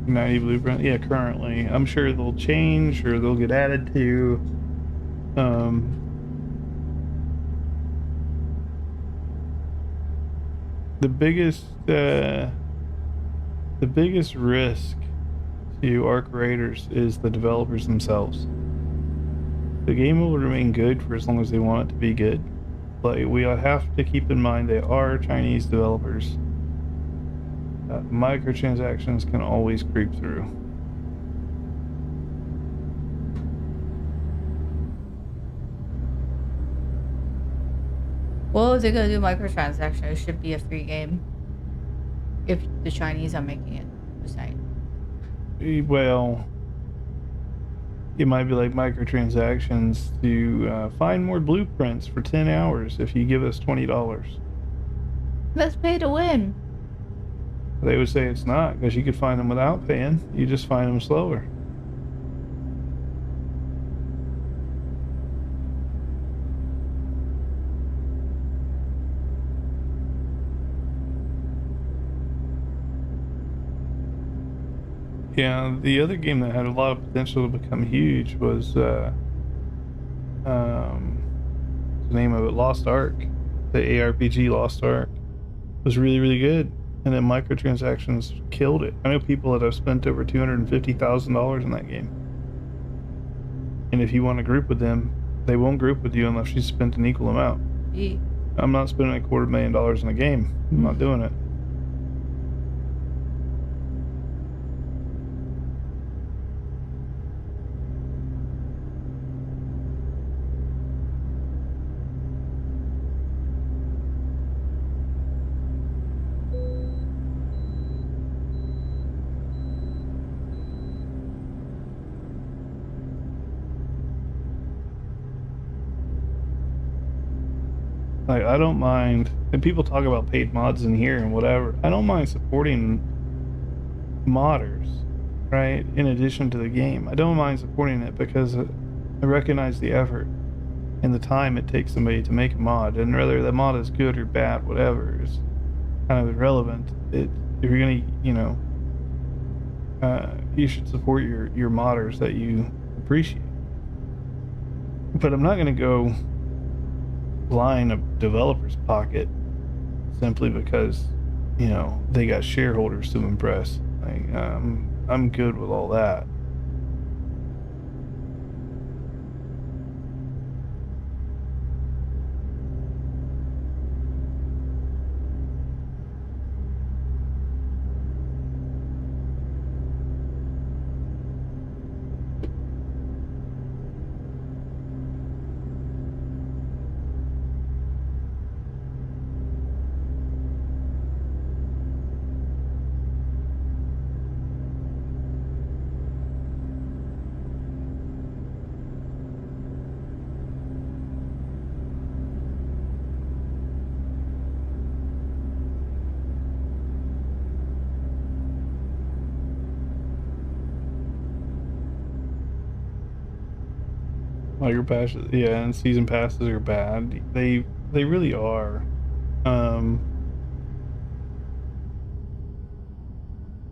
United Blueprint. Yeah, currently. I'm sure they'll change or they'll get added to. The biggest risk to our creators is the developers themselves. The game will remain good for as long as they want it to be good. But we have to keep in mind they are Chinese developers. Microtransactions can always creep through. Well, if they're gonna do microtransactions, it should be a free game. If the Chinese are making it, just saying. Well, it might be like microtransactions to find more blueprints for 10 hours if you give us $20. Let's pay to win. They would say it's not because you could find them without paying. You just find them slower. Yeah, the other game that had a lot of potential to become huge was what's the name of it? Lost Ark. The ARPG Lost Ark was really, really good. And then microtransactions killed it. I know people that have spent over $250,000 in that game. And if you want to group with them, they won't group with you unless you spent an equal amount. Gee. I'm not spending $250,000 in a game. I'm not doing it. Like, I don't mind, and people talk about paid mods in here and whatever. I don't mind supporting modders, right? In addition to the game, I don't mind supporting it because I recognize the effort and the time it takes somebody to make a mod, and whether the mod is good or bad, whatever, is kind of irrelevant. If you're gonna, you should support your modders that you appreciate. But I'm not gonna go line a developer's pocket simply because they got shareholders to impress. Like, I'm good with all that. Micro passes, yeah, and season passes are bad. They really are.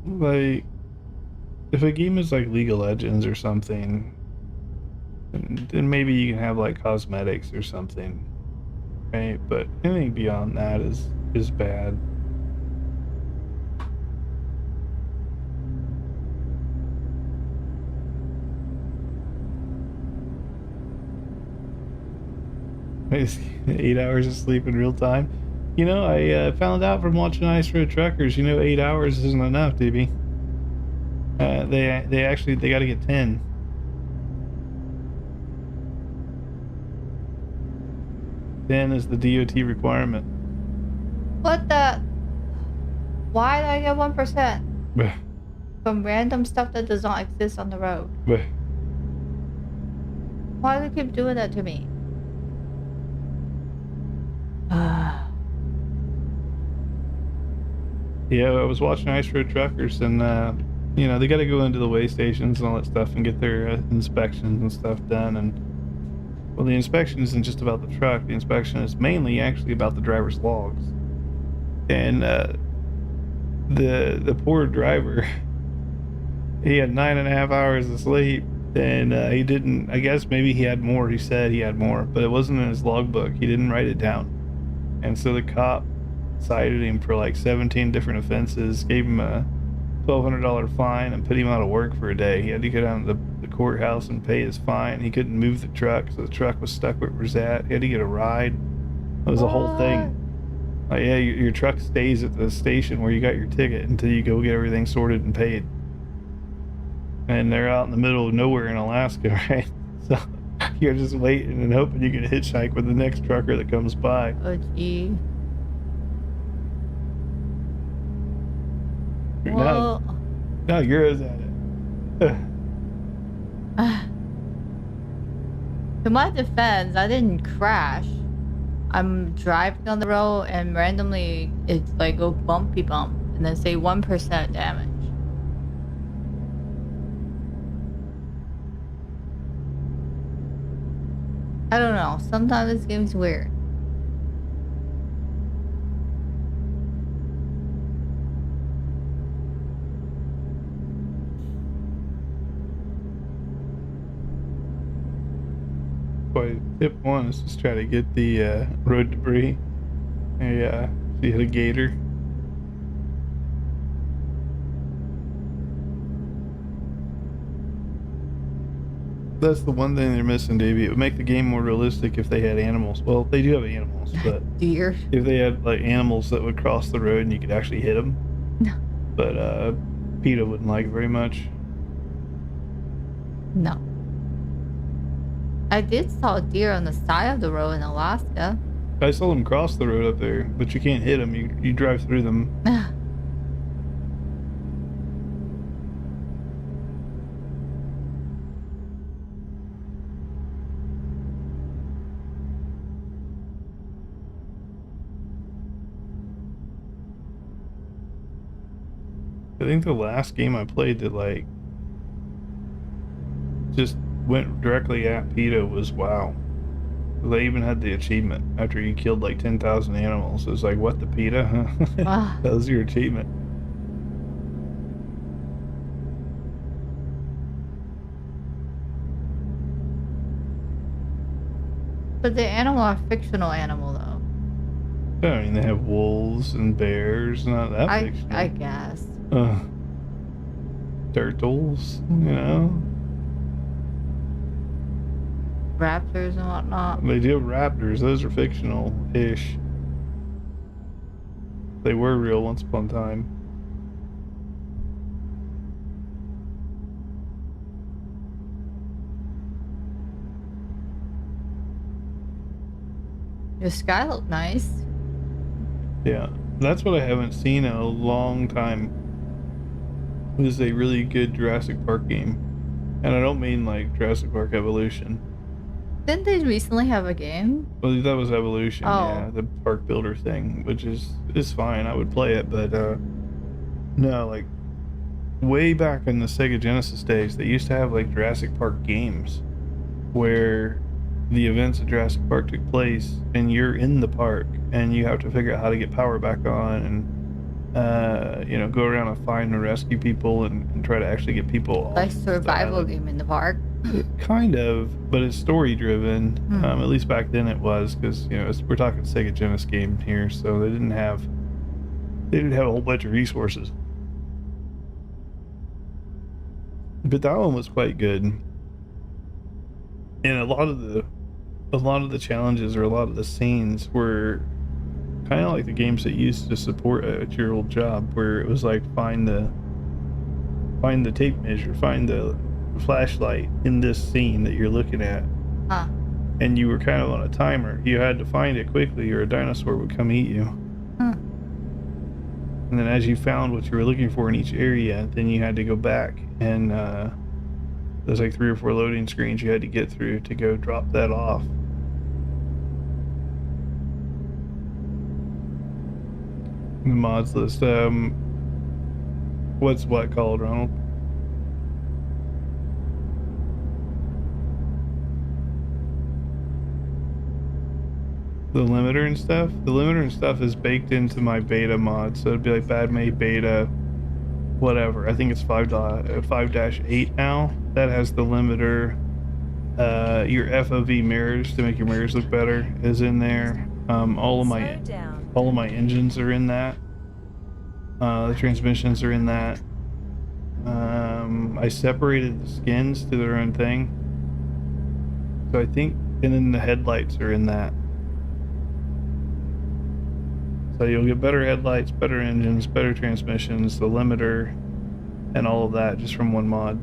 Like, if a game is like League of Legends or something, then maybe you can have like cosmetics or something, right? But anything beyond that is bad. It's 8 hours of sleep in real time. I found out from watching Ice Road Truckers. 8 hours isn't enough, DB. They got to get 10. Then is the DOT requirement. What the? Why did I get 1%? From random stuff that does not exist on the road. Why do they keep doing that to me? Yeah, I was watching Ice Road Truckers, and you know, they got to go into the weigh stations and all that stuff and get their inspections and stuff done. And well, the inspection isn't just about the truck. The inspection is mainly actually about the driver's logs. And the poor driver, he had 9.5 hours of sleep, and he didn't. I guess maybe he had more. He said he had more, but it wasn't in his logbook. He didn't write it down, and so the cop cited him for like 17 different offenses, gave him a $1,200 fine, and put him out of work for a day. He had to go down to the courthouse and pay his fine. He couldn't move the truck, so the truck was stuck where it was at. He had to get a ride. It was a whole thing. Like, yeah, your truck stays at the station where you got your ticket until you go get everything sorted and paid. And they're out in the middle of nowhere in Alaska, right? So you're just waiting and hoping you get a hitchhike with the next trucker that comes by. Oh, gee. Well, now you're at it. to my defense, I didn't crash. I'm driving on the road and randomly it's like go bumpy bump and then say 1% damage. I don't know. Sometimes this game's weird. Tip 1 is just try to get the road debris. Yeah, see, hit a gator. That's the one thing they're missing, Davey. It would make the game more realistic if they had animals. Well, they do have animals, but Deer. if they had like animals that would cross the road and you could actually hit them. No. But PETA wouldn't like it very much. No. I did saw a deer on the side of the road in Alaska. I saw them cross the road up there, but you can't hit them. You drive through them. I think the last game I played that like just went directly at PETA was WoW. They even had the achievement after you killed like 10,000 animals. It was like, what, the PETA? Huh? That was your achievement. But the animal are fictional animal though. I mean, they have wolves and bears, not that fictional. I guess. Turtles, you know? Raptors and whatnot. They do have raptors. Those are fictional-ish. They were real once upon a time. Your sky looked nice. Yeah, that's what I haven't seen in a long time. This is a really good Jurassic Park game. And I don't mean like Jurassic Park Evolution. Didn't they recently have a game? Well, that was Evolution, Oh. yeah, the park builder thing, which is fine. I would play it, but no, like way back in the Sega Genesis days, they used to have like Jurassic Park games where the events of Jurassic Park took place and you're in the park and you have to figure out how to get power back on and you know, go around and find and rescue people and try to actually get people Like off survival game in the park. Kind of, but it's story driven. At least back then it was, because you know we're talking Sega Genesis game here, so they didn't have a whole bunch of resources. But that one was quite good, and a lot of the challenges or a lot of the scenes were kind of like the games that used to support at your old job, where it was like find the tape measure, find the flashlight in this scene that you're looking at, and you were kind of on a timer. You had to find it quickly or a dinosaur would come eat you. And then as you found what you were looking for in each area, then you had to go back and there's like 3 or 4 loading screens you had to get through to go drop that off. The mods list. What's what called, Ronald? The limiter and stuff. The limiter and stuff is baked into my beta mod, so it'd be like BadMae beta, whatever. I think it's 5-8 now. That has the limiter. Your FOV mirrors to make your mirrors look better is in there. All of my engines are in that. The transmissions are in that. I separated the skins to their own thing. So I think, and then the headlights are in that. So you'll get better headlights, better engines, better transmissions, the limiter, and all of that just from one mod.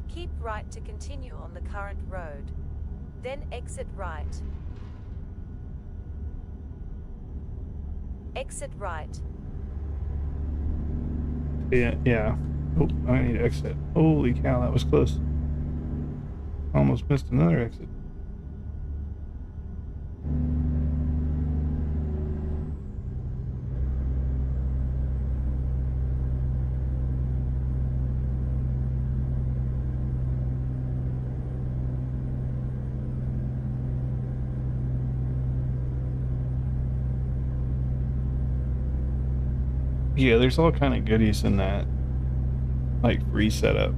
Keep right to continue on the current road. Then exit right. Exit right. Yeah. Oh, I need to exit. Holy cow, that was close. Almost missed another exit. Yeah, there's all kind of goodies in that, like free setup.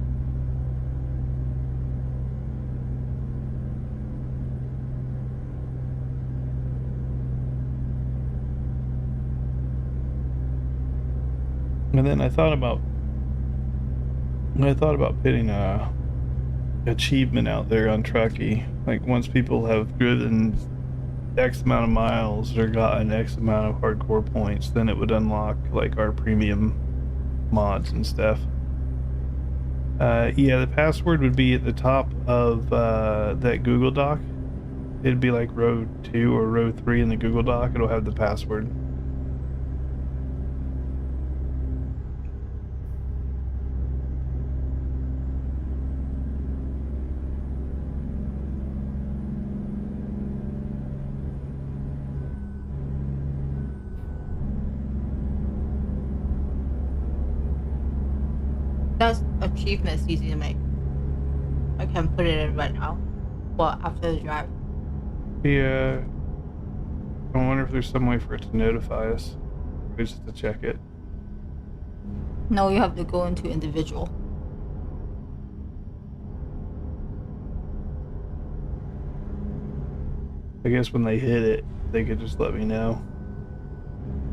And then I thought about putting a achievement out there on Truckee. Like once people have driven X amount of miles or gotten X amount of hardcore points, then it would unlock like our premium mods and stuff. Yeah, the password would be at the top of that Google Doc. It'd be like row 2 or row 3 in the Google Doc. It'll have the password. That's achievements easy to make. I can put it in right now. Well, after the drive. Yeah. I wonder if there's some way for it to notify us. Or just to check it. No, you have to go into individual. I guess when they hit it, they could just let me know.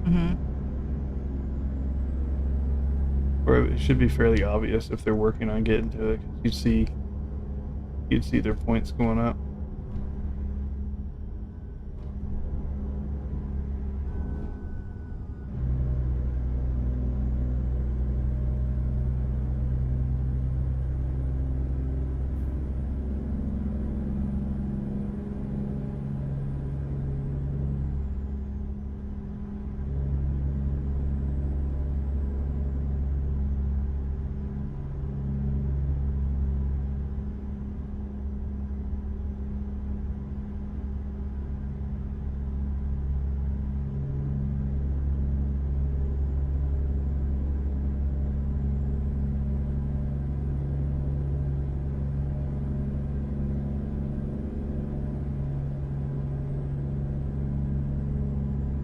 Mm-hmm. Or it should be fairly obvious if they're working on getting to it. You'd see their points going up.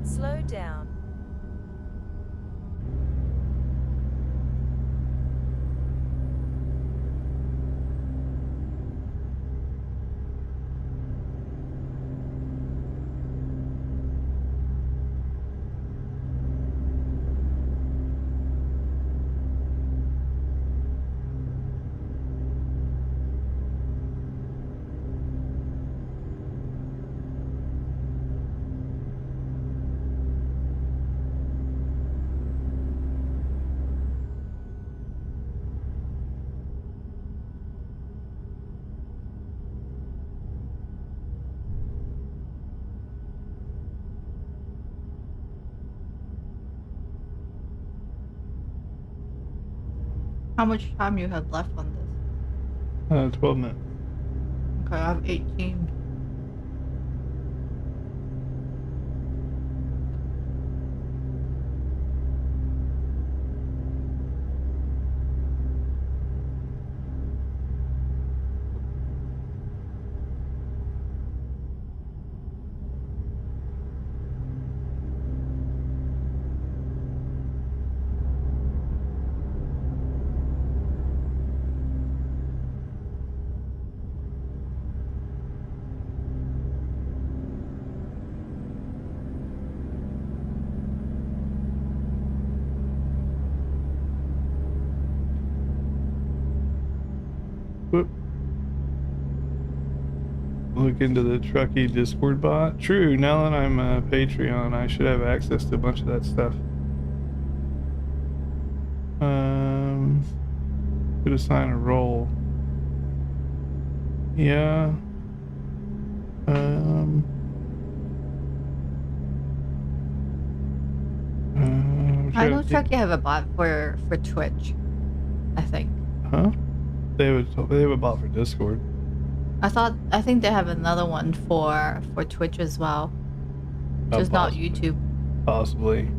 Slow down. How much time you have left on this? 12 minutes. Okay, I have 18. Whoop. Look into the Truckee Discord bot. True, now that I'm a Patreon, I should have access to a bunch of that stuff. Could assign a role. Yeah. I know Truckee have a bot for Twitch, I think. Huh? They have a bot for Discord. I think they have another one for Twitch as well. Just not YouTube. Possibly.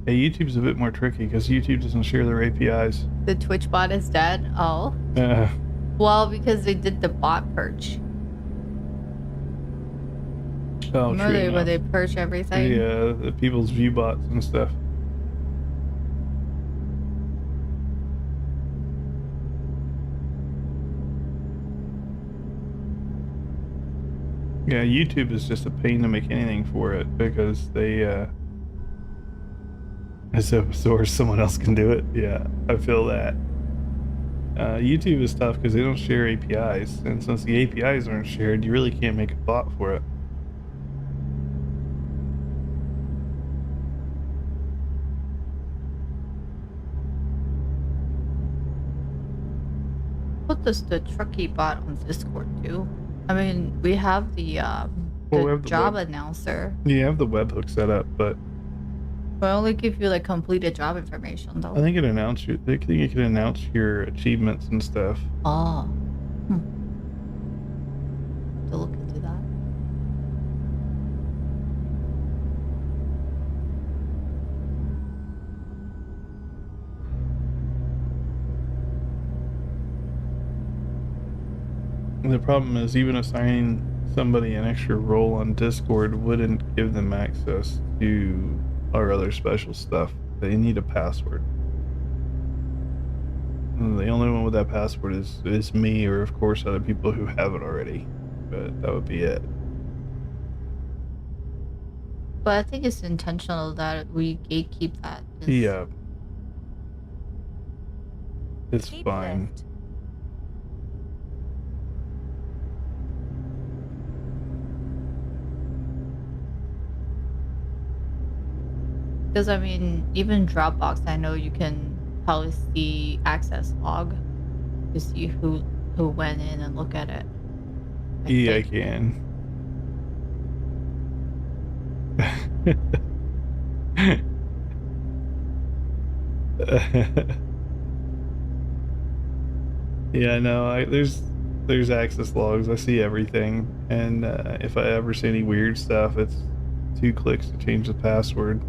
Yeah, YouTube's a bit more tricky because YouTube doesn't share their APIs. The Twitch bot is dead? Oh. Yeah. Well, because they did the bot purge. Oh, Remember true. when they purge everything? Yeah, the people's view bots and stuff. Yeah, YouTube is just a pain to make anything for it because they, as open source, someone else can do it. Yeah, I feel that. YouTube is tough because they don't share APIs, and since the APIs aren't shared, you really can't make a bot for it. What does the Truckee bot on Discord do? I mean, we have the job announcer. You have the webhook set up, but we only give you like completed job information though. I think it can announce your achievements and stuff. Oh. To look into that. The problem is even assigning somebody an extra role on Discord wouldn't give them access to our other special stuff. They need a password. And the only one with that password is me, or of course other people who have it already. But that would be it. But I think it's intentional that we gatekeep that. Yeah. It's Keep fine. left. Because I mean, even Dropbox, I know you can probably see access log to see who went in and look at it. I can. Yeah, no, there's access logs. I see everything, and if I ever see any weird stuff, it's 2 clicks to change the password.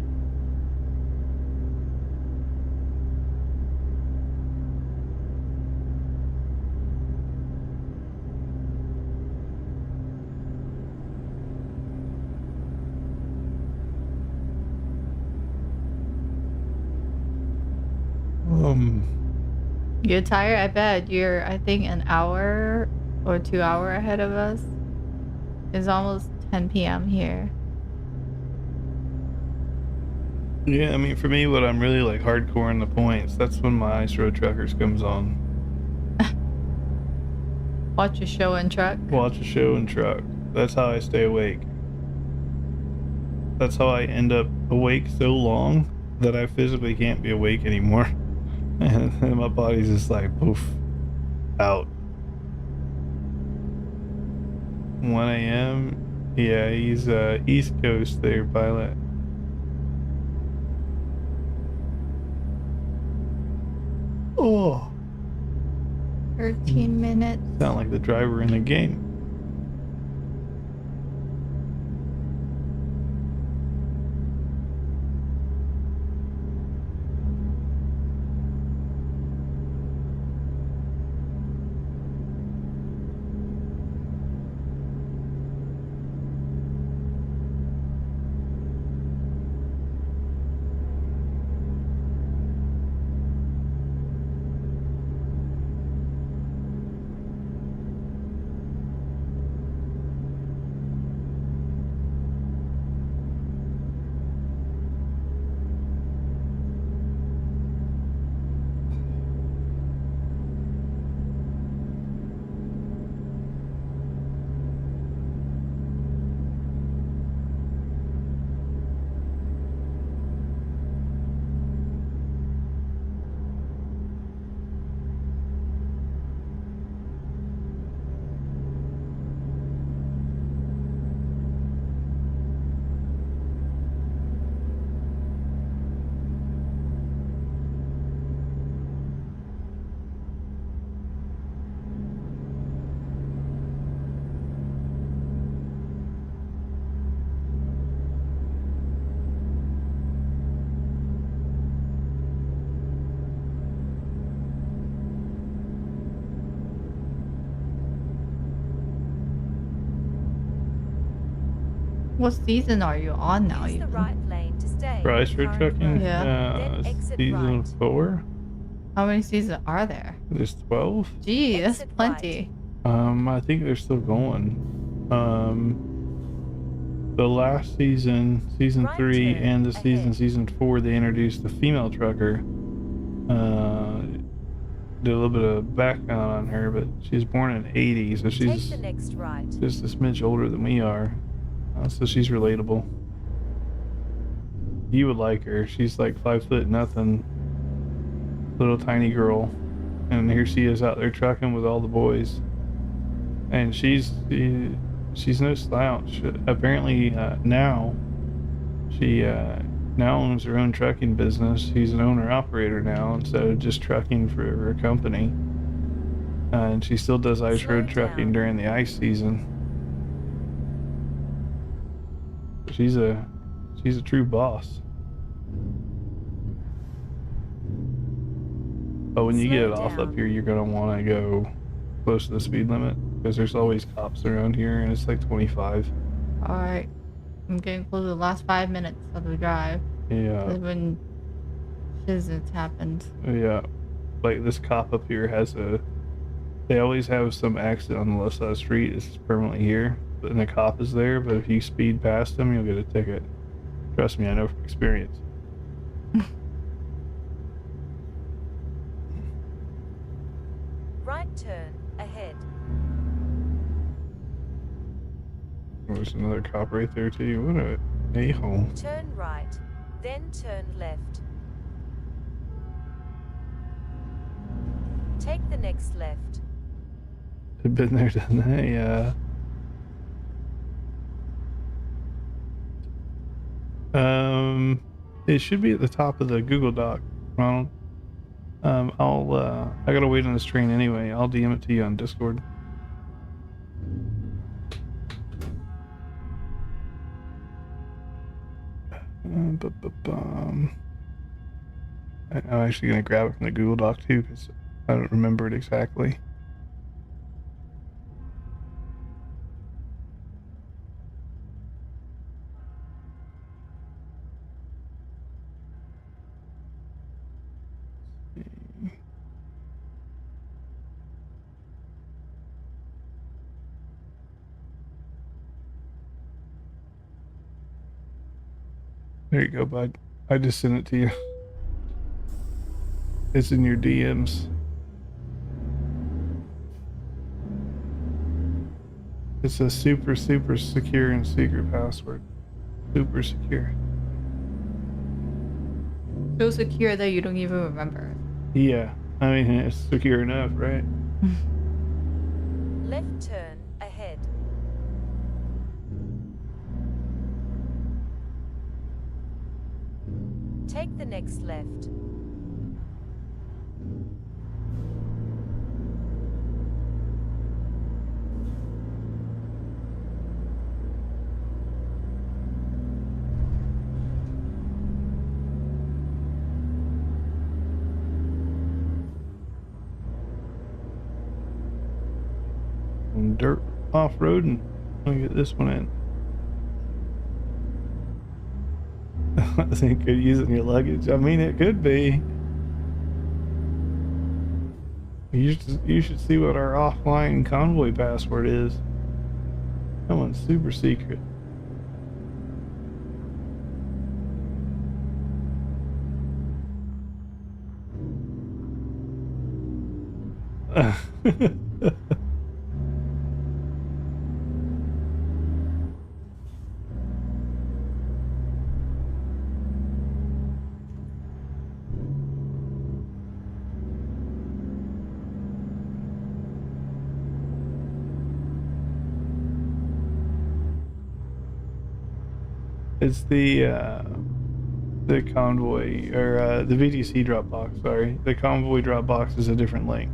You're tired? I bet you're, I think, an hour or 2 hour ahead of us. It's almost 10 p.m. here. Yeah, I mean, for me, when I'm really like hardcore in the points, that's when my Ice Road Truckers comes on. Watch a show and truck. Watch a show and truck. That's how I stay awake. That's how I end up awake so long that I physically can't be awake anymore. And my body's just like, poof, out. 1 a.m. Yeah, he's East Coast there, pilot. Oh, 13 minutes. sound like the driver in a game. What season are you on now? Use the Even? right lane to stay on Price the for current trucking? road. Yeah. Then exit Season right. 4? How many seasons are there? There's 12? Gee, that's Exit plenty. I think they're still going. The last season, season Right 3, turn and the ahead. season 4, they introduced the female trucker. Did a little bit of background on her, but she was born in '80, so Take she's the next right. just a smidge older than we are. So she's relatable. You would like her. She's like 5 foot nothing, little tiny girl, and here she is out there trucking with all the boys. And she's no slouch. Apparently, now she now owns her own trucking business. She's an owner operator now instead of just trucking for a company. And she still does ice Slow road trucking down. during the ice season. She's a true boss. But when you get Slow it off up down. here, you're gonna want to go close to the speed limit because there's always cops around here, and it's like 25. All right. I'm getting close to the last 5 minutes of the drive. Yeah, That's when shit happened. yeah. Like this cop up here has a. They always have some accident on the left side of the street. It's permanently here, and the cop is there. But if you speed past him, you'll get a ticket. Trust me, I know from experience. Right turn ahead. There's another cop right there too. What a hole. Turn right. Then turn left. Take the next left. They've been there, done that. Yeah. It should be at the top of the Google Doc, Ronald. I gotta wait on this train anyway. I'll DM it to you on Discord. I'm actually gonna grab it from the Google Doc too because I don't remember it exactly. There you go, bud. I just sent it to you. It's in your DMs. It's a super secure and secret password. Super secure. So secure that you don't even remember. Yeah, I mean it's secure enough, right? Left turn ahead. Take the next left. on dirt off-road, and I'll get this one in. I think could use it in your luggage. I mean, it could be. You should see what our offline convoy password is. That one's super secret. It's the convoy, or the VTC drop box, sorry. The convoy drop box is a different link.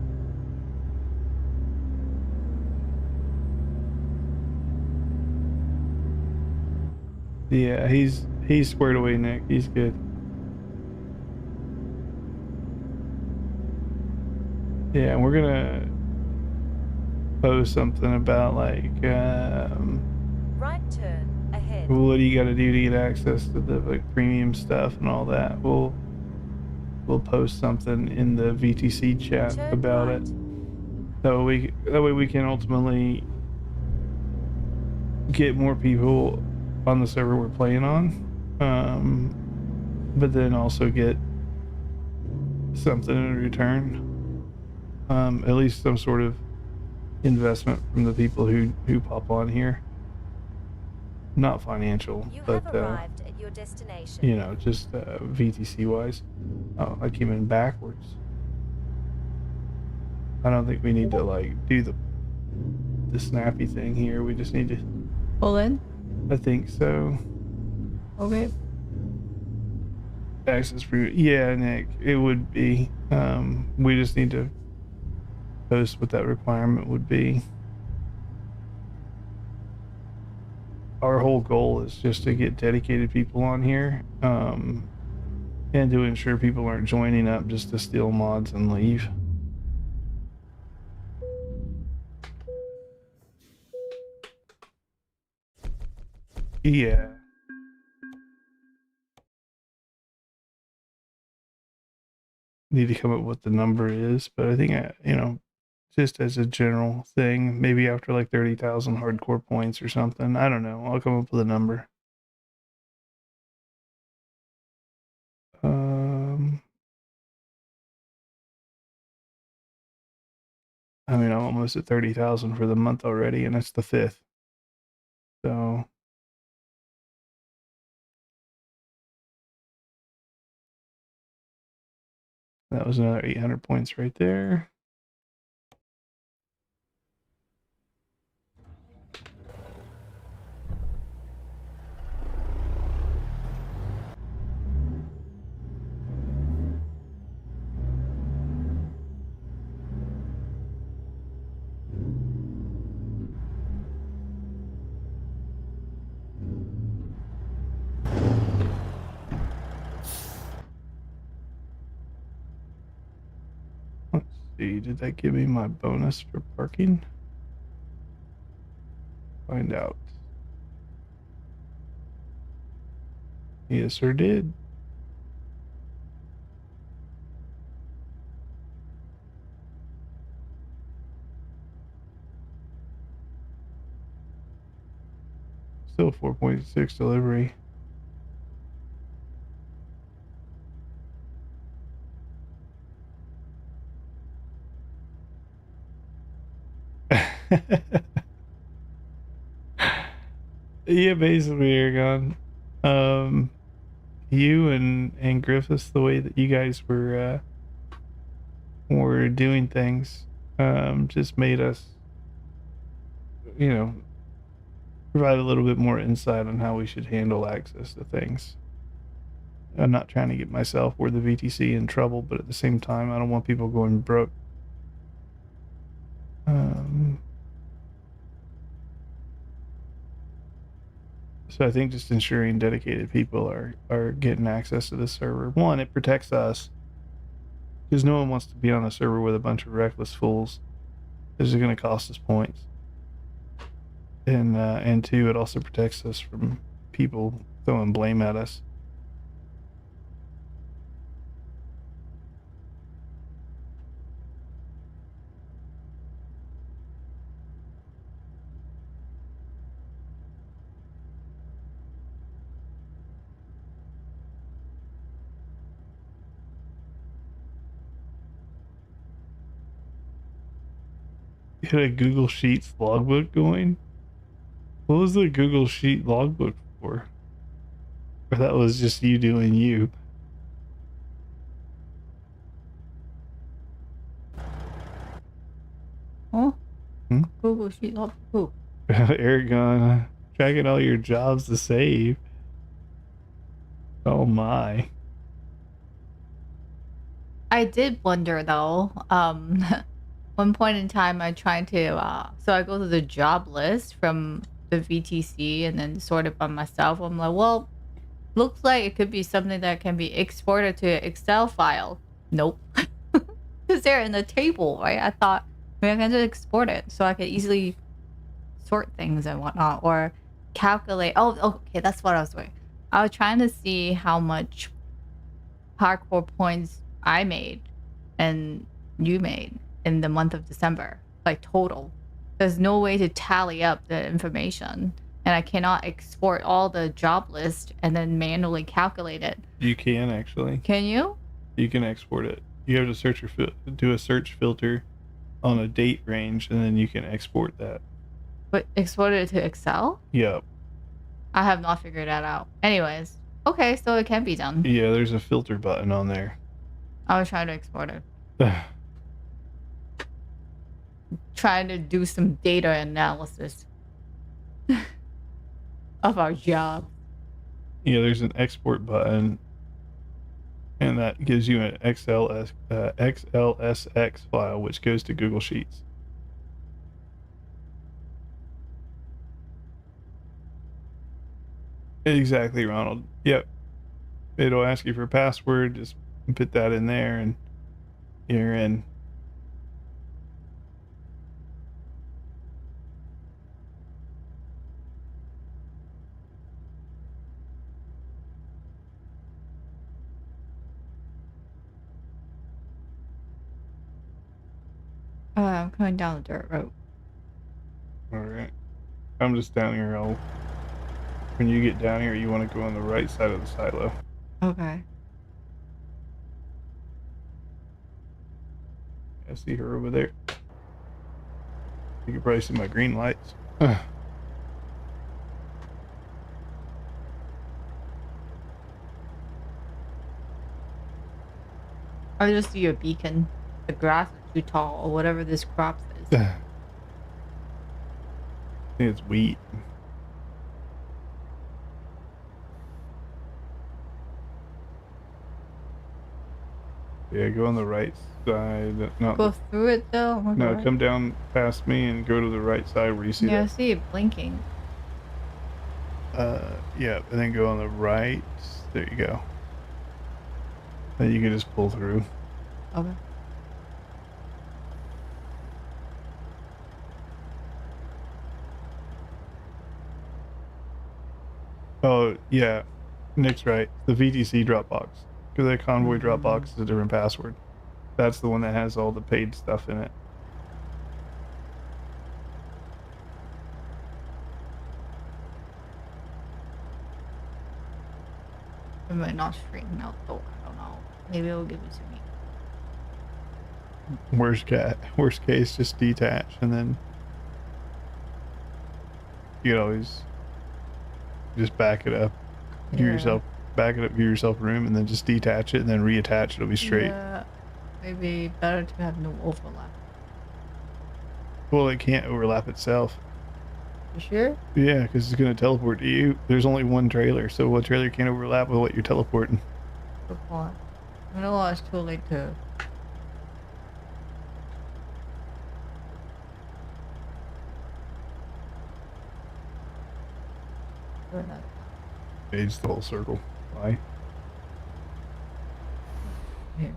Yeah, he's squared away, Nick. He's good. Yeah, and we're gonna post something about like Right turn ahead. what do you got to do to get access to the like premium stuff and all that. We'll post something in the VTC chat Turn about right. it. That way we can ultimately get more people on the server we're playing on, but then also get something in return, at least some sort of investment from the people who pop on here. Not financial, You but have arrived at your destination. you know, just VTC wise. Oh, I came in backwards. I don't think we need to like do the snappy thing here. We just need to. Pull in? I think so. Okay. Access for yeah, Nick. It would be. We just need to post what that requirement would be. Our whole goal is just to get dedicated people on here, and to ensure people aren't joining up just to steal mods and leave. Yeah. Need to come up with what the number is, but I think you know, just as a general thing, maybe after like 30,000 hardcore points or something. I don't know. I'll come up with a number. I mean, I'm almost at 30,000 for the month already, and it's the 5th. So that was another 800 points right there. Let's see, did that give me my bonus for parking? Find out. Yes, sir, did. Still 4.6 delivery. Yeah, basically, Aragon. You and Griffiths, the way that you guys were doing things, just made us, you know, provide a little bit more insight on how we should handle access to things. I'm not trying to get myself or the VTC in trouble, but at the same time, I don't want people going broke. So I think just ensuring dedicated people are getting access to the server. One, it protects us because no one wants to be on a server with a bunch of reckless fools. This is going to cost us points. and two, it also protects us from people throwing blame at us. You had a Google Sheets logbook going? What was the Google Sheet logbook for? Or that was just you doing you? Oh, Hmm? Google Sheet. Who? Eric gone tracking all your jobs to save. Oh my. I did wonder though. One point in time, I tried to. So I go to the job list from the VTC and then sort it by myself. I'm like, well, looks like it could be something that can be exported to an Excel file. Nope, because they're in the table, right? I thought maybe I can just export it so I could easily sort things and whatnot, or calculate. Oh, okay, that's what I was doing. I was trying to see how much hardcore points I made and you made in the month of December, like total. There's no way to tally up the information, and I cannot export all the job list and then manually calculate it. You can actually. Can you? You can export it. You have to search or do a search filter on a date range, and then you can export that. But export it to Excel? Yep. I have not figured that out. Anyways, okay, so it can be done. Yeah, there's a filter button on there. I was trying to export it. Trying to do some data analysis of our job. Yeah, there's an export button, and that gives you an XLSX file, which goes to Google Sheets. Exactly, Ronald. Yep. It'll ask you for a password. Just put that in there, and you're in. I'm coming down the dirt road. All right. I'm just down here. When you get down here, you want to go on the right side of the silo. Okay. I see her over there. You can probably see my green lights. I just see a beacon. The grass is too tall, or whatever this crop is. I think it's wheat. Yeah, go on the right side. Not Go through it though? Oh no, God. come down past me and go to the right side where you see Yeah, I that. see it blinking. Yeah, and then go on the right. There you go. Then you can just pull through. Okay. Oh, yeah. Nick's right. The VTC Dropbox. Because that convoy Dropbox is a different password. That's the one that has all the paid stuff in it. It might not straighten out though. I don't know. Maybe it'll give it to me. Worst case, just detach, and then you could always just back it up. Give yourself back it up, give yourself room, and then just detach it, and then reattach. It'll be straight. Yeah. Maybe better to have no overlap. Well, it can't overlap itself. You sure? Yeah, because it's gonna teleport to you. There's only one trailer, so what trailer can't overlap with what you're teleporting? Good point. I know it's too late to. do that. Age the whole circle. Why? Here.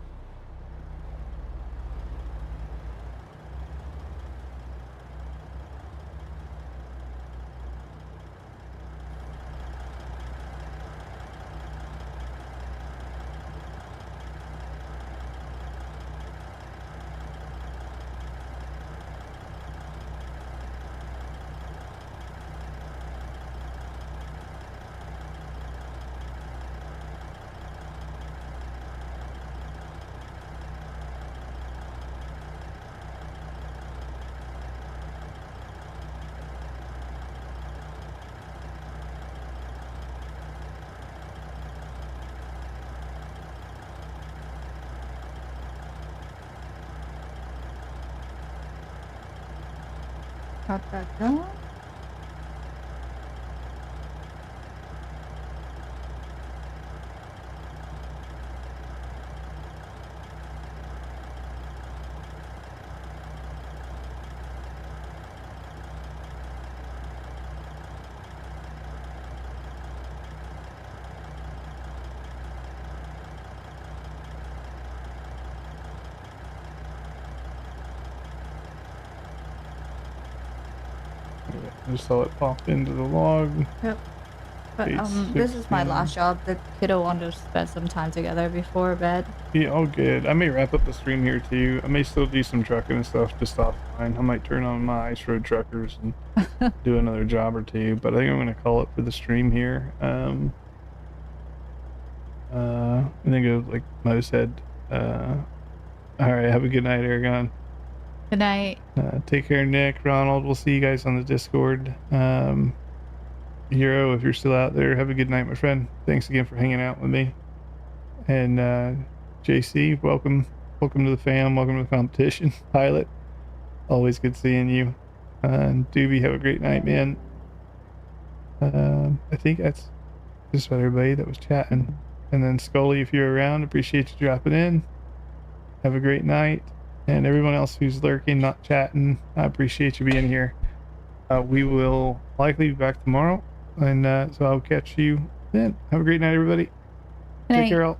Got that done. I just saw it pop into the log. Yep. But Page this is my 16. last job. The kiddo wanted to spend some time together before bed. Yeah, all good. I may wrap up the stream here too. I may still do some trucking and stuff just offline. I might turn on my ice road truckers and do another job or two. But I think I'm gonna call it for the stream here. I think it was like Mo said. All right, have a good night, Aragon. Good night. Take care, Nick, Ronald. We'll see you guys on the Discord. Hero, if you're still out there, have a good night, my friend. Thanks again for hanging out with me. And JC, welcome to the fam. Welcome to the competition. Pilot, always good seeing you. And Doobie, have a great night, man. I think that's just about everybody that was chatting. And then Scully, if you're around, appreciate you dropping in. Have a great night. And everyone else who's lurking, not chatting, I appreciate you being here. We will likely be back tomorrow. And so I'll catch you then. Have a great night, everybody. Good Take night. care, all.